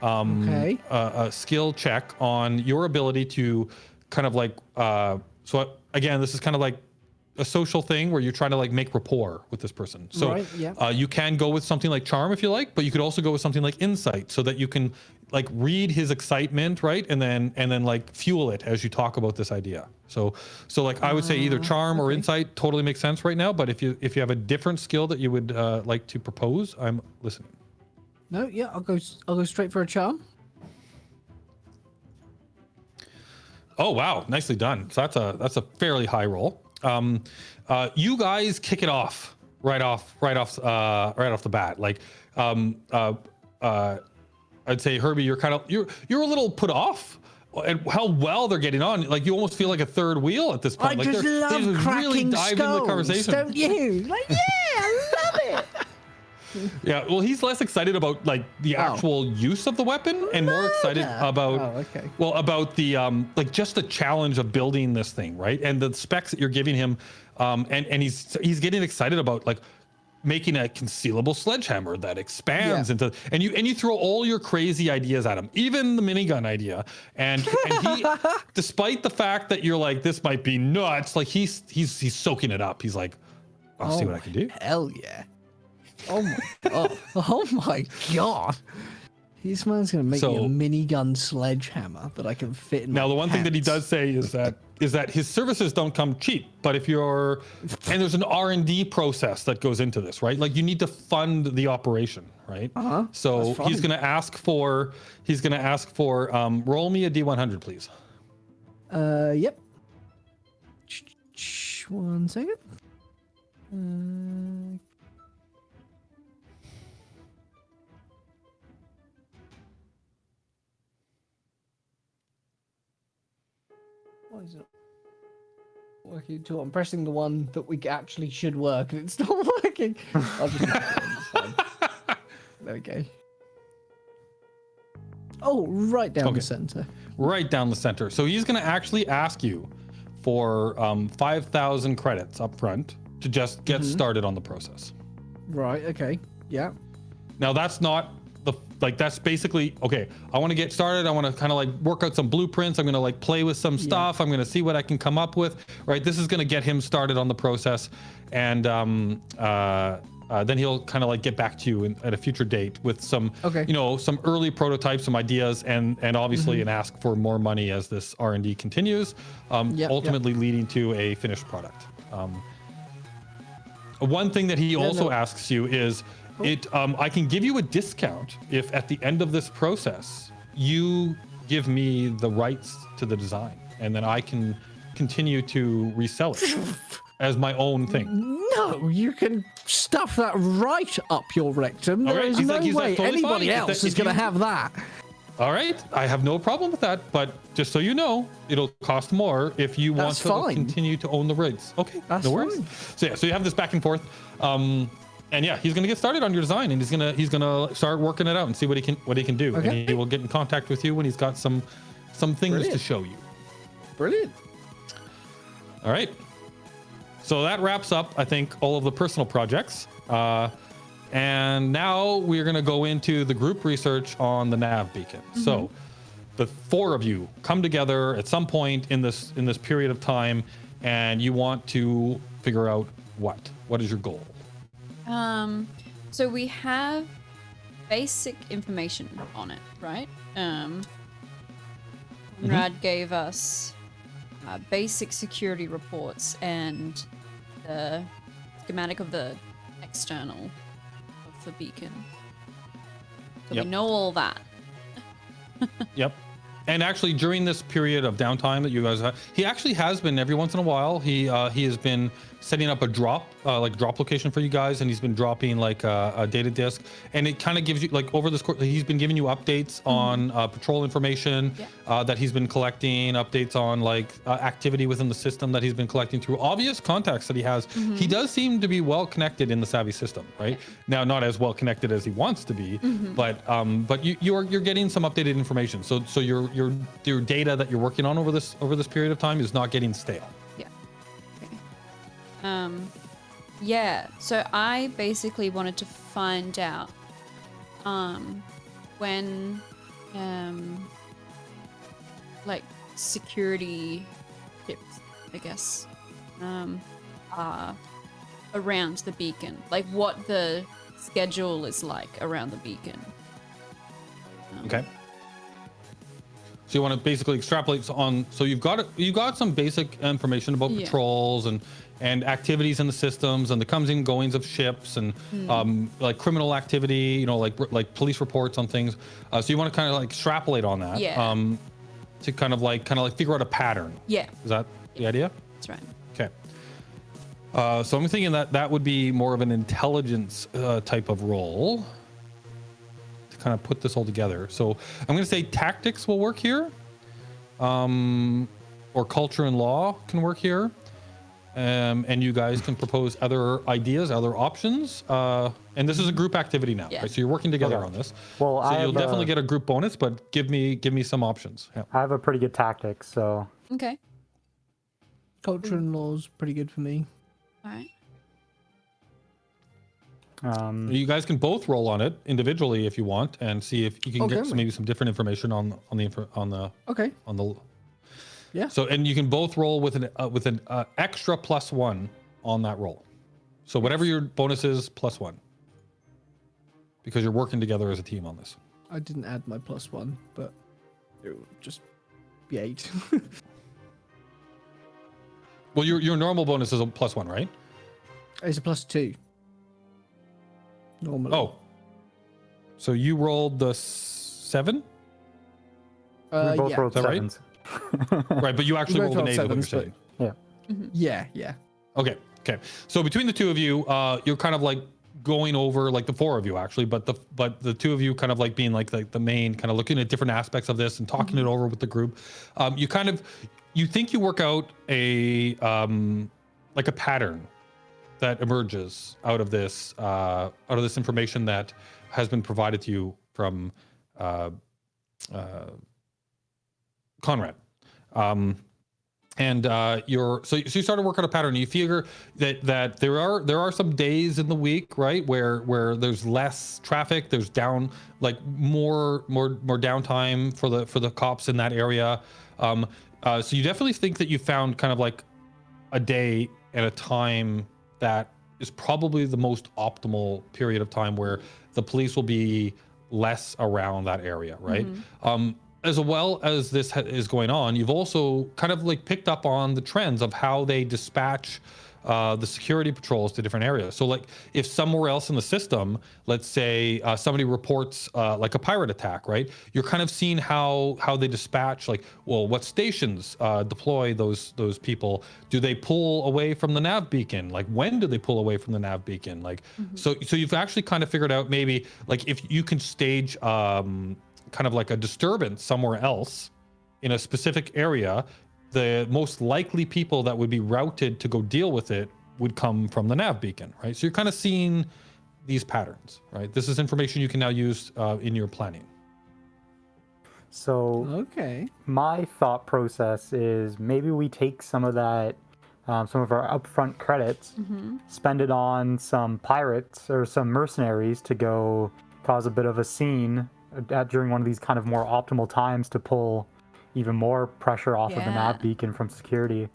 a skill check on your ability to kind of like so again, this is kind of like a social thing where you're trying to like make rapport with this person. So right, yeah. You can go with something like charm if you like, but you could also go with something like insight so that you can like read his excitement, right? And then like fuel it as you talk about this idea. So like I would say either charm or insight totally makes sense right now, but if you have a different skill that you would like to propose, I'm listening. No, yeah, I'll go straight for a charm. Oh wow, nicely done. So that's a fairly high roll. You guys kick it off right off the bat. Like, I'd say Herbie, you're a little put off at how well they're getting on. Like you almost feel like a third wheel at this point. I Like just they love cracking really dived into the skulls, conversation. don't you? Like, yeah, I love it. Yeah, well, he's less excited about like the actual use of the weapon and more excited about about the like just the challenge of building this thing, right? And the specs that you're giving him, and he's getting excited about like making a concealable sledgehammer that expands into, and you throw all your crazy ideas at him, even the minigun idea, and he, despite the fact that you're like, this might be nuts, like he's soaking it up. He's like, I'll see what I can do. Hell yeah. Oh my god. Oh my god. This man's gonna make me a minigun sledgehammer that I can fit in. Now, my the one thing that he pants. does say is that his services don't come cheap. But if you're, and there's an R&D process that goes into this, right? Like you need to fund the operation, right? So he's gonna ask for roll me a D100, please. Yep. 1 second. Why is it working? I'm pressing the one that we actually should work, and it's not working. I'll just there we go. Oh, right down the center. Right down the center. So he's going to actually ask you for 5,000 credits up front to just get started on the process. Right. Okay. Yeah. Now that's not that's basically, okay, I want to get started. I want to kind of like work out some blueprints. I'm going to like play with some stuff. I'm going to see what I can come up with, right? This is going to get him started on the process. And then he'll kind of like get back to you at a future date with some, some early prototypes, some ideas, and obviously an ask for more money as this R&D continues, ultimately leading to a finished product. One thing that he also asks you is, I can give you a discount if at the end of this process you give me the rights to the design, and then I can continue to resell it as my own thing. No, you can stuff that right up your rectum. There is no way anybody else is going to have that. All right, I have no problem with that, but just so you know, it'll cost more if you want to continue to own the rights. Okay, no worries. So so you have this back and forth. And yeah, he's gonna get started on your design, and he's gonna start working it out and see what he can do. Okay. And he will get in contact with you when he's got some things to show you. Brilliant. All right. So that wraps up, I think, all of the personal projects. And now we're gonna go into the group research on the nav beacon. So the four of you come together at some point in this period of time, and you want to figure out what is your goal. So we have basic information on it, right? Conrad gave us basic security reports and the schematic of the external of the beacon. So we know all that. Yep. And actually, during this period of downtime that you guys have, he actually has been every once in a while. He has been setting up a drop location for you guys, and he's been dropping like a data disk, and it kind of gives you like over this course. He's been giving you updates on patrol information that he's been collecting, updates on like activity within the system that he's been collecting through obvious contacts that he has. He does seem to be well connected in the Savvy system, right? Now, not as well connected as he wants to be, but you're getting some updated information. So your data that you're working on over this period of time is not getting stale. So I basically wanted to find out when like security tips, I guess, are around the beacon, like what the schedule is like around the beacon. Okay. So you want to basically extrapolate on. So you've got some basic information about patrols and activities in the systems and the comings and goings of ships and like criminal activity. Like police reports on things. So you want to kind of like extrapolate on that. Yeah. To kind of like figure out a pattern. Yeah. Is that the idea? That's right. Okay. So I'm thinking that would be more of an intelligence type of role to kind of put this all together. So I'm going to say tactics will work here, or culture and law can work here, and you guys can propose other ideas, other options. And this is a group activity now, right? So you're working together on this. Well, so you'll definitely get a group bonus, but give me some options. Yeah. I have a pretty good tactic, so. Okay. Culture and law's pretty good for me. All right. You guys can both roll on it individually if you want, and see if you can get maybe some different information on the Okay. on the. Yeah. So and you can both roll with an extra +1 on that roll. So whatever your bonus is, +1. Because you're working together as a team on this. I didn't add my +1, but it would just be 8. Well, your normal bonus is a +1, right? It's a +2. Normally. Oh. So you rolled the 7? We both yeah. rolled Is that right? sevens. Right, but you actually both rolled an 8 rolled is what you're sevens, saying. Yeah. Okay. So between the two of you, you're kind of like going over, like the four of you actually, but the two of you kind of like being like the main, kind of looking at different aspects of this and talking it over with the group. You think you work out a like a pattern that emerges out of this information that has been provided to you from Conrad. So you started working on a pattern. You figure that there are some days in the week, right, where there's less traffic, there's more downtime for the cops in that area. So you definitely think that you found kind of like a day and a time that is probably the most optimal period of time where the police will be less around that area, right? As well as this is going on, you've also kind of like picked up on the trends of how they dispatch the security patrols to different areas. So like if somewhere else in the system, let's say somebody reports like a pirate attack, right? You're kind of seeing how they dispatch, like, well, what stations deploy those people? Do they pull away from the nav beacon? Like when do they pull away from the nav beacon? Like, so you've actually kind of figured out maybe like if you can stage kind of like a disturbance somewhere else in a specific area, the most likely people that would be routed to go deal with it would come from the nav beacon, right? So you're kind of seeing these patterns, right? This is information you can now use in your planning. So Okay. my thought process is maybe we take some of that, some of our upfront credits, spend it on some pirates or some mercenaries to go cause a bit of a scene during one of these kind of more optimal times to pull even more pressure off of the nav beacon from security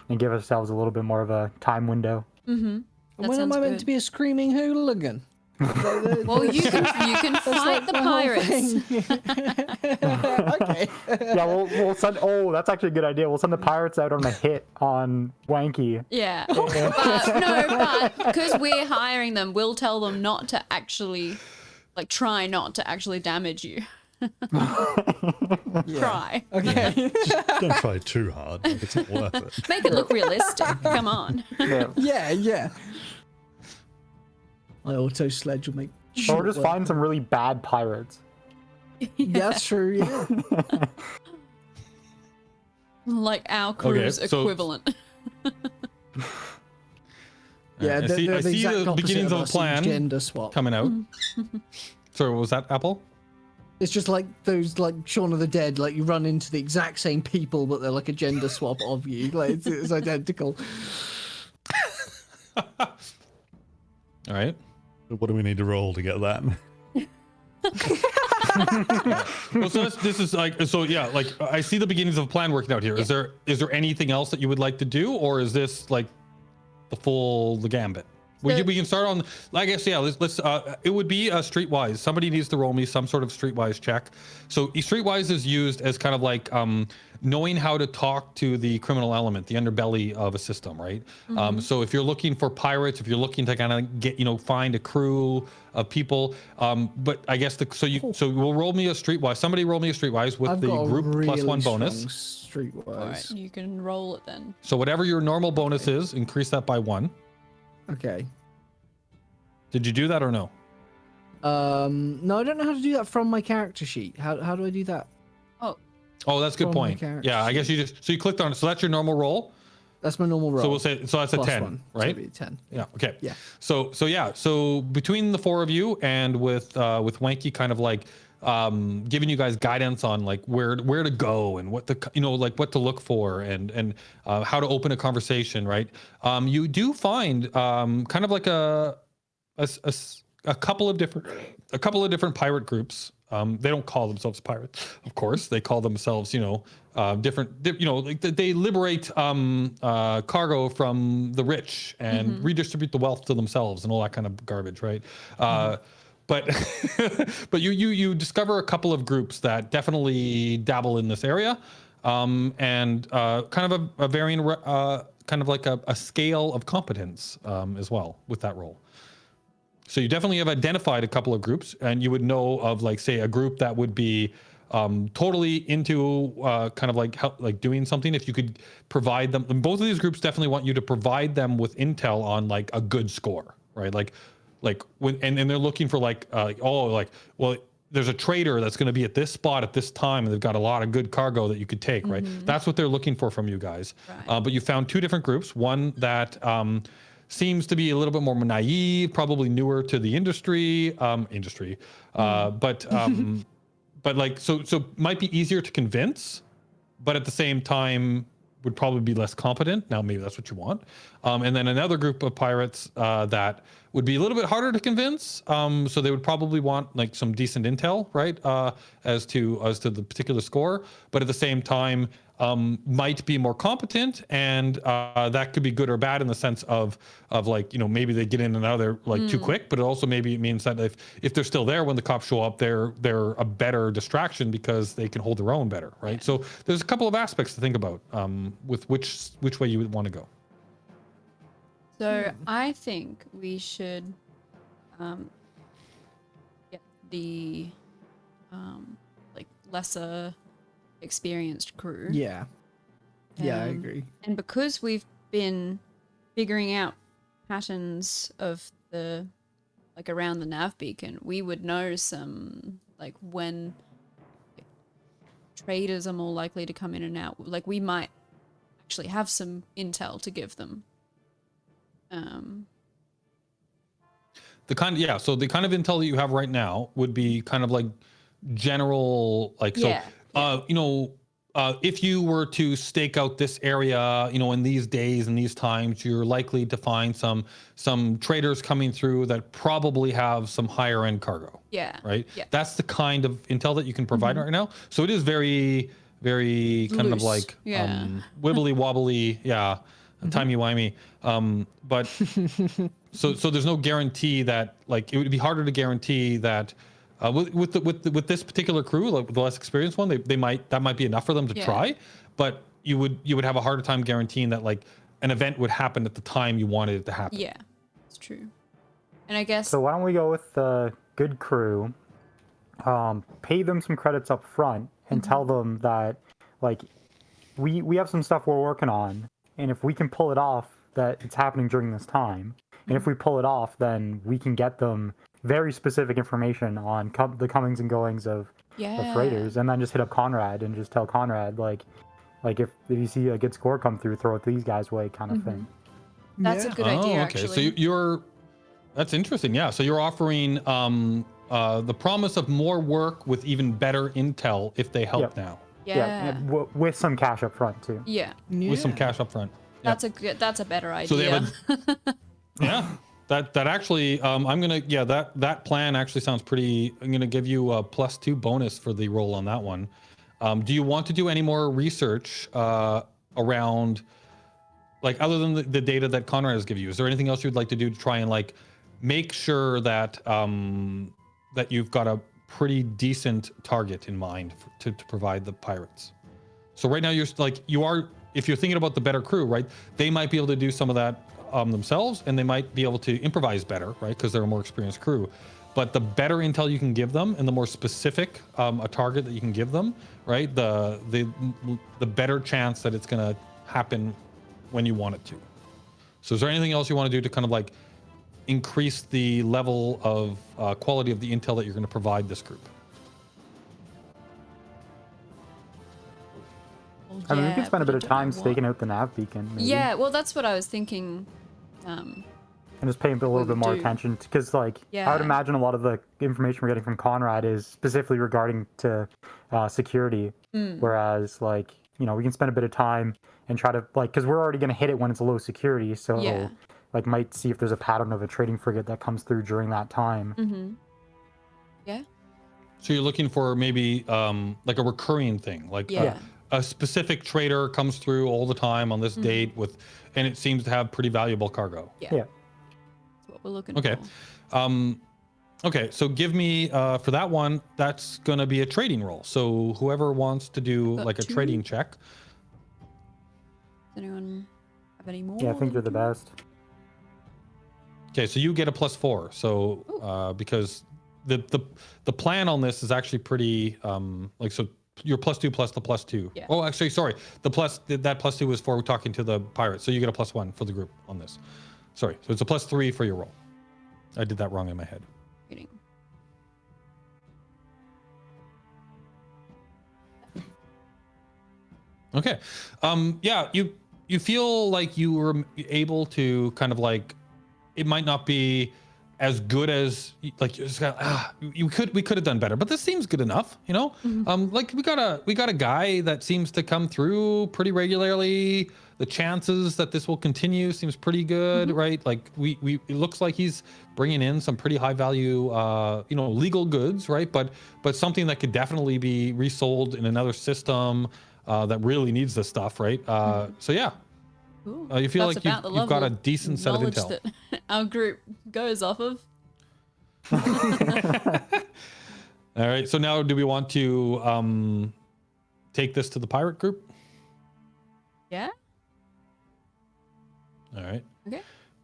and give ourselves a little bit more of a time window. And when am I meant to be a screaming hooligan? Well, you can fight the pirates. Okay. Yeah, we'll send. Oh, that's actually a good idea. We'll send the pirates out on a hit on Wanky. Yeah, but because we're hiring them, we'll tell them not to actually, like, try not to actually damage you. Try. Okay. Just don't try too hard. Like, it's not worth it. Make it look realistic. Come on. Yeah. My auto sledge will make. Or just find some really bad pirates. Yeah, that's true. Yeah. Like our crew's equivalent. Yeah, I see exact the opposite beginnings of a us, plan gender swap. coming out. Sorry, what was that, Apple? It's just like those, like Shaun of the Dead. Like you run into the exact same people, but they're like a gender swap of you. Like it's identical. All right. What do we need to roll to get that? Well, so this is like, so yeah, like I see the beginnings of a plan working out here. Is there anything else that you would like to do, or is this like the gambit? We can start on, I guess, yeah, let's it would be streetwise. Somebody needs to roll me some sort of streetwise check. So streetwise is used as kind of like knowing how to talk to the criminal element, the underbelly of a system, right? So if you're looking for pirates, if you're looking to kind of get, find a crew of people, but I guess so we'll roll me a streetwise. Somebody roll me a streetwise with I've the got a group really plus 1 bonus. strong All right, streetwise. you can roll it then. So whatever your normal bonus is, increase that by 1. Okay. Did you do that or no? No, I don't know how to do that from my character sheet. How do I do that? Oh, that's a good From my point. character Yeah, I guess you so you clicked on it. So that's your normal roll. That's my normal roll. So we'll say that's a Plus 10, one, so right? it'd be a 10. Yeah. Okay. Yeah. So between the 4 of you and with Wanky kind of like giving you guys guidance on like where to go and what like what to look for and how to open a conversation, right? You do find kind of like a couple of different pirate groups. They don't call themselves pirates, of course. They call themselves, like they liberate cargo from the rich and redistribute the wealth to themselves and all that kind of garbage, right? But but you discover a couple of groups that definitely dabble in this area, and kind of a varying kind of like a scale of competence as well with that role. So you definitely have identified a couple of groups, and you would know of like, say, a group that would be totally into kind of like doing something. If you could provide them, and both of these groups definitely want you to provide them with intel on like a good score, right? Like when and they're looking for well, there's a trader that's going to be at this spot at this time, and they've got a lot of good cargo that you could take, right? That's what they're looking for from you guys. Right. But you found 2 different groups. One that seems to be a little bit more naive, probably newer to the industry, but like so might be easier to convince, but at the same time would probably be less competent. Now maybe that's what you want. And then another group of pirates that would be a little bit harder to convince. So they would probably want like some decent intel, right, as to the particular score, but at the same time might be more competent, and that could be good or bad in the sense of like, maybe they get in and out of there like too quick, but it also maybe it means that if they're still there when the cops show up, they're a better distraction because they can hold their own better, right? So there's a couple of aspects to think about with which way you would want to go. So I think we should get the like lesser experienced crew. Yeah. Yeah, I agree. And because we've been figuring out patterns of the like around the nav beacon, we would know some like when traders are more likely to come in and out. Like we might actually have some intel to give them. So the kind of intel that you have right now would be kind of like general, like, if you were to stake out this area, in these days and these times, you're likely to find some traders coming through that probably have some higher end cargo. Yeah. Right. Yeah. That's the kind of intel that you can provide right now. So it is very, very kind of like wibbly wobbly. Yeah. Timey-wimey. But so there's no guarantee that, like, it would be harder to guarantee that with this particular crew, like the less experienced one, that might be enough for them to try, but you would have a harder time guaranteeing that like an event would happen at the time you wanted it to happen. Yeah, it's true. And I guess so. Why don't we go with the good crew? Pay them some credits up front and tell them that like we have some stuff we're working on, and if we can pull it off, that it's happening during this time, and if we pull it off, then we can get them very specific information on the comings and goings of freighters, and then just hit up Conrad and just tell Conrad like if you see a good score come through, throw it these guys' way, kind of thing. That's a good idea. Okay. Actually. So that's interesting. Yeah. So you're offering the promise of more work with even better intel if they help now. Yeah. With some cash up front too. Yeah. With some cash up front. That's a better idea. So they have that actually that plan actually sounds pretty. I'm gonna give you a +2 bonus for the roll on that one. Do you want to do any more research around like other than the data that Conrad has given you, is there anything else you'd like to do to try and like make sure that that you've got a pretty decent target in mind to provide the pirates? So right now if you're thinking about the better crew, right? They might be able to do some of that themselves, and they might be able to improvise better, right? Because they're a more experienced crew. But the better intel you can give them, and the more specific a target that you can give them, right? The better chance that it's going to happen when you want it to. So is there anything else you want to do to kind of like increase the level of quality of the intel that you're going to provide this group? I mean, we Yeah, could spend a but bit I of don't time know what. staking out the nav beacon. Maybe. Yeah, well, that's what I was thinking. And just paying a little we bit would more do. attention, because like I would Yeah. imagine a lot of the information we're getting from Conrad is specifically regarding to security, whereas like we can spend a bit of time and try to like, because we're already going to hit it when it's low security, so Yeah. like might see if there's a pattern of a trading frigate that comes through during that time. Mm-hmm. Yeah. So you're looking for maybe like a recurring thing, like Yeah. a specific trader comes through all the time on this date and it seems to have pretty valuable cargo. Yeah. Yeah. That's what we're looking Okay. for. Okay, so give me for that one, that's gonna be a trading roll. So whoever wants to do got like a 2. trading check. Does anyone have any more? Yeah, I think than you're the 2? best. Okay, so you get a +4. So because the plan on this is actually pretty like, so you're +2 plus the +2. Yeah. Oh, actually, sorry, that +2 was for talking to the pirates. So you get a +1 for the group on this. Sorry, so it's a +3 for your roll. I did that wrong in my head. Reading. Okay. Yeah, you feel like you were able to kind of like, it might not be as good as like you just got, we could have done better, but this seems good enough, you know? Like we got a guy that seems to come through pretty regularly. The chances that this will continue seems pretty good, right? Like it looks like he's bringing in some pretty high value legal goods, right? But something that could definitely be resold in another system that really needs this stuff, right? So yeah, Ooh, you feel that's like about the you've got a level decent set of knowledge intel. that our group goes off of. All right. So now, do we want to take this to the pirate group? Yeah. All right. Okay.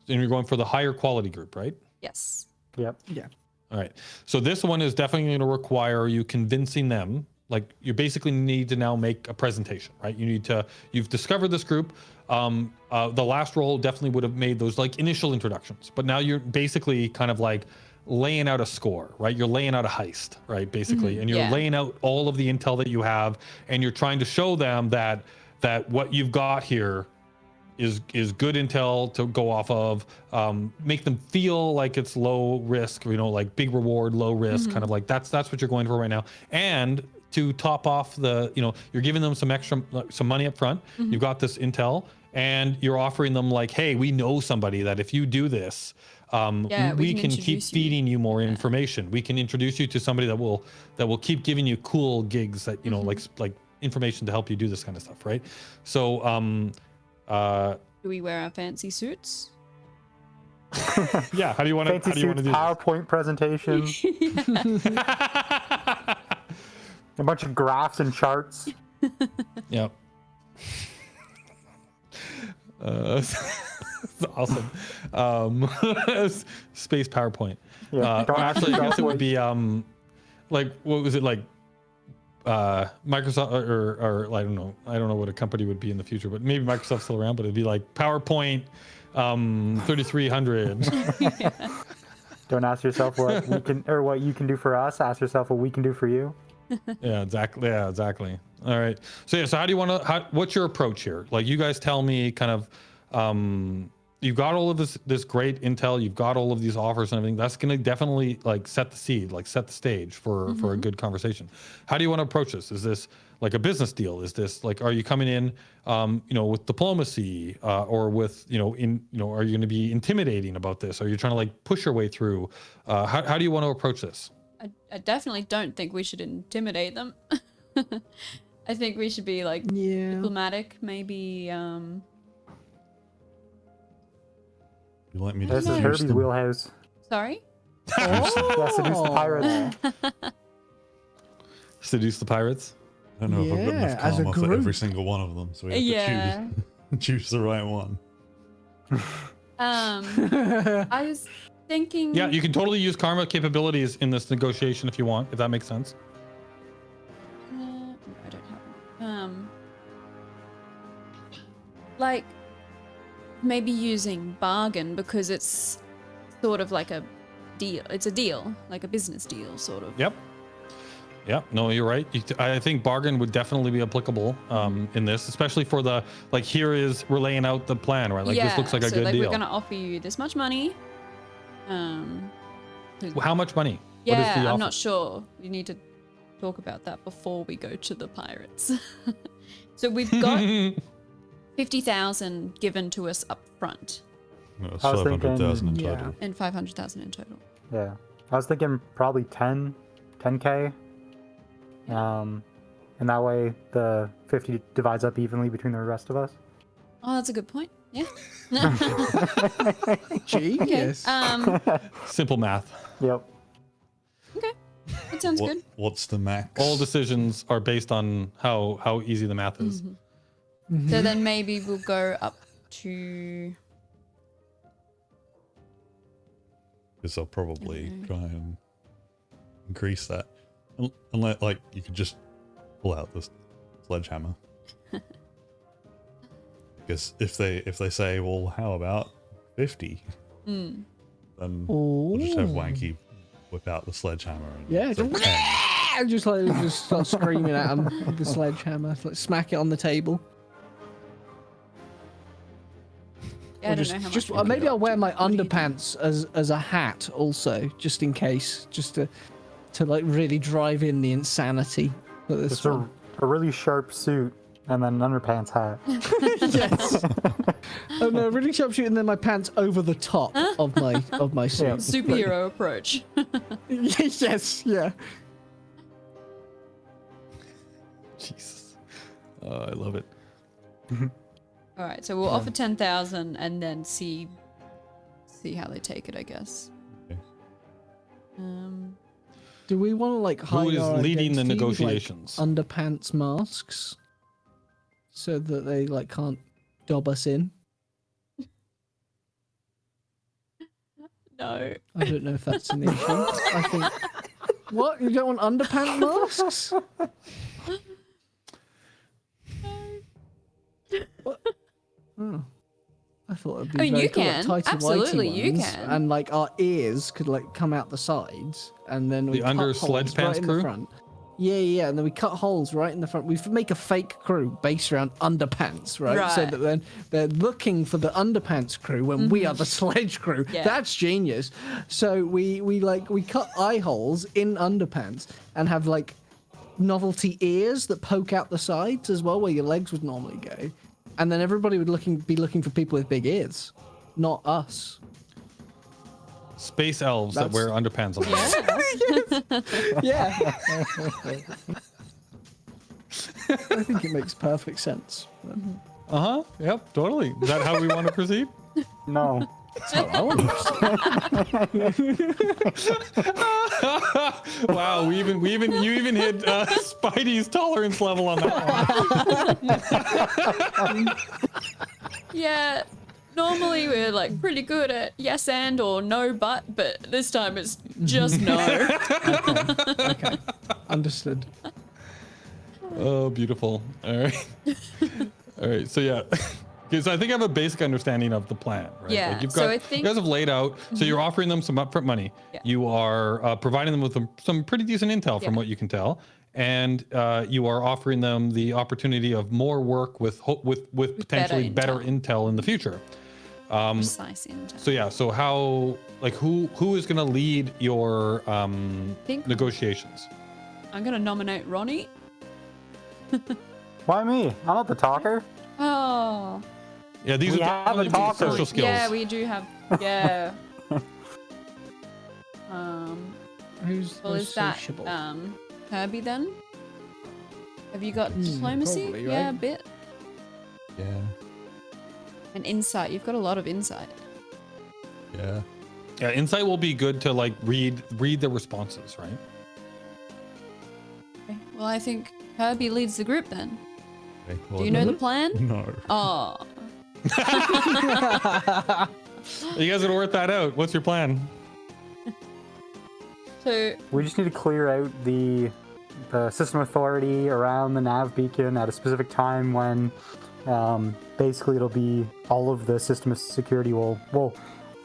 And you're going for the higher quality group, right? Yes. Yep. Yeah. All right. So this one is definitely going to require you convincing them. Like you basically need to now make a presentation, right? You've discovered this group. The last roll definitely would have made those like initial introductions, but now you're basically kind of like laying out a score, right? You're laying out a heist, right? Basically, and you're yeah. laying out all of the intel that you have, and you're trying to show them that what you've got here is good intel to go off of. Make them feel like it's low risk, like big reward, low risk, kind of like that's what you're going for right now. And to top off you're giving them some money up front. You've got this intel, and you're offering them like, hey, we know somebody that if you do this, we can keep introduce you. feeding you more information. We can introduce you to somebody that will keep giving you cool gigs that like information to help you do this kind of stuff, right? So Do we wear our fancy suits? yeah, how do you want to Fancy do suits, this? PowerPoint presentation, a bunch of graphs and charts. Yep. Awesome. Space PowerPoint. Yeah, don't ask Actually, I yourself guess it would what- be like, what was it like? Microsoft or I don't know what a company would be in the future, but maybe Microsoft's still around, but it'd be like PowerPoint 3300. Don't ask yourself what we can or what you can do for us. Ask yourself what we can do for you. Yeah, exactly. All right. So how do you want to, what's your approach here? Like you guys tell me kind of, you've got all of this great intel, you've got all of these offers and everything. That's going to definitely like set the seed, like set the stage for a good conversation. How do you want to approach this? Is this like a business deal? Is this like, are you coming in, with diplomacy, or with, are you going to be intimidating about this? Are you trying to like push your way through? How do you want to approach this? I definitely don't think we should intimidate them. I think we should be like Yeah. diplomatic, maybe You let me This is seduce Herbie's them. wheelhouse. Sorry. Yeah, seduce the pirates. Seduce the pirates. I don't know if I've got Yeah, enough as a karma for every group. single one of them, so we have Yeah. to choose the right one. I was thinking. Yeah, you can totally use karma capabilities in this negotiation if you want, if that makes sense. No, I don't have. Like maybe using bargain because it's sort of like a deal. It's a deal, like a business deal, sort of. Yep. Yeah, no, you're right. I think bargain would definitely be applicable in this, especially for the, like, we're laying out the plan, right? Like, this looks like a good like deal. we're gonna offer you this much money. How much money? Yeah, What is the I'm offer? not sure. We need to talk about that before we go to the pirates. So we've got 50,000 given to us up front No, it's I was 500,000 in thinking- total. and 500,000 in total. Yeah. I was thinking probably 10K. And that way the 50 divides up evenly between the rest of us. Oh, that's a good point. Yeah. Genius. Simple math. Yep. Okay. That sounds good. What's the max? All decisions are based on how easy the math is. So then maybe we'll go up to. Because I'll probably try and increase that. Unless, like, you could just pull out the sledgehammer. Because if they say, well, how about 50? Then we'll just have Wanky whip out the sledgehammer. And Yeah, say just, 10. just start screaming at him with the sledgehammer, like smack it on the table. Yeah, I Or don't know how much. just we can maybe go I'll up wear to. my What do you think? underpants as a hat also, just in case, just to like really drive in the insanity for this Just one. a really sharp suit and then an underpants hat. Yes. Oh no, really sharp shooting, and then my pants over the top of my suit. Yeah. Superhero approach. Yes, yeah. Jesus. I love it. All right, so we'll offer 10,000 and then see how they take it, I guess. Okay. Do we want to like hide Who is our leading the identity with, like, negotiations? underpants masks, so that they like can't dob us in? No. I don't know if that's an issue. I think. What? You don't want underpants masks? What? Oh. I thought it'd be I mean, very you cool, can. like, tighty-whitey Absolutely, you ones, can. and like our ears could like come out the sides, and then we The cut under holes sledge pants right in crew? the front. Yeah, and then we cut holes right in the front. We make a fake crew based around underpants, right? So Right. that then they're looking for the underpants crew when we are the sledge crew. Yeah. That's genius. So we cut eye holes in underpants and have like novelty ears that poke out the sides as well, where your legs would normally go. And then everybody would be looking for people with big ears, not us. Space elves that That's- wear underpants on them. Yeah. Yeah. I think it makes perfect sense. Uh-huh. Yep, totally. Is that how we want to proceed? No. That's how I want to. Wow, you even hit Spidey's tolerance level on that one. Yeah. Normally we're like pretty good at yes and or no but this time it's just no. Okay. Understood. Oh, beautiful. All right. All right. So yeah. Okay, so I think I have a basic understanding of the plan, right? Yeah, Like you've so got, I think- you guys have laid out. So you're offering them some upfront money. Yeah. You are providing them with some pretty decent intel from Yeah. what you can tell, and you are offering them the opportunity of more work with potentially better intel in the future. Precise intel. So yeah. So how, like, who is going to lead your Think- negotiations? I'm gonna nominate Ronnie. Why me? I'm not the talker. Oh. Yeah, these We are have a definitely talker. social skills. Yeah, we do have. Yeah. Who's Well, most is that sociable? Herbie then? Have you got diplomacy? probably, Yeah, a right? bit. Yeah. And insight. You've got a lot of insight. Yeah. Yeah, insight will be good to like read the responses, right? Okay. Well, I think Herbie leads the group then. Okay, Do you know the plan? No. Oh. You guys gonna work that out. What's your plan? So We just need to clear out the system authority around the nav beacon at a specific time when basically it'll be all of the system security will,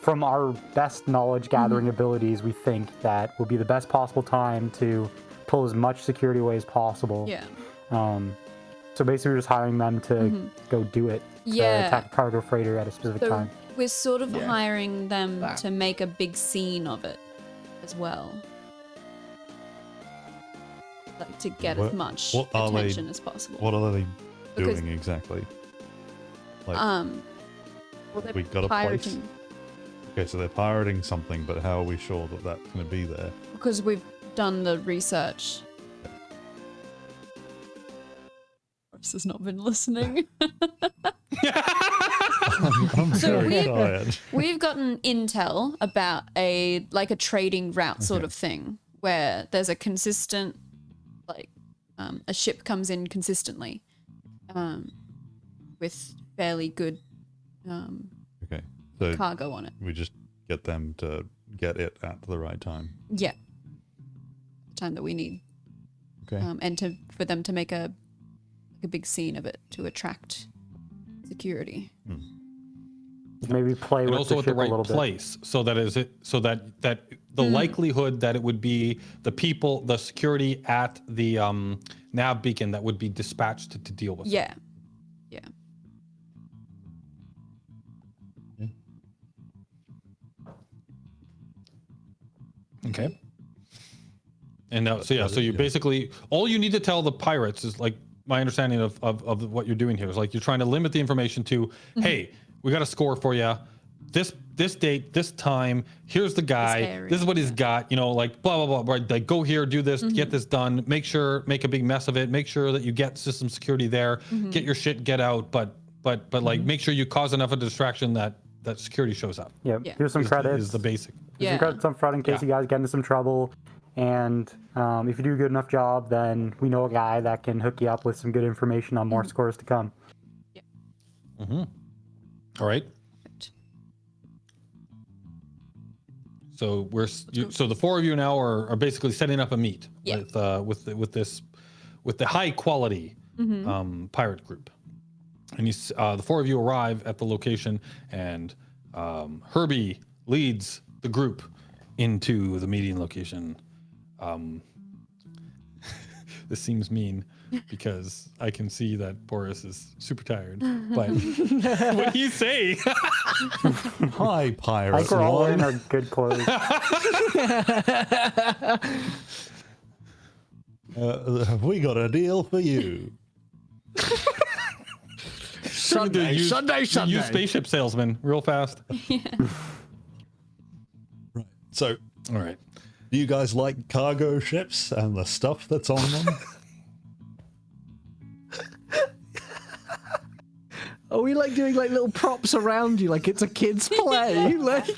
from our best knowledge gathering abilities, we think that will be the best possible time to pull as much security away as possible. yeah. So basically we're just hiring them to go do it. Yeah. To attack a cargo freighter at a specific So time. we're sort of Yeah. hiring them That. to make a big scene of it as well. Like to get as much what are they- attention as possible. What are they Because- doing exactly? Like, Well, they're we got a place? pirating okay, so they're pirating something, but how are we sure that that's going to be there? because we've done the research. Boris has not been listening. I'm So very we- tired. We've gotten intel about a trading route sort of thing where there's a consistent, a ship comes in consistently, with fairly good Okay, so cargo on it. we just get them to get it at the right time. Yeah, the time that we need, Okay. and for them to make a big scene of it to attract security. Maybe play And with also the at the ship a little right bit. place, so that the likelihood that it would be the security at the nav beacon that would be dispatched to deal with it. Yeah, yeah. Okay. And now, so you basically, all you need to tell the pirates is like, my understanding of what you're doing here is like, you're trying to limit the information to, hey, we got a score for you. This date, this time, here's the guy, area, this is what he's got, like blah, blah, blah, right? Like go here, do this, get this done, make a big mess of it, make sure that you get system security there, get your shit, get out, but like make sure you cause enough of a distraction that security shows up. Yeah. Yeah. Here's some Is credits. the basic. Here's Yeah. some credits up front in case you guys get into some trouble. And if you do a good enough job, then we know a guy that can hook you up with some good information on more scores to come. All right. So so the four of you now are basically setting up a meet Yeah. with the high quality pirate group, and the four of you arrive at the location, and Herbie leads the group into the meeting location. This seems mean because I can see that Boris is super tired, but what do you say? Hi, I pirates. think we're all wearing one. our good clothes. Have we got a deal for you? Sunday. You spaceship salesman, real fast. Right. So, All right. do you guys like cargo ships and the stuff that's on them? Are we like doing like little props around you, like it's a kid's play? Like,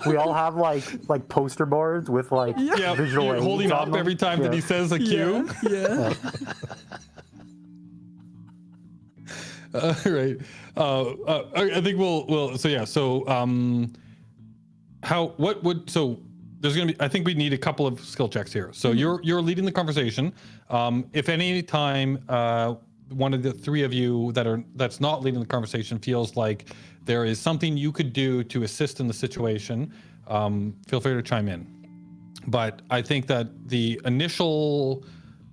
We all have like poster boards with like Yeah, visual you're aids holding on up them. every time that he says a cue. yeah. Right. I think we'll. So yeah. So there's gonna be. I think we need a couple of skill checks here. So you're leading the conversation. If any time one of the three of you that's not leading the conversation feels like there is something you could do to assist in the situation, feel free to chime in. But I think that the initial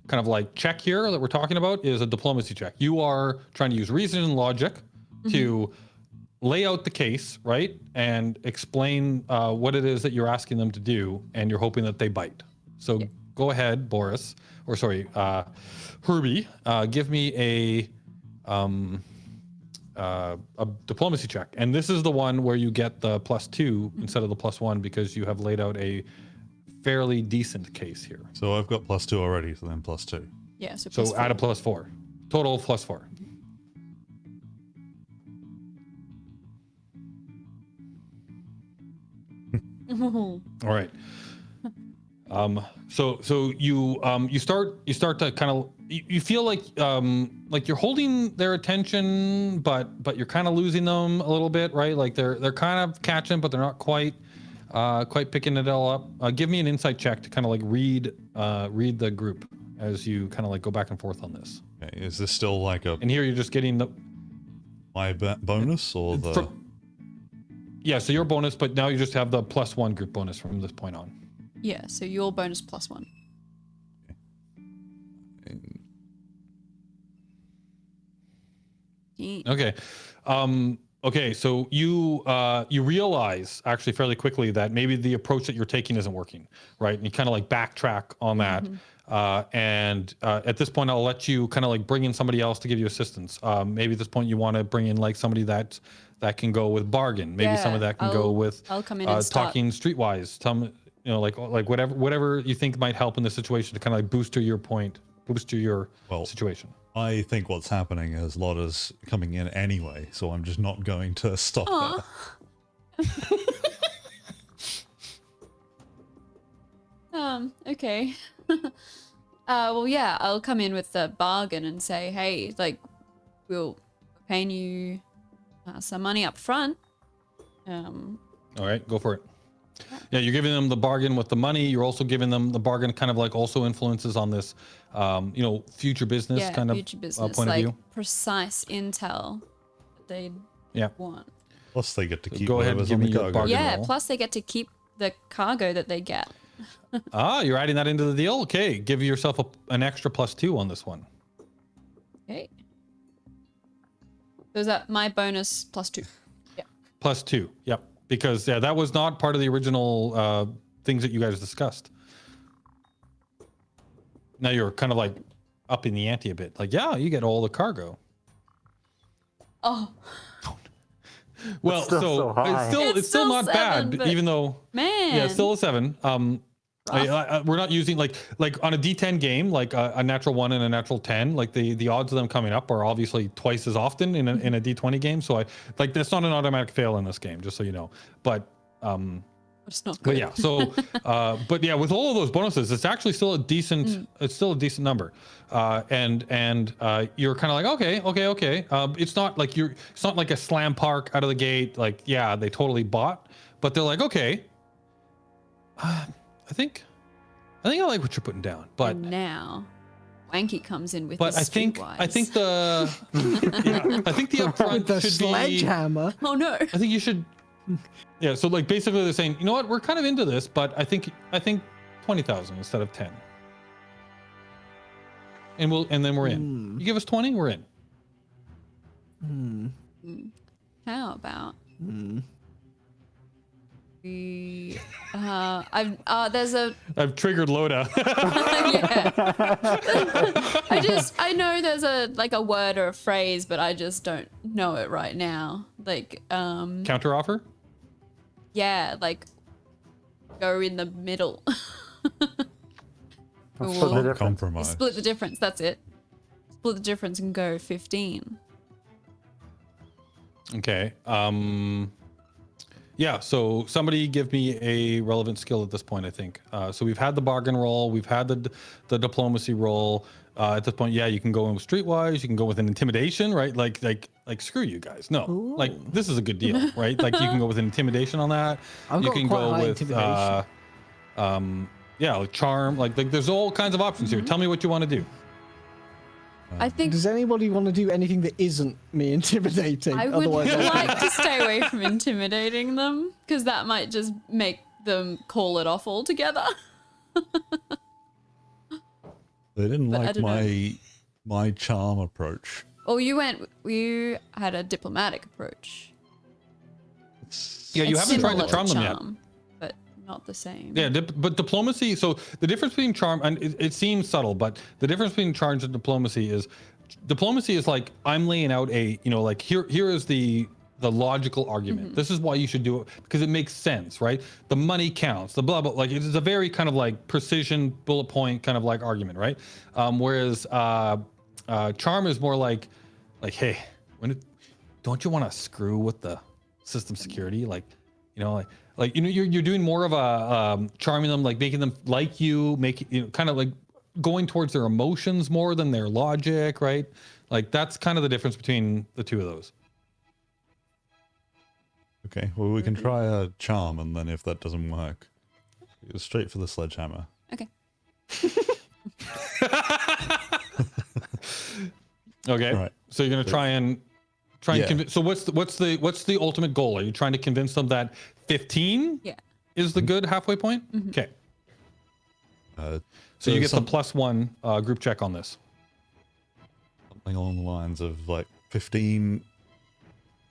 kind of like check here that we're talking about is a diplomacy check. You are trying to use reason and logic to lay out the case, right? And explain what it is that you're asking them to do, and you're hoping that they bite. So go ahead, Boris, Herbie, give me a diplomacy check. And this is the one where you get the +2 instead of the +1 because you have laid out a fairly decent case here. So I've got +2 already, so then +2. Yeah, so, So plus add a four. +4. Total +4. All right. So you start to kind of you feel like you're holding their attention, but you're kind of losing them a little bit, right? Like they're kind of catching, but they're not quite picking it all up. Give me an insight check to kind of like read the group as you kind of like go back and forth on this. Okay, is this still like a And here you're just getting my bonus or the? Yeah, so your bonus, but now you just have the +1 group bonus from this point on. Yeah, so your bonus +1. Yeah. Okay. Okay, so you realize actually fairly quickly that maybe the approach that you're taking isn't working, right? And you kind of like backtrack on that. And at this point, I'll let you kind of like bring in somebody else to give you assistance. Maybe at this point you want to bring in like somebody that can go with bargain. Maybe somebody that can go with I'll come in and start. talking streetwise. Like whatever you think might help in this situation to kind of like boost your situation. I think what's happening is Lotta's coming in anyway, so I'm just not going to stop her. Okay. Well, yeah, I'll come in with the bargain and say, hey, like, we'll paying you some money up front. All right, go for it. Yeah, you're giving them the bargain with the money. You're also giving them the bargain kind of like also influences on this, future business kind of future business, point like of view. precise intel that they'd want. Plus they get to keep Go ahead and whatever's give on me the your cargo. bargain. Yeah, roll. plus they get to keep the cargo that they get. You're adding that into the deal? Okay, give yourself an extra +2 on this one. Okay. So is that my bonus +2? Yeah. +2, yep. Because that was not part of the original things that you guys discussed. Now you're kind of like upping the ante a bit. Like, yeah, you get all the cargo. Oh, Well, still so high. it's still not 7, bad, but- even though man. yeah, it's still a 7. We're not using like on a D10 game, like a natural 1 and a natural 10. Like the odds of them coming up are obviously twice as often in a D20 game. So that's not an automatic fail in this game, just so you know. But it's not good. but yeah, so but yeah, with all of those bonuses, it's actually still a decent. It's still a decent number, and you're kind of like okay. It's not like it's not like a slam park out of the gate. Like yeah, they totally bought, but they're like okay. I think I like what you're putting down, but And now, Wanky comes in with but the I think the I think the upfront With the should sledgehammer. Oh no. I think you should. Yeah, so like basically they're saying, you know what, we're kind of into this, but I think 20,000 instead of 10, and then we're in. You give us 20, we're in. How about we? I've triggered Loda. Yeah. I know there's a word or a phrase, but I just don't know it right now. Like Counter offer. yeah, like go in the middle. Split the difference. Compromise. Split the difference. That's it. Split the difference and go 15. Okay. Yeah, so somebody give me a relevant skill at this point, I think. So we've had the bargain roll, we've had the diplomacy roll. At this point, yeah, you can go in with streetwise, you can go with an intimidation, right? Like screw you guys. No. Ooh. Like this is a good deal, right? Like you can go with an intimidation on that. I've You got can quite go high with intimidation. yeah, like charm, like there's all kinds of options here. Tell me what you want to do. I think Does anybody want to do anything that isn't me intimidating? I would Otherwise, like to stay away from intimidating them because that might just make them call it off altogether. They didn't But I like don't my charm approach. Oh, you had a diplomatic approach. Yeah, you It's haven't tried to similar charm them yet. but not the same. Yeah, but diplomacy. So the difference between charm and it seems subtle, but the difference between charm and diplomacy is like I'm laying out like here is the logical argument. This is why you should do it because it makes sense, right? The money counts. The blah blah. Like it is a very kind of like precision bullet point kind of like argument, right? Whereas charm is more like hey, don't you want to screw with the system security? Like You know, like you know, you're doing more of a charming them, like making them like you, kind of like going towards their emotions more than their logic, right? Like that's kind of the difference between the two of those. Okay, well, we can try a charm, and then if that doesn't work, go straight for the sledgehammer. Okay. Okay. All right. So you're gonna try and Yeah. convince. So what's the ultimate goal? Are you trying to convince them that 15 Yeah. is the good halfway point? Okay. So you get the +1 group check on this. Something along the lines of like 15.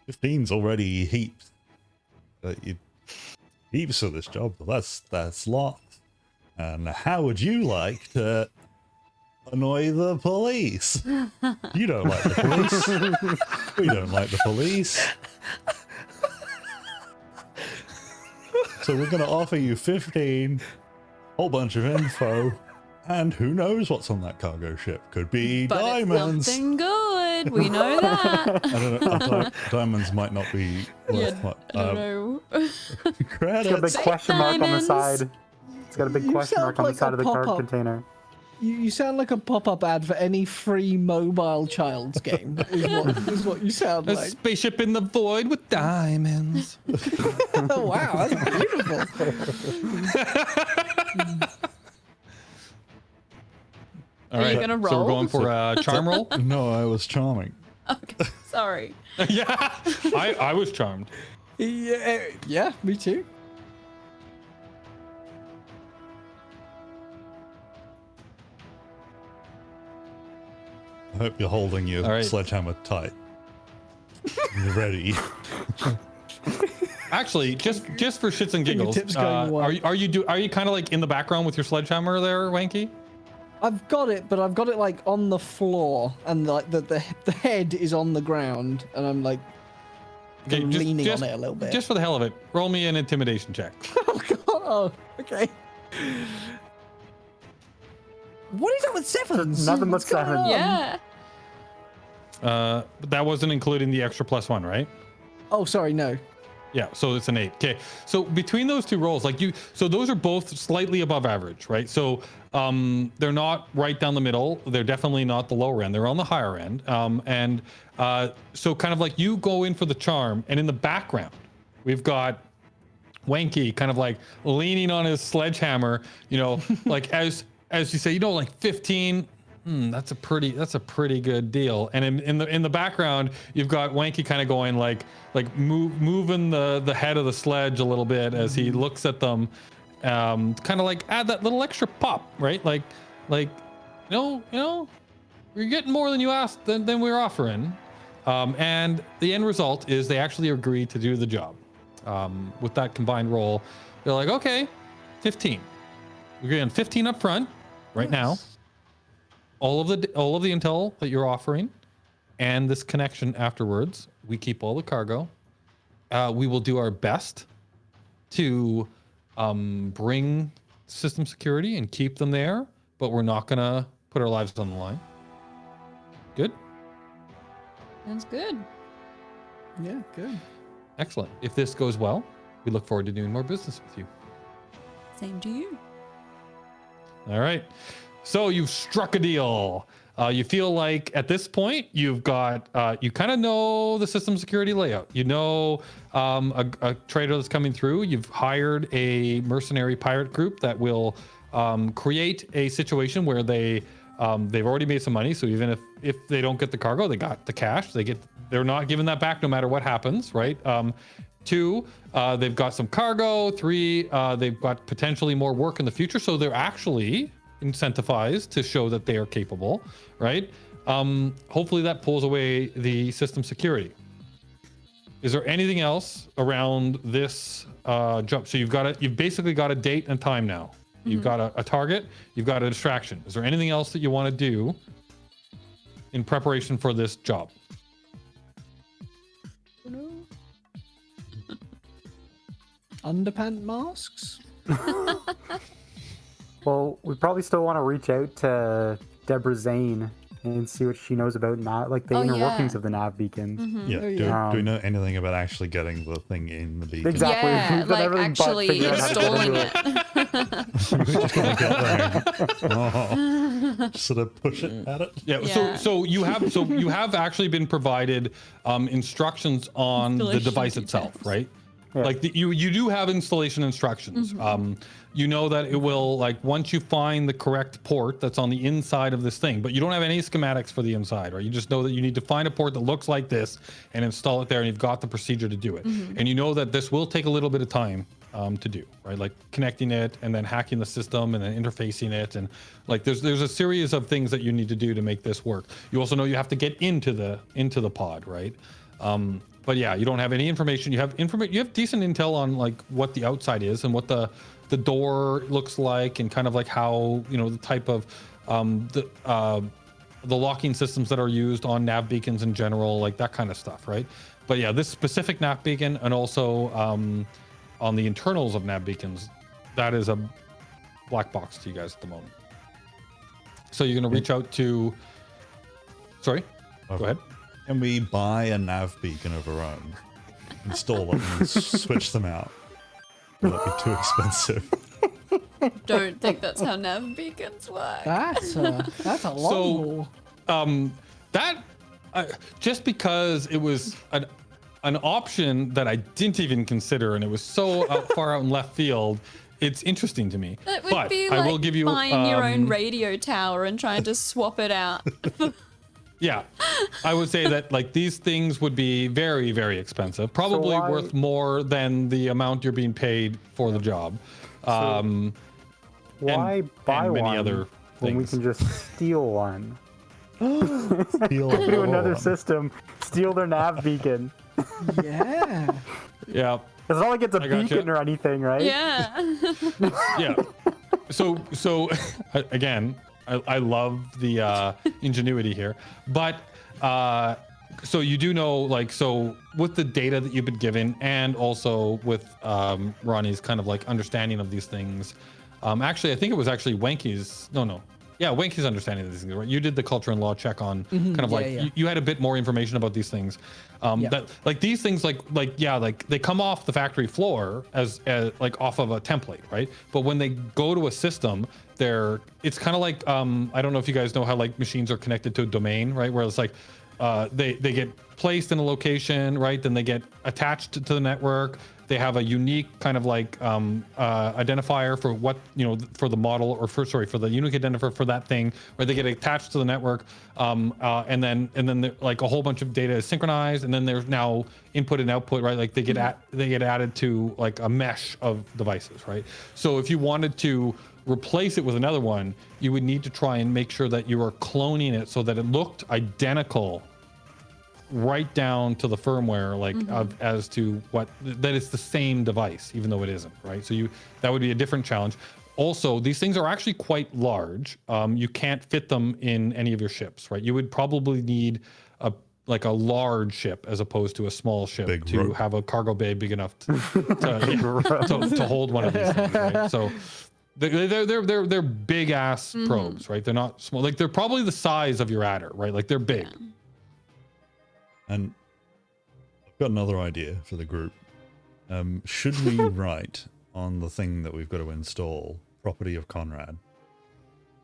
15's already heaps. Heaps for this job. That's lots. And how would you like to annoy the police? You don't like the police. We don't like the police. So we're going to offer you 15, whole bunch of info, and who knows what's on that cargo ship? Could be But diamonds. it's something good. We know that. I don't know. Diamonds might not be worth much. I don't know. It's got a Credits. big question mark on the diamonds. side. It's got a big You question sound mark on the like side a of the card pop-up. container. You sound like a pop-up ad for any free mobile child's game. Is what you sound A like. spaceship in the void with diamonds. Oh wow, that's beautiful. All Are you right. gonna So we're roll? going for a charm roll. No, I was charming. Okay. Sorry. Yeah, I was charmed. Yeah, me too. I hope you're holding your All right. sledgehammer tight. You're ready. Actually, just for shits and giggles, Fingertips going wild. are you kind of like in the background with your sledgehammer there, Wanky? I've got it, but I've got it like on the floor, and like the head is on the ground, and I'm like leaning on it a little bit. Just for the hell of it, roll me an intimidation check. Oh god! Oh, okay. What is up with sevens? Nothing but What's going sevens. on? Yeah. But that wasn't including the extra +1, right? Oh, sorry, no. Yeah, so it's an 8. Okay, so between those two rolls, so those are both slightly above average, right? So they're not right down the middle. They're definitely not the lower end. They're on the higher end. So kind of like you go in for the charm, and in the background, we've got Wanky kind of like leaning on his sledgehammer, you know, like as you say, you know, like 15. That's a pretty good deal. And in the background, you've got Wanky kind of going like moving the head of the sledge a little bit as he looks at them, kind of like add that little extra pop, right? Like you know, you're getting more than you asked than we're offering. And the end result is they actually agree to do the job. With that combined roll, they're like, okay, 15. We're getting 15 up front right now. All of the intel that you're offering, and this connection afterwards. We keep all the cargo. We will do our best to bring system security and keep them there, but we're not gonna put our lives on the line. Good. Sounds good. Yeah, good. Excellent. If this goes well, we look forward to doing more business with you. Same to you. All right. So you've struck a deal. You feel like at this point you've got, you kind of know the system security layout. You know a trader that's coming through. You've hired a mercenary pirate group that will create a situation where they've already made some money. So even if they don't get the cargo, they got the cash. They're not giving that back no matter what happens, right? 2, they've got some cargo. 3, they've got potentially more work in the future. So they're actually incentivized to show that they are capable, right? Hopefully that pulls away the system security. Is there anything else around this jump? So you've basically got a date and time now. You've got a target, you've got a distraction. Is there anything else that you want to do in preparation for this job? Underpant masks? Well, we probably still want to reach out to Deborah Zane and see what she knows about nav, like the Oh, inner yeah. workings of the nav beacons. Yeah. Oh, Do, yeah. do we know anything about actually getting the thing in the beacon? Exactly. Yeah, We've done like everything but actually figure out how to get installing into it. We're just gonna get there. Oh, sort of push it at it. Yeah, Yeah. so you have actually been provided instructions on the Installation device itself, details. right? Yeah. Like you do have installation instructions. You know that it will, like, once you find the correct port that's on the inside of this thing, but you don't have any schematics for the inside, right? You just know that you need to find a port that looks like this and install it there, and you've got the procedure to do it. And you know that this will take a little bit of time to do, right? Like connecting it and then hacking the system and then interfacing it, and like there's a series of things that you need to do to make this work. You also know you have to get into the pod, right? But yeah, you don't have any information. You have decent intel on like what the outside is and what the door looks like, and kind of like how, you know, the type of the locking systems that are used on nav beacons in general, like that kind of stuff, right? But yeah, this specific nav beacon, and also on the internals of nav beacons, that is a black box to you guys at the moment. So you're going to reach out to. Sorry, go ahead. Can we buy a nav beacon of our own, install them, and switch them out? Will that be too expensive? Don't think that's how nav beacons work. That's a long So- haul. That just because it was an option that I didn't even consider, and it was so far out in left field, it's interesting to me. That would But be I like will give you buying your own radio tower and trying to swap it out. Yeah, I would say that like these things would be very, very expensive, probably why- worth more than the amount you're being paid for the job. Why buy and many one other when we things. can just steal one? Steal Go to another one. system, steal their nav beacon. Yeah. Yeah, It's not like it's a I gotcha. beacon or anything, right? Yeah. yeah. So again, I love the ingenuity here, but so you do know, like, so with the data that you've been given, and also with Ronnie's kind of like understanding of these things. Actually, I think it was actually Wenky's. Yeah, Wenky's understanding of these things. Right? You did the culture and law check on kind of yeah, like yeah. You had a bit more information about these things. Yeah. That like these things like they come off the factory floor as like off of a template, right? But when they go to a system, it's kind of like I don't know if you guys know how like machines are connected to a domain, right? Where it's like they get placed in a location, right? Then they get attached to the network. They have a unique kind of like identifier for what, you know, for the model, or for the unique identifier for that thing, where they get attached to the network, and then like a whole bunch of data is synchronized, and then there's now input and output, right? Like they get added to like a mesh of devices, right? So if you wanted to replace it with another one, you would need to try and make sure that you are cloning it so that it looked identical, right down to the firmware, like as to that it's the same device, even though it isn't, right? So that would be a different challenge. Also, these things are actually quite large. You can't fit them in any of your ships, right? You would probably need a large ship as opposed to a small ship Big to rope. have a cargo bay big enough to hold one of these things, right? So they're big ass probes, right? They're not small. Like they're probably the size of your adder, right? Like they're big. Yeah. And I've got another idea for the group. Should we write on the thing that we've got to install property of Conrad?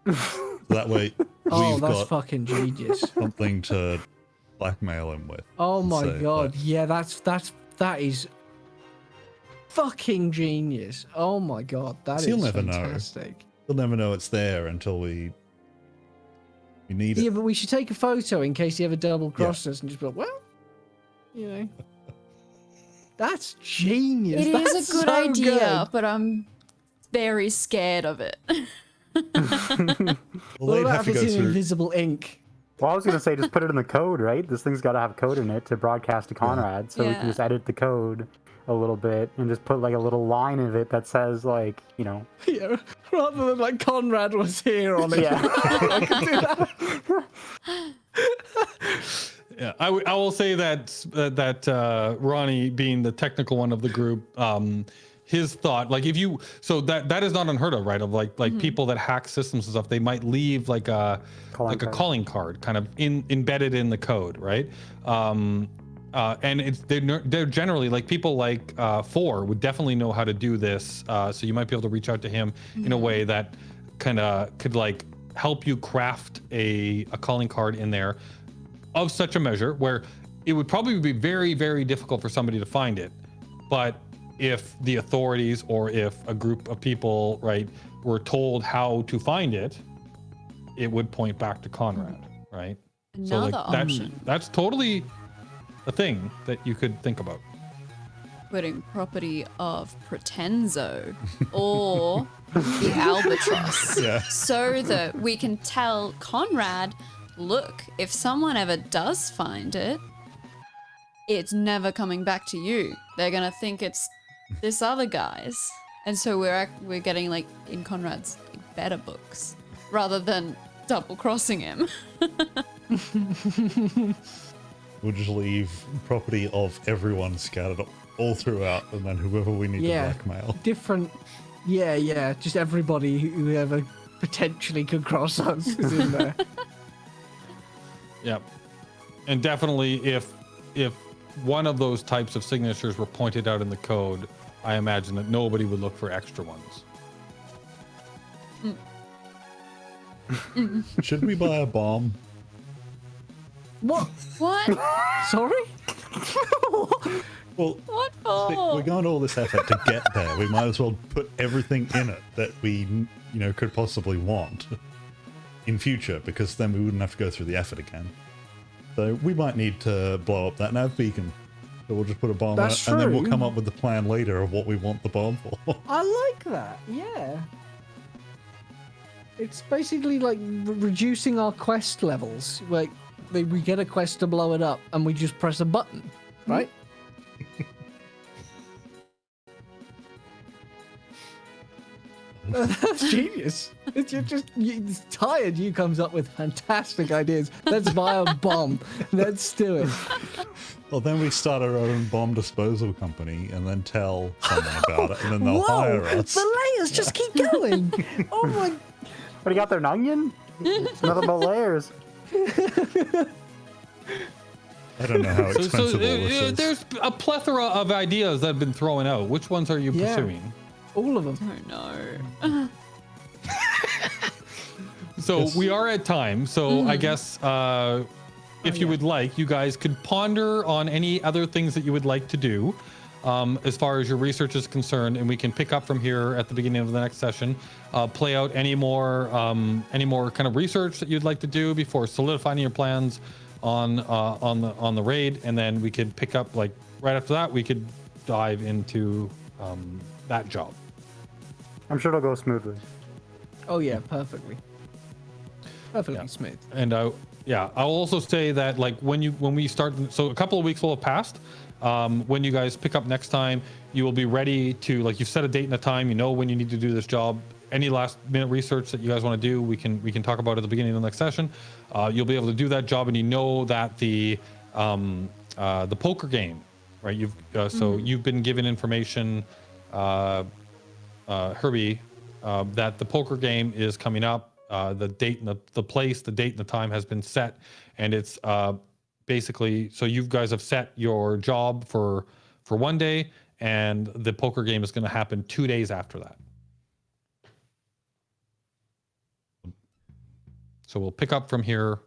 So that way Oh, we've that's got fucking genius. something to blackmail him with. Oh and my say, god. like, Yeah, that is fucking genius. Oh my god, that is He'll never know. fantastic. We'll never know it's there until we need Yeah, it. but we should take a photo in case he ever double crosses us and just be like, well, you know. That's genius. It That's is a good so idea, good. but I'm very scared of it. Well, What they'd about have if to it's go in through. invisible ink? Well, I was going to say, just put it in the code, right? This thing's got to have code in it to broadcast to Conrad. So we Yeah. can just edit the code a little bit and just put like a little line of it that says like, you know, Yeah, rather than like Conrad was here on it. yeah. I could do that. Yeah, I will say that Ronnie, being the technical one of the group, his thought, like if you, so that is not unheard of, right? Of like people that hack systems and stuff, they might leave like a calling card kind of embedded in the code, right? And they're generally like people like Four would definitely know how to do this. So you might be able to reach out to him in a way that kind of could like help you craft a calling card in there of such a measure where it would probably be very, very difficult for somebody to find it. But if the authorities or if a group of people, right, were told how to find it, it would point back to Conrad, right? Another option. That's totally a thing that you could think about. Putting property of Pretenzo or the Albatross. Yeah. So that we can tell Conrad, look, if someone ever does find it, it's never coming back to you. They're going to think it's this other guy's. And so we're getting like in Conrad's better books rather than double crossing him. We'll just leave property of everyone scattered all throughout, and then whoever we need to blackmail. Different. Yeah. Just everybody whoever potentially could cross us is in there. Yeah. And definitely if one of those types of signatures were pointed out in the code, I imagine that nobody would look for extra ones. Should we buy a bomb? What? What? Sorry? Well, What for? we're going to all this effort to get there. We might as well put everything in it that we, could possibly want in future, because then we wouldn't have to go through the effort again. So we might need to blow up that nav beacon. So we'll just put a bomb on it, That's and then we'll true. come up with the plan later of what we want the bomb for. I like that. Yeah. It's basically like reducing our quest levels. Like we get a quest to blow it up, and we just press a button, right? That's genius. It's tired. You comes up with fantastic ideas. Let's buy a bomb. Let's do it. Well, then we start our own bomb disposal company and then tell someone about it, and then they'll hire us. The layers just keep going. Oh my! What do you got there, an onion? It's nothing but layers. I don't know how expensive all this is. There's a plethora of ideas that have been thrown out. Which ones are you pursuing? All of them. Oh no. So we are at time. So I guess if you would like, you guys could ponder on any other things that you would like to do as far as your research is concerned, and we can pick up from here at the beginning of the next session. Play out any more kind of research that you'd like to do before solidifying your plans on the raid, and then we could pick up like right after that. We could dive into that job. I'm sure it'll go smoothly. Oh yeah, perfectly smooth. And I'll also say that like when we start, so a couple of weeks will have passed. When you guys pick up next time, you will be ready to, like, you've set a date and a time. You know when you need to do this job. Any last minute research that you guys want to do, we can talk about at the beginning of the next session. You'll be able to do that job, and you know that the poker game, right? You've been given information, Herbie, that the poker game is coming up. The date and the place, the date and the time has been set, and it's basically, so you guys have set your job for one day, and the poker game is going to happen 2 days after that. So we'll pick up from here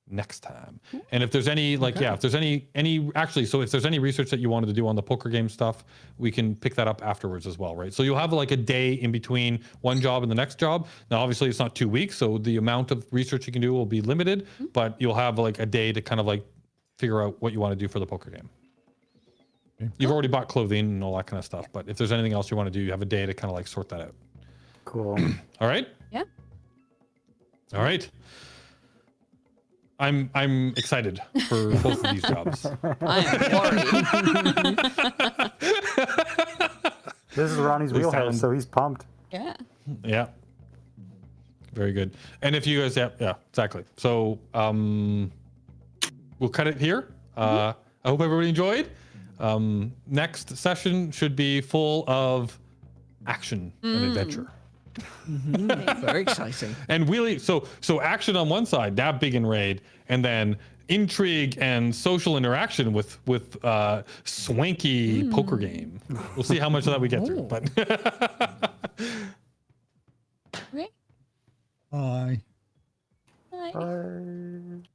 next time. And if there's any, like, if there's any so if there's any research that you wanted to do on the poker game stuff, we can pick that up afterwards as well, right? So you'll have like a day in between one job and the next job. Now, obviously it's not 2 weeks, so the amount of research you can do will be limited, but you'll have like a day to kind of like figure out what you want to do for the poker game. You've already bought clothing and all that kind of stuff, but if there's anything else you want to do, you have a day to kind of like sort that out. Cool. All right? Yeah. All right. I'm excited for both of these jobs. I'm worried. This is Ronnie's They wheelhouse, sound- so he's pumped. Yeah. Yeah. Very good. And if you guys, yeah, exactly. So we'll cut it here. I hope everybody enjoyed. Next session should be full of action and adventure. Very exciting. And really, so action on one side, that big and raid, and then intrigue and social interaction with swanky poker game. We'll see how much of that we get through. But Okay. Bye. Bye. Bye.